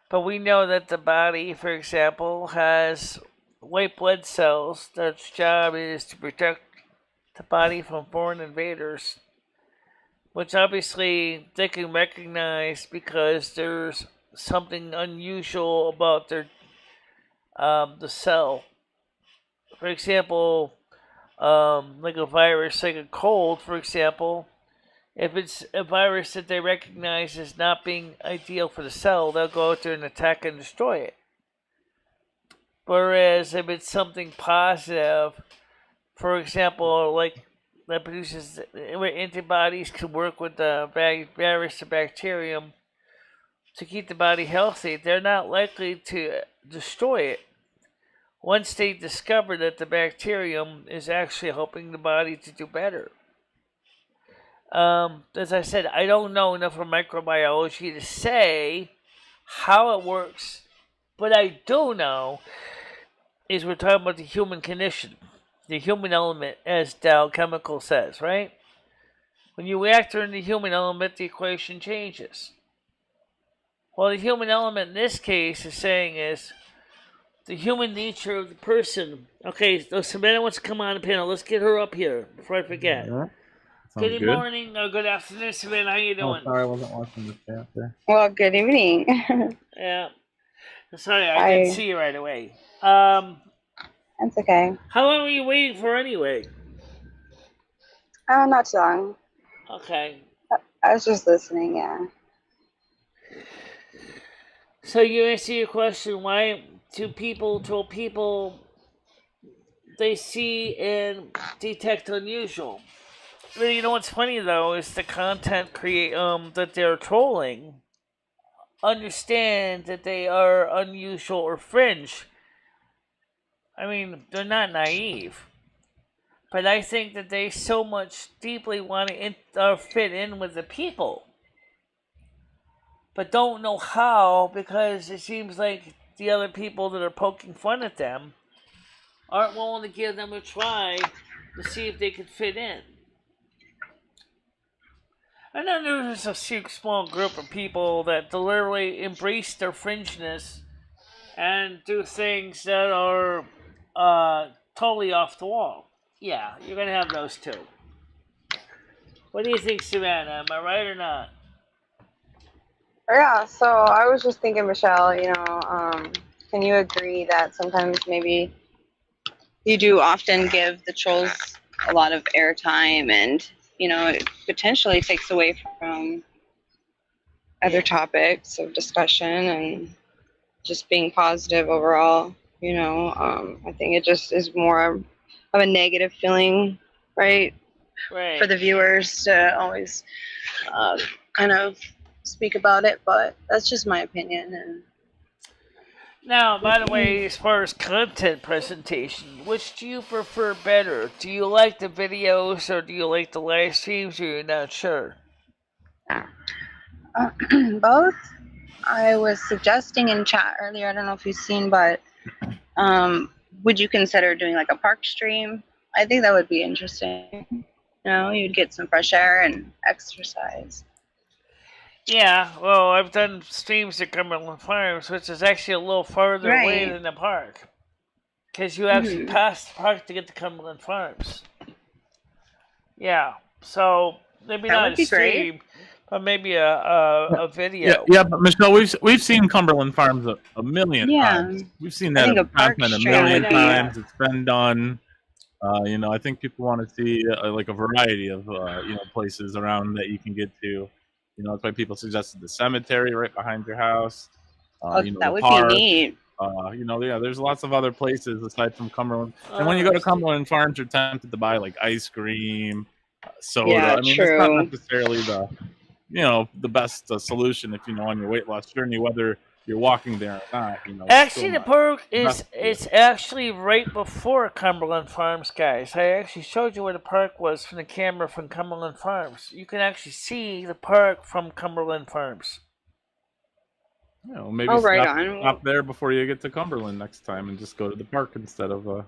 But we know that the body, for example, has white blood cells. Their job is to protect the body from foreign invaders, which obviously they can recognize because there's something unusual about their the cell. For example, like a virus, like a cold, for example, if it's a virus that they recognize as not being ideal for the cell, they'll go out there and attack and destroy it. Whereas if it's something positive, for example, like that produces where antibodies can work with the virus or bacterium to keep the body healthy, they're not likely to destroy it once they discover that the bacterium is actually helping the body to do better. As I said, I don't know enough of microbiology to say how it works, but I do know is we're talking about the human condition, the human element, as Dow Chemical says, right? When you factor in the human element, the equation changes. Well, the human element in this case is saying is the human nature of the person. Okay, so Savannah wants to come on the panel. Let's get her up here before I forget. Yeah. Good morning or good afternoon, Savannah. How you doing? Oh, sorry, I wasn't watching the chat there. Well, good evening. Yeah. Sorry, I didn't see you right away. That's okay. How long were you waiting for anyway? Not too long. Okay. I was just listening, yeah. So you answer your question, why do people they see and detect unusual? Well, you know what's funny though is the content that they're trolling understand that they are unusual or fringe. I mean, they're not naive, but I think that they so much deeply want to fit in with the people, but don't know how because it seems like the other people that are poking fun at them aren't willing to give them a try to see if they could fit in. And then there's a small group of people that deliberately embrace their fringeness and do things that are totally off the wall. Yeah, you're going to have those too. What do you think, Savannah? Am I right or not? Yeah, so I was just thinking, Michelle, can you agree that sometimes maybe you do often give the trolls a lot of airtime and, it potentially takes away from other topics of discussion and just being positive overall, I think it just is more of a negative feeling, right? Right. For the viewers to always kind of speak about it, but that's just my opinion. And now, by the way, as far as content presentation, which do you prefer better? Do you like the videos or do you like the live streams, or you're not sure? Both. I was suggesting in chat earlier, I don't know if you've seen, but would you consider doing like a park stream? I think that would be interesting. You'd get some fresh air and exercise. Yeah, well, I've done streams at Cumberland Farms, which is actually a little farther away than the park. Because you actually pass the park to get to Cumberland Farms. Yeah, so maybe That not would a be stream, great. but maybe a video. Yeah, but Michelle, we've seen Cumberland Farms a million times. We've seen that content a million times. It's been done. I think people want to see like a variety of places around that you can get to. That's why people suggested the cemetery right behind your house. That would park. be neat. There's lots of other places aside from Cumberland. And when you go to Cumberland Farms, you're tempted to buy like ice cream, soda. Yeah, I mean, it's not necessarily the best solution if on your weight loss journey, whether you're walking there or not. Actually, the park it's actually right before Cumberland Farms, guys. I actually showed you where the park was from the camera from Cumberland Farms. You can actually see the park from Cumberland Farms. Maybe stop there before you get to Cumberland next time, and just go to the park instead of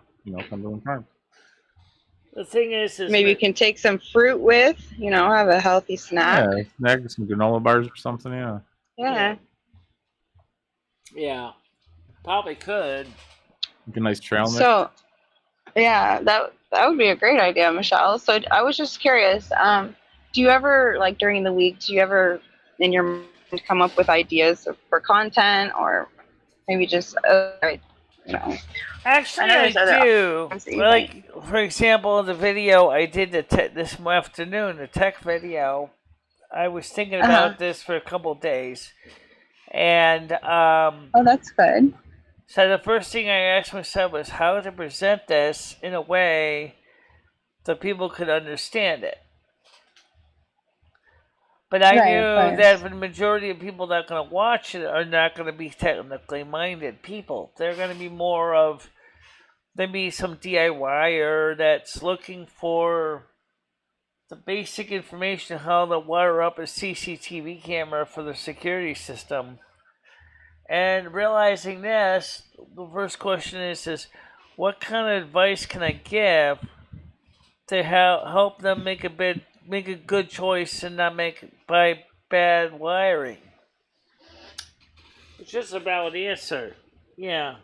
Cumberland Farms. The thing is maybe you can take some fruit with, have a healthy snack. Yeah, snack, some granola bars or something. Yeah. Yeah. Yeah, probably could. Like a nice trail mix. So, yeah, that would be a great idea, Michelle. So I was just curious. Do you ever, like during the week, do you ever in your mind come up with ideas for content, or maybe just Actually, I do. Like, for example, the video I did this afternoon, the tech video, I was thinking about this for a couple days. And oh, that's good. So the first thing I asked myself was how to present this in a way that people could understand it. But I knew that the majority of people that are going to watch it are not going to be technically minded people. They're going to be more of maybe some DIYer that's looking for the basic information how to wire up a CCTV camera for the security system. And realizing this, the first question is what kind of advice can I give to help them make a good choice and not buy bad wiring? It's just a valid answer. Yeah.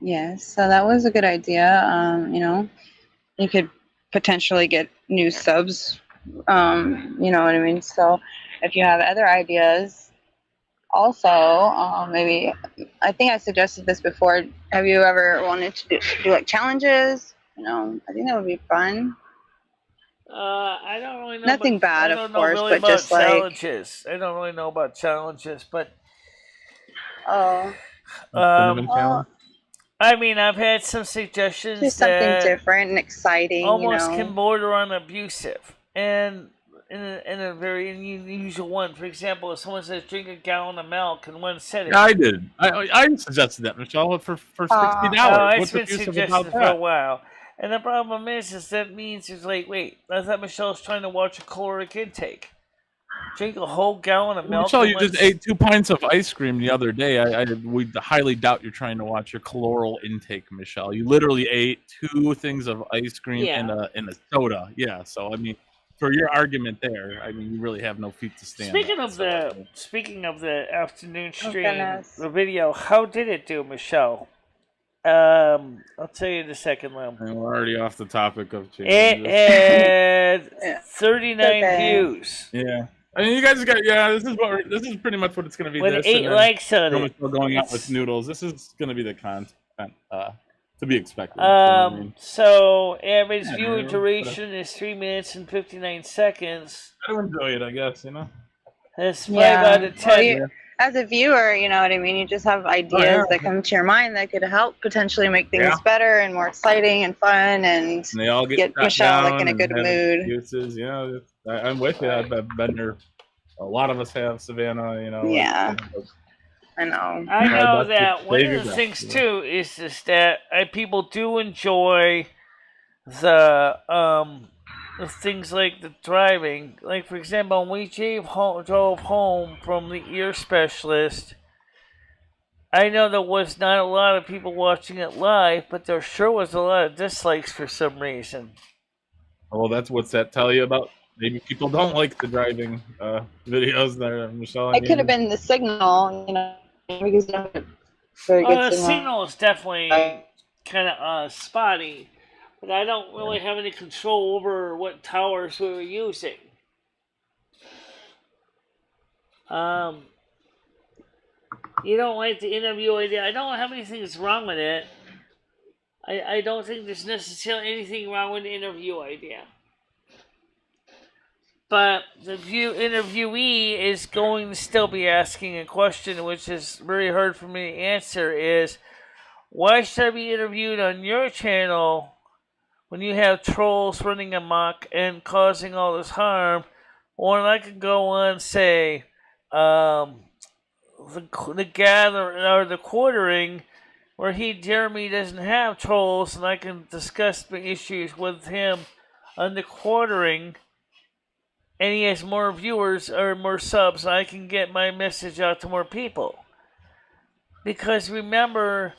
Yes, so that was a good idea. You could potentially get new subs. You know what I mean? So if you have other ideas, also, maybe, I think I suggested this before. Have you ever wanted to do like challenges? I think that would be fun. I don't really know. Nothing bad, of course, really but just challenges. I don't really know about challenges, but. I mean, I've had some suggestions. Just something different and exciting. Almost can border on abusive, and in a very unusual one. For example, if someone says drink a gallon of milk in one setting. I did. I suggested that, Michelle, for $60. It's been suggested for a while. And the problem is that means it's like, wait, I thought Michelle's trying to watch a caloric intake. Drink a whole gallon of milk. Michelle, you just ate 2 pints of ice cream the other day. We highly doubt you're trying to watch your caloric intake, Michelle. You literally ate 2 things of ice cream and a soda. Yeah, so I mean, for your argument there, I mean, you really have no feet to stand. Speaking of the afternoon stream, the video, how did it do, Michelle? I'll tell you in a second, Lim. And we're already off the topic of changes. It had 39 views. Yeah. I mean, you guys got this is pretty much what it's going to be. With this 8 likes on it. Still going out with noodles. This is going to be the content to be expected. You know what I mean? So average viewer duration is 3 minutes and 59 seconds. I don't enjoy it, I guess. You know. That's 5 out of 10. Well, as a viewer, you know what I mean? You just have ideas that come to your mind that could help potentially make things better and more exciting and fun, and they all get Michelle like in a good mood. Excuses. You know, I'm with you. I've been there. A lot of us have, Savannah. You know. Yeah. I know. I know that one of the things too is that people do enjoy the things like the driving. Like for example, when we drove home from the ear specialist, I know there was not a lot of people watching it live, but there sure was a lot of dislikes for some reason. Well, that's what's that tell you about? Maybe people don't like the driving videos there, Michelle. It could have been the signal, you know, because you don't have very good the signal is definitely kind of spotty, but I don't really have any control over what towers we were using. You don't like the interview idea. I don't have anything that's wrong with it. I don't think there's necessarily anything wrong with the interview idea. But the interviewee is going to still be asking a question, which is very hard for me to answer, is why should I be interviewed on your channel when you have trolls running amok and causing all this harm, when I could go on, say, the gathering or the quartering, where Jeremy doesn't have trolls, and I can discuss the issues with him on the quartering, and he has more viewers or more subs, and I can get my message out to more people. Because remember,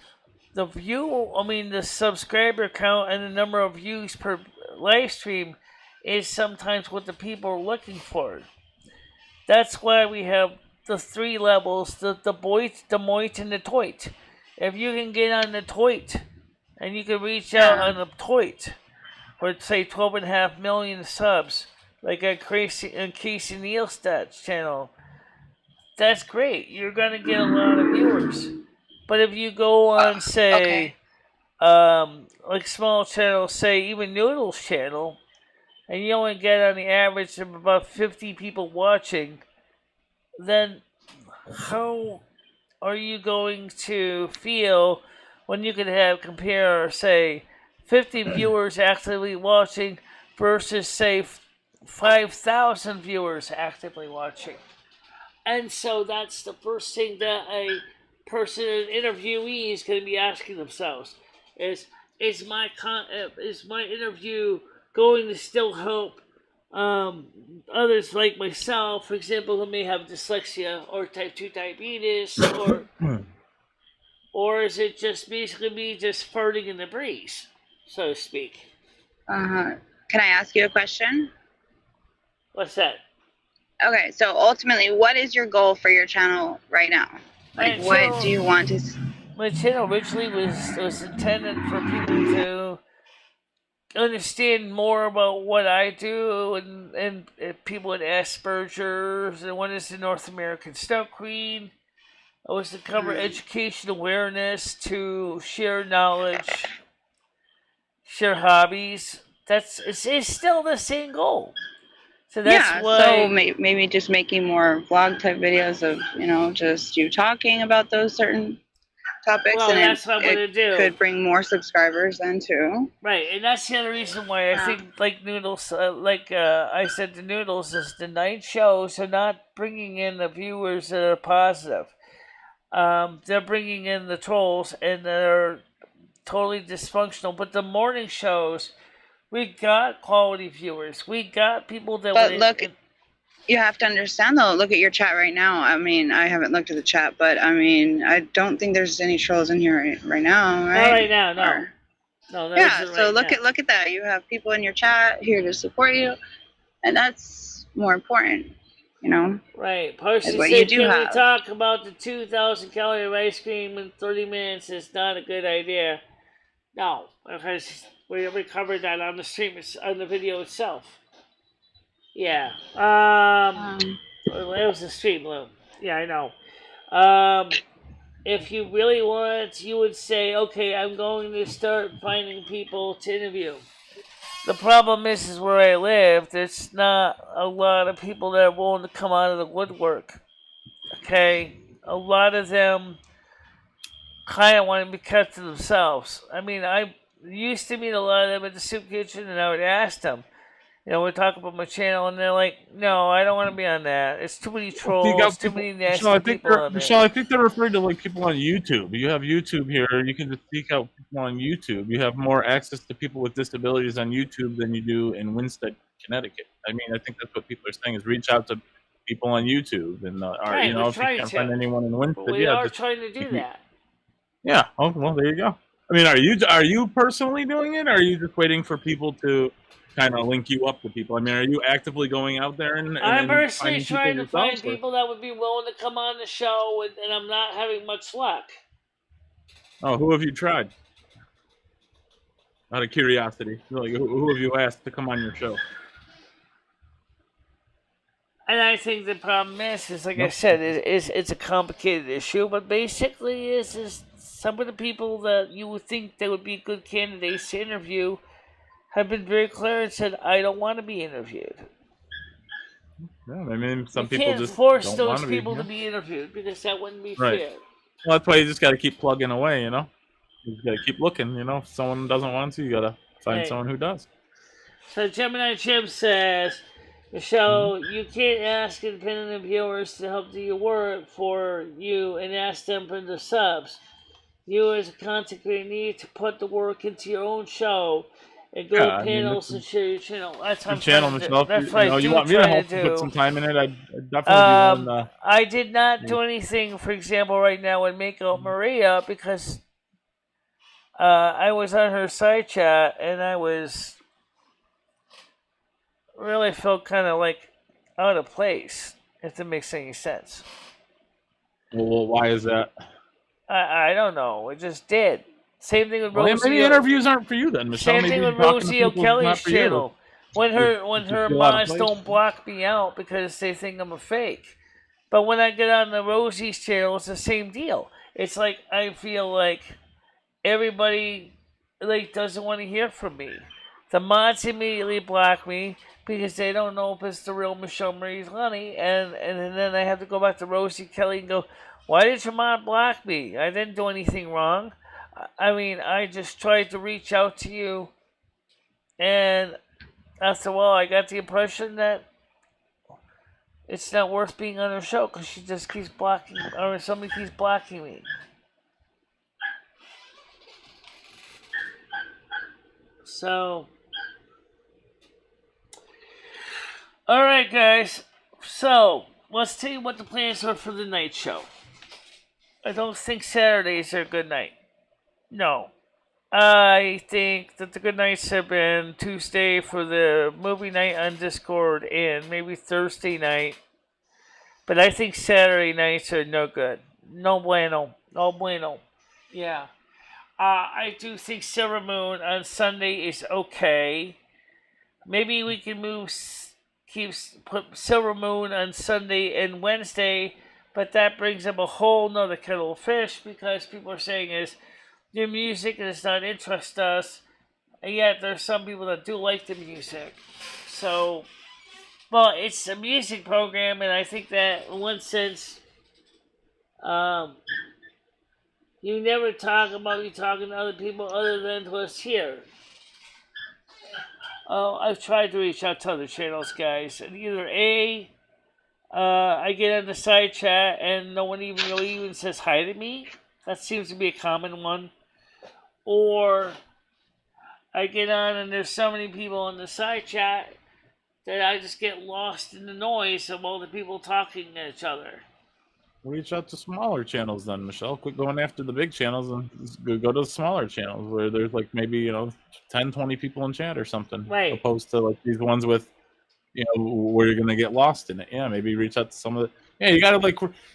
the subscriber count and the number of views per live stream is sometimes what the people are looking for. That's why we have the 3 levels, the Boit, the Moit, and the Toit. If you can get on the Toit, and you can reach out on the Toit, or say 12.5 million subs, like on Casey Neilstadt's channel, that's great. You're going to get a lot of viewers. But if you go on, say, like small channels, say even Noodle's channel, and you only get on the average of about 50 people watching, then how are you going to feel when you could compare, say, 50 viewers actively watching versus, say, 5,000 viewers actively watching? And so that's the first thing that an interviewee is going to be asking themselves: is my interview going to still help others like myself, for example, who may have dyslexia or type 2 diabetes, or is it just basically me just farting in the breeze, so to speak? Can I ask you a question? What's that? Okay, so ultimately, what is your goal for your channel right now? Like, what do you want to... My channel originally was intended for people to understand more about what I do, and people with Asperger's, and what is the North American Snow Queen. It was to cover education awareness, to share knowledge, share hobbies. It's still the same goal. So that's why. So maybe just making more vlog type videos of, you know, just you talking about those certain topics, well, and that's what I'm gonna do. Could bring more subscribers then too. Right, and that's the other reason why I think, like Noodles, I said to Noodles, is the night shows are not bringing in the viewers that are positive. They're bringing in the trolls, and they're totally dysfunctional. But the morning shows, we got quality viewers. We got people that. But look, you have to understand though. Look at your chat right now. I mean, I haven't looked at the chat, but I mean, I don't think there's any trolls in here right now, right? Not right now, no. No, yeah. So look at that. You have people in your chat here to support you, and that's more important, you know. Right. Person what said, you do can we have. talk about the 2,000 calorie ice cream in 30 minutes? It's not a good idea. No, because we covered that on the stream, on the video itself. Yeah. It was the Streamloom. Yeah, I know. If you really want, you would say, okay, I'm going to start finding people to interview. The problem is where I live, there's not a lot of people that are willing to come out of the woodwork. Okay? A lot of them kind of want to be kept to themselves. I mean, I used to meet a lot of them at the soup kitchen, and I would ask them, we talk about my channel, and they're like, no, I don't want to be on that. It's too many trolls, too many nasty people on there. Michelle, I think they're referring to like people on YouTube. You have YouTube here. You can just seek out people on YouTube. You have more access to people with disabilities on YouTube than you do in Winsted, Connecticut. I mean, I think that's what people are saying is reach out to people on YouTube. And, right, if you can't find anyone in Winsted, we are trying to do that. Yeah. Oh, well, there you go. I mean, are you personally doing it, or are you just waiting for people to kind of link you up to people? I mean, are you actively going out there and I'm personally trying to find people that would be willing to come on the show, and I'm not having much luck. Oh, who have you tried? Out of curiosity, like who have you asked to come on your show? And I think the problem is like I said, it's a complicated issue, but basically is some of the people that you would think they would be good candidates to interview have been very clear and said, I don't want to be interviewed. Yeah, I mean, some you people can't just force don't those want people to be interviewed because that wouldn't be right. fair. Well, that's why you just got to keep plugging away, You just got to keep looking, If someone doesn't want to, you got to find someone who does. So Gemini Jim says, Michelle, you can't ask independent viewers to help do your work for you and ask them for the subs. You as a content creator need to put the work into your own show and go to panels and share your channel. That's what I'm trying to do. That's what I do. You want me to help put some time in it? I'd definitely be willing to. I did not do anything, for example, right now with Mako Maria because I was on her side chat and I was really felt kind of like out of place, if that makes any sense. Well, why is that? I don't know. It just did. Same thing with Rosie. Maybe interviews aren't for you then, Michelle. Same thing with Rosie O'Kelly's channel. When her mods don't block me out because they think I'm a fake. But when I get on the Rosie's channel, it's the same deal. It's like I feel like everybody doesn't want to hear from me. The mods immediately block me because they don't know if it's the real MicheleMarieDalene, and then I have to go back to Rosie Kelly and go, why did your mod block me? I didn't do anything wrong. I mean, I just tried to reach out to you, and after a while, I got the impression that it's not worth being on her show because she just keeps blocking, or somebody keeps blocking me. So, all right, guys. So, let's tell you what the plans are for the night show. I don't think Saturdays are a good night. No. I think that the good nights have been Tuesday for the movie night on Discord and maybe Thursday night. But I think Saturday nights are no good. No bueno. No bueno. Yeah. I do think Silvermoon on Sunday is okay. Maybe we can put Silvermoon on Sunday and Wednesday, but that brings up a whole nother kettle of fish because people are saying is your music does not interest us, and yet there's some people that do like the music. So, well, it's a music program, and I think that in one sense, you never talk about you talking to other people other than to us here. I've tried to reach out to other channels, guys, and either I get on the side chat and no one even says hi to me. That seems to be a common one. Or I get on and there's so many people on the side chat that I just get lost in the noise of all the people talking to each other. Reach out to smaller channels then, Michelle. Quit going after the big channels and go to the smaller channels where there's like maybe 10, 20 people in chat or something. Right. Opposed to like these ones with where you're gonna get lost in it. Yeah, maybe reach out to some of the. Yeah, you gotta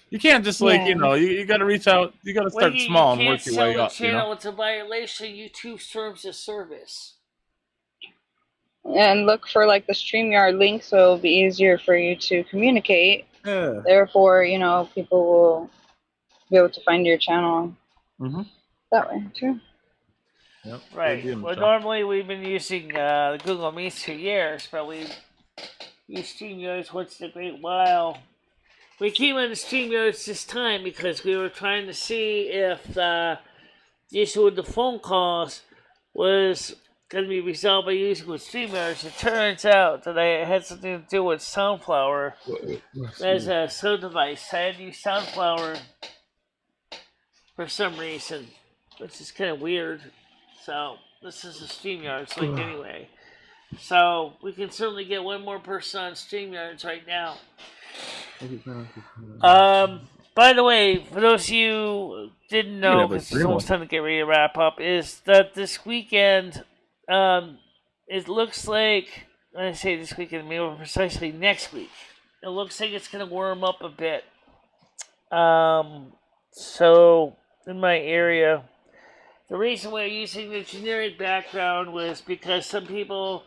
you can't just you gotta reach out. You gotta start small and work your way up. Channel, it's a violation. YouTube terms of service. And look for like the StreamYard link so it'll be easier for you to communicate. Yeah. Therefore, people will be able to find your channel Mm-hmm. that way too. Yep. Right. Well, normally we've been using Google Meets for years, but we use StreamYards once in a great while. We came on the StreamYards this time because we were trying to see if the issue with the phone calls was going to be resolved by using with StreamYards. It turns out that it had something to do with Soundflower as a sound device. I had to use Soundflower for some reason, which is kind of weird. So this is a StreamYards link anyway. So we can certainly get one more person on StreamYards right now. By the way, for those of you who didn't know, because it's almost time to get ready to wrap up, is that this weekend, it looks like, when I say this weekend, maybe more precisely next week, it looks like it's going to warm up a bit. So, in my area, the reason we're using the generic background was because some people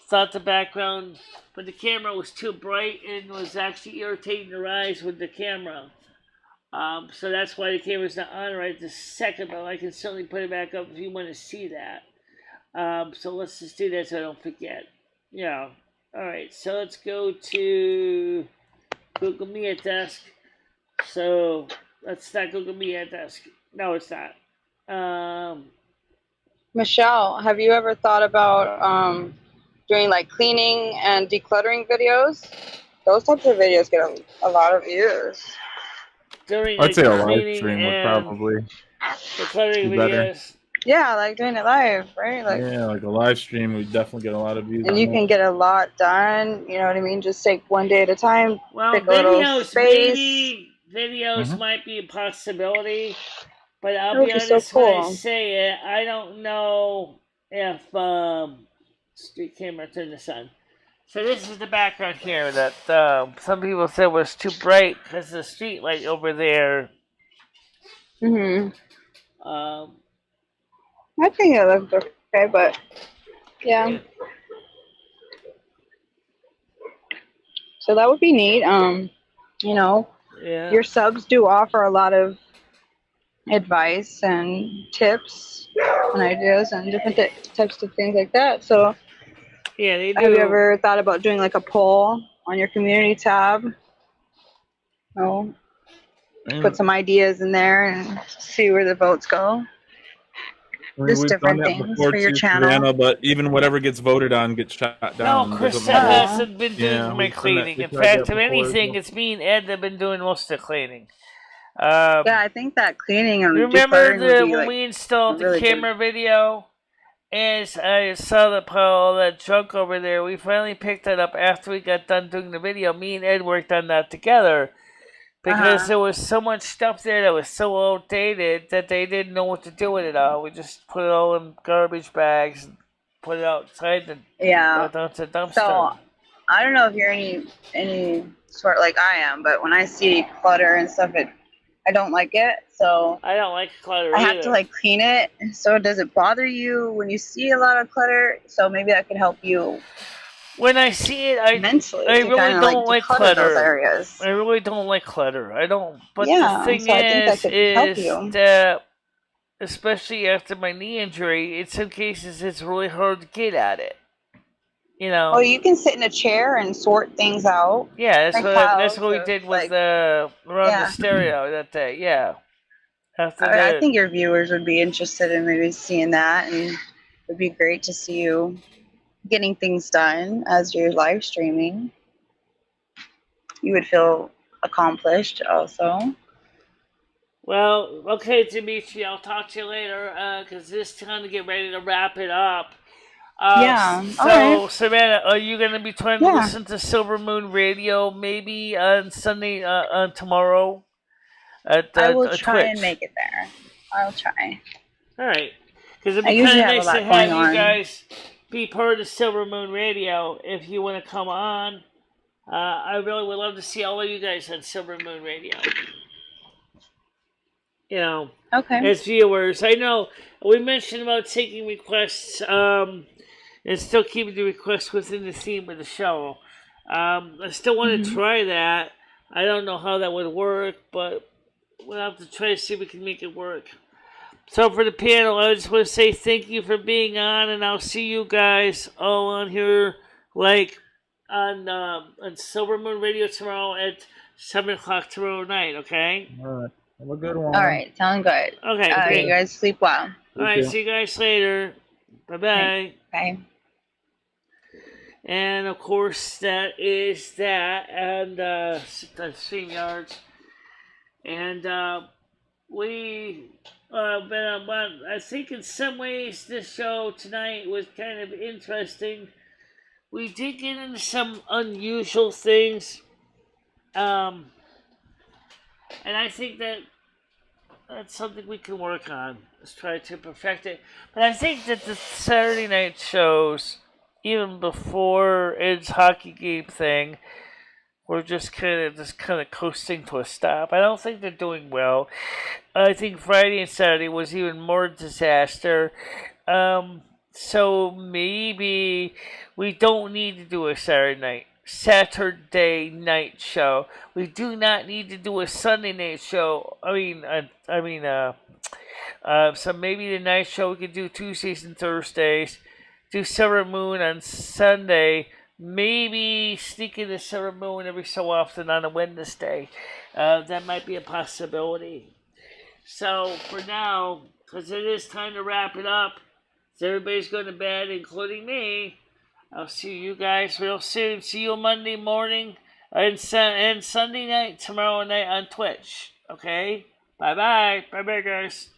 thought the background for the camera was too bright and was actually irritating their eyes with the camera. So that's why the camera's not on right this second, but I can certainly put it back up if you want to see that. So let's just do that so I don't forget. Yeah. Alright, so let's go to Google Me at Desk. So let's not Google Me at Desk. No, it's not. Michelle, have you ever thought about doing like cleaning and decluttering videos? Those types of videos get a lot of views. I'd say a live stream would probably decluttering be better. videos. Yeah, like doing it live, right? Like, Yeah, like a live stream, we definitely get a lot of views. and you can get a lot done. You know what I mean? Just take one day at a time. Well, pick a little videos, space. maybe videos might be a possibility, but I'll That be would be so honest when I cool. say it. I don't know if street camera turn this on. So this is the background here that some people said was too bright because the street light over there. I think it looks okay, but yeah. So that would be neat. Yeah. Your subs do offer a lot of advice and tips and ideas and different types of things like that. So yeah, they do. Have you ever thought about doing like a poll on your community tab? No. Put some ideas in there and see where the votes go. Just we've different done that things before for your too, channel. Savannah, but even whatever gets voted on gets shot down. No, Chris Doesn't matter. hasn't been doing my we've done cleaning. that- In we've tried fact, that if before as anything, well. it's me and Ed that have been doing most of the cleaning. Yeah, I think that cleaning and Remember decluttering would be when like we installed the really good. camera video? As I saw the pile of that junk over there, we finally picked that up after we got done doing the video. Me and Ed worked on that together. Because there was so much stuff there that was so outdated that they didn't know what to do with it all. We just put it all in garbage bags and put it outside and down to the dumpster. So I don't know if you're any sort like I am, but when I see clutter and stuff, I don't like it. So I don't like clutter I have either. to like clean it. So does it bother you when you see a lot of clutter? So maybe that could help you. When I see it, I mentally, I to really kinda, don't like declutter clutter. those areas. I really don't like clutter. I don't. But Yeah, the thing so I think that is could help you. that, especially after my knee injury, in some cases it's really hard to get at it. You know. Well, you can sit in a chair and sort things out. Yeah, that's Like what we piles did of, with around yeah. the stereo that day. Yeah. After I the, think your viewers would be interested in maybe seeing that, and it would be great to see you getting things done as you're live streaming. You would feel accomplished also. Well, okay, Dimitri, I'll talk to you later because it's time to get ready to wrap it up. Yeah, So, alright. Savannah, are you going to be trying to Yeah. listen to Silvermoon Radio maybe on Sunday, on tomorrow? I will at try and Twitch? make it there. I'll try. All right, because it'd I be usually kind of have a nice to lot have going you on. guys be part of Silvermoon Radio if you want to come on. I really would love to see all of you guys on Silvermoon Radio. You know, as viewers, I know we mentioned about taking requests and still keeping the requests within the theme of the show. I still want to try that. I don't know how that would work, but we'll have to try to see if we can make it work. So for the panel, I just want to say thank you for being on, and I'll see you guys all on here, like on Silvermoon Radio tomorrow at 7 o'clock tomorrow night. Okay. All right. Have a good one. All right, sound good. Okay. You guys sleep well. All right. See you guys later. Bye-bye. Bye. And of course, that is that, and StreamYards, and we. I think in some ways this show tonight was kind of interesting. We did get into some unusual things, and I think that's something we can work on. Let's try to perfect it. But I think that the Saturday night shows, even before Ed's hockey game thing, we're just kind of coasting to a stop. I don't think they're doing well. I think Friday and Saturday was even more disaster. So maybe we don't need to do a Saturday night show. We do not need to do a Sunday night show. So maybe the night show we could do Tuesdays and Thursdays. Do Silvermoon on Sunday. Maybe sneak in the Silvermoon every so often on a Wednesday. That might be a possibility. So for now, because it is time to wrap it up, so everybody's going to bed, including me. I'll see you guys real soon. See you Monday morning and Sunday night, tomorrow night on Twitch. Okay? Bye-bye. Bye-bye, guys.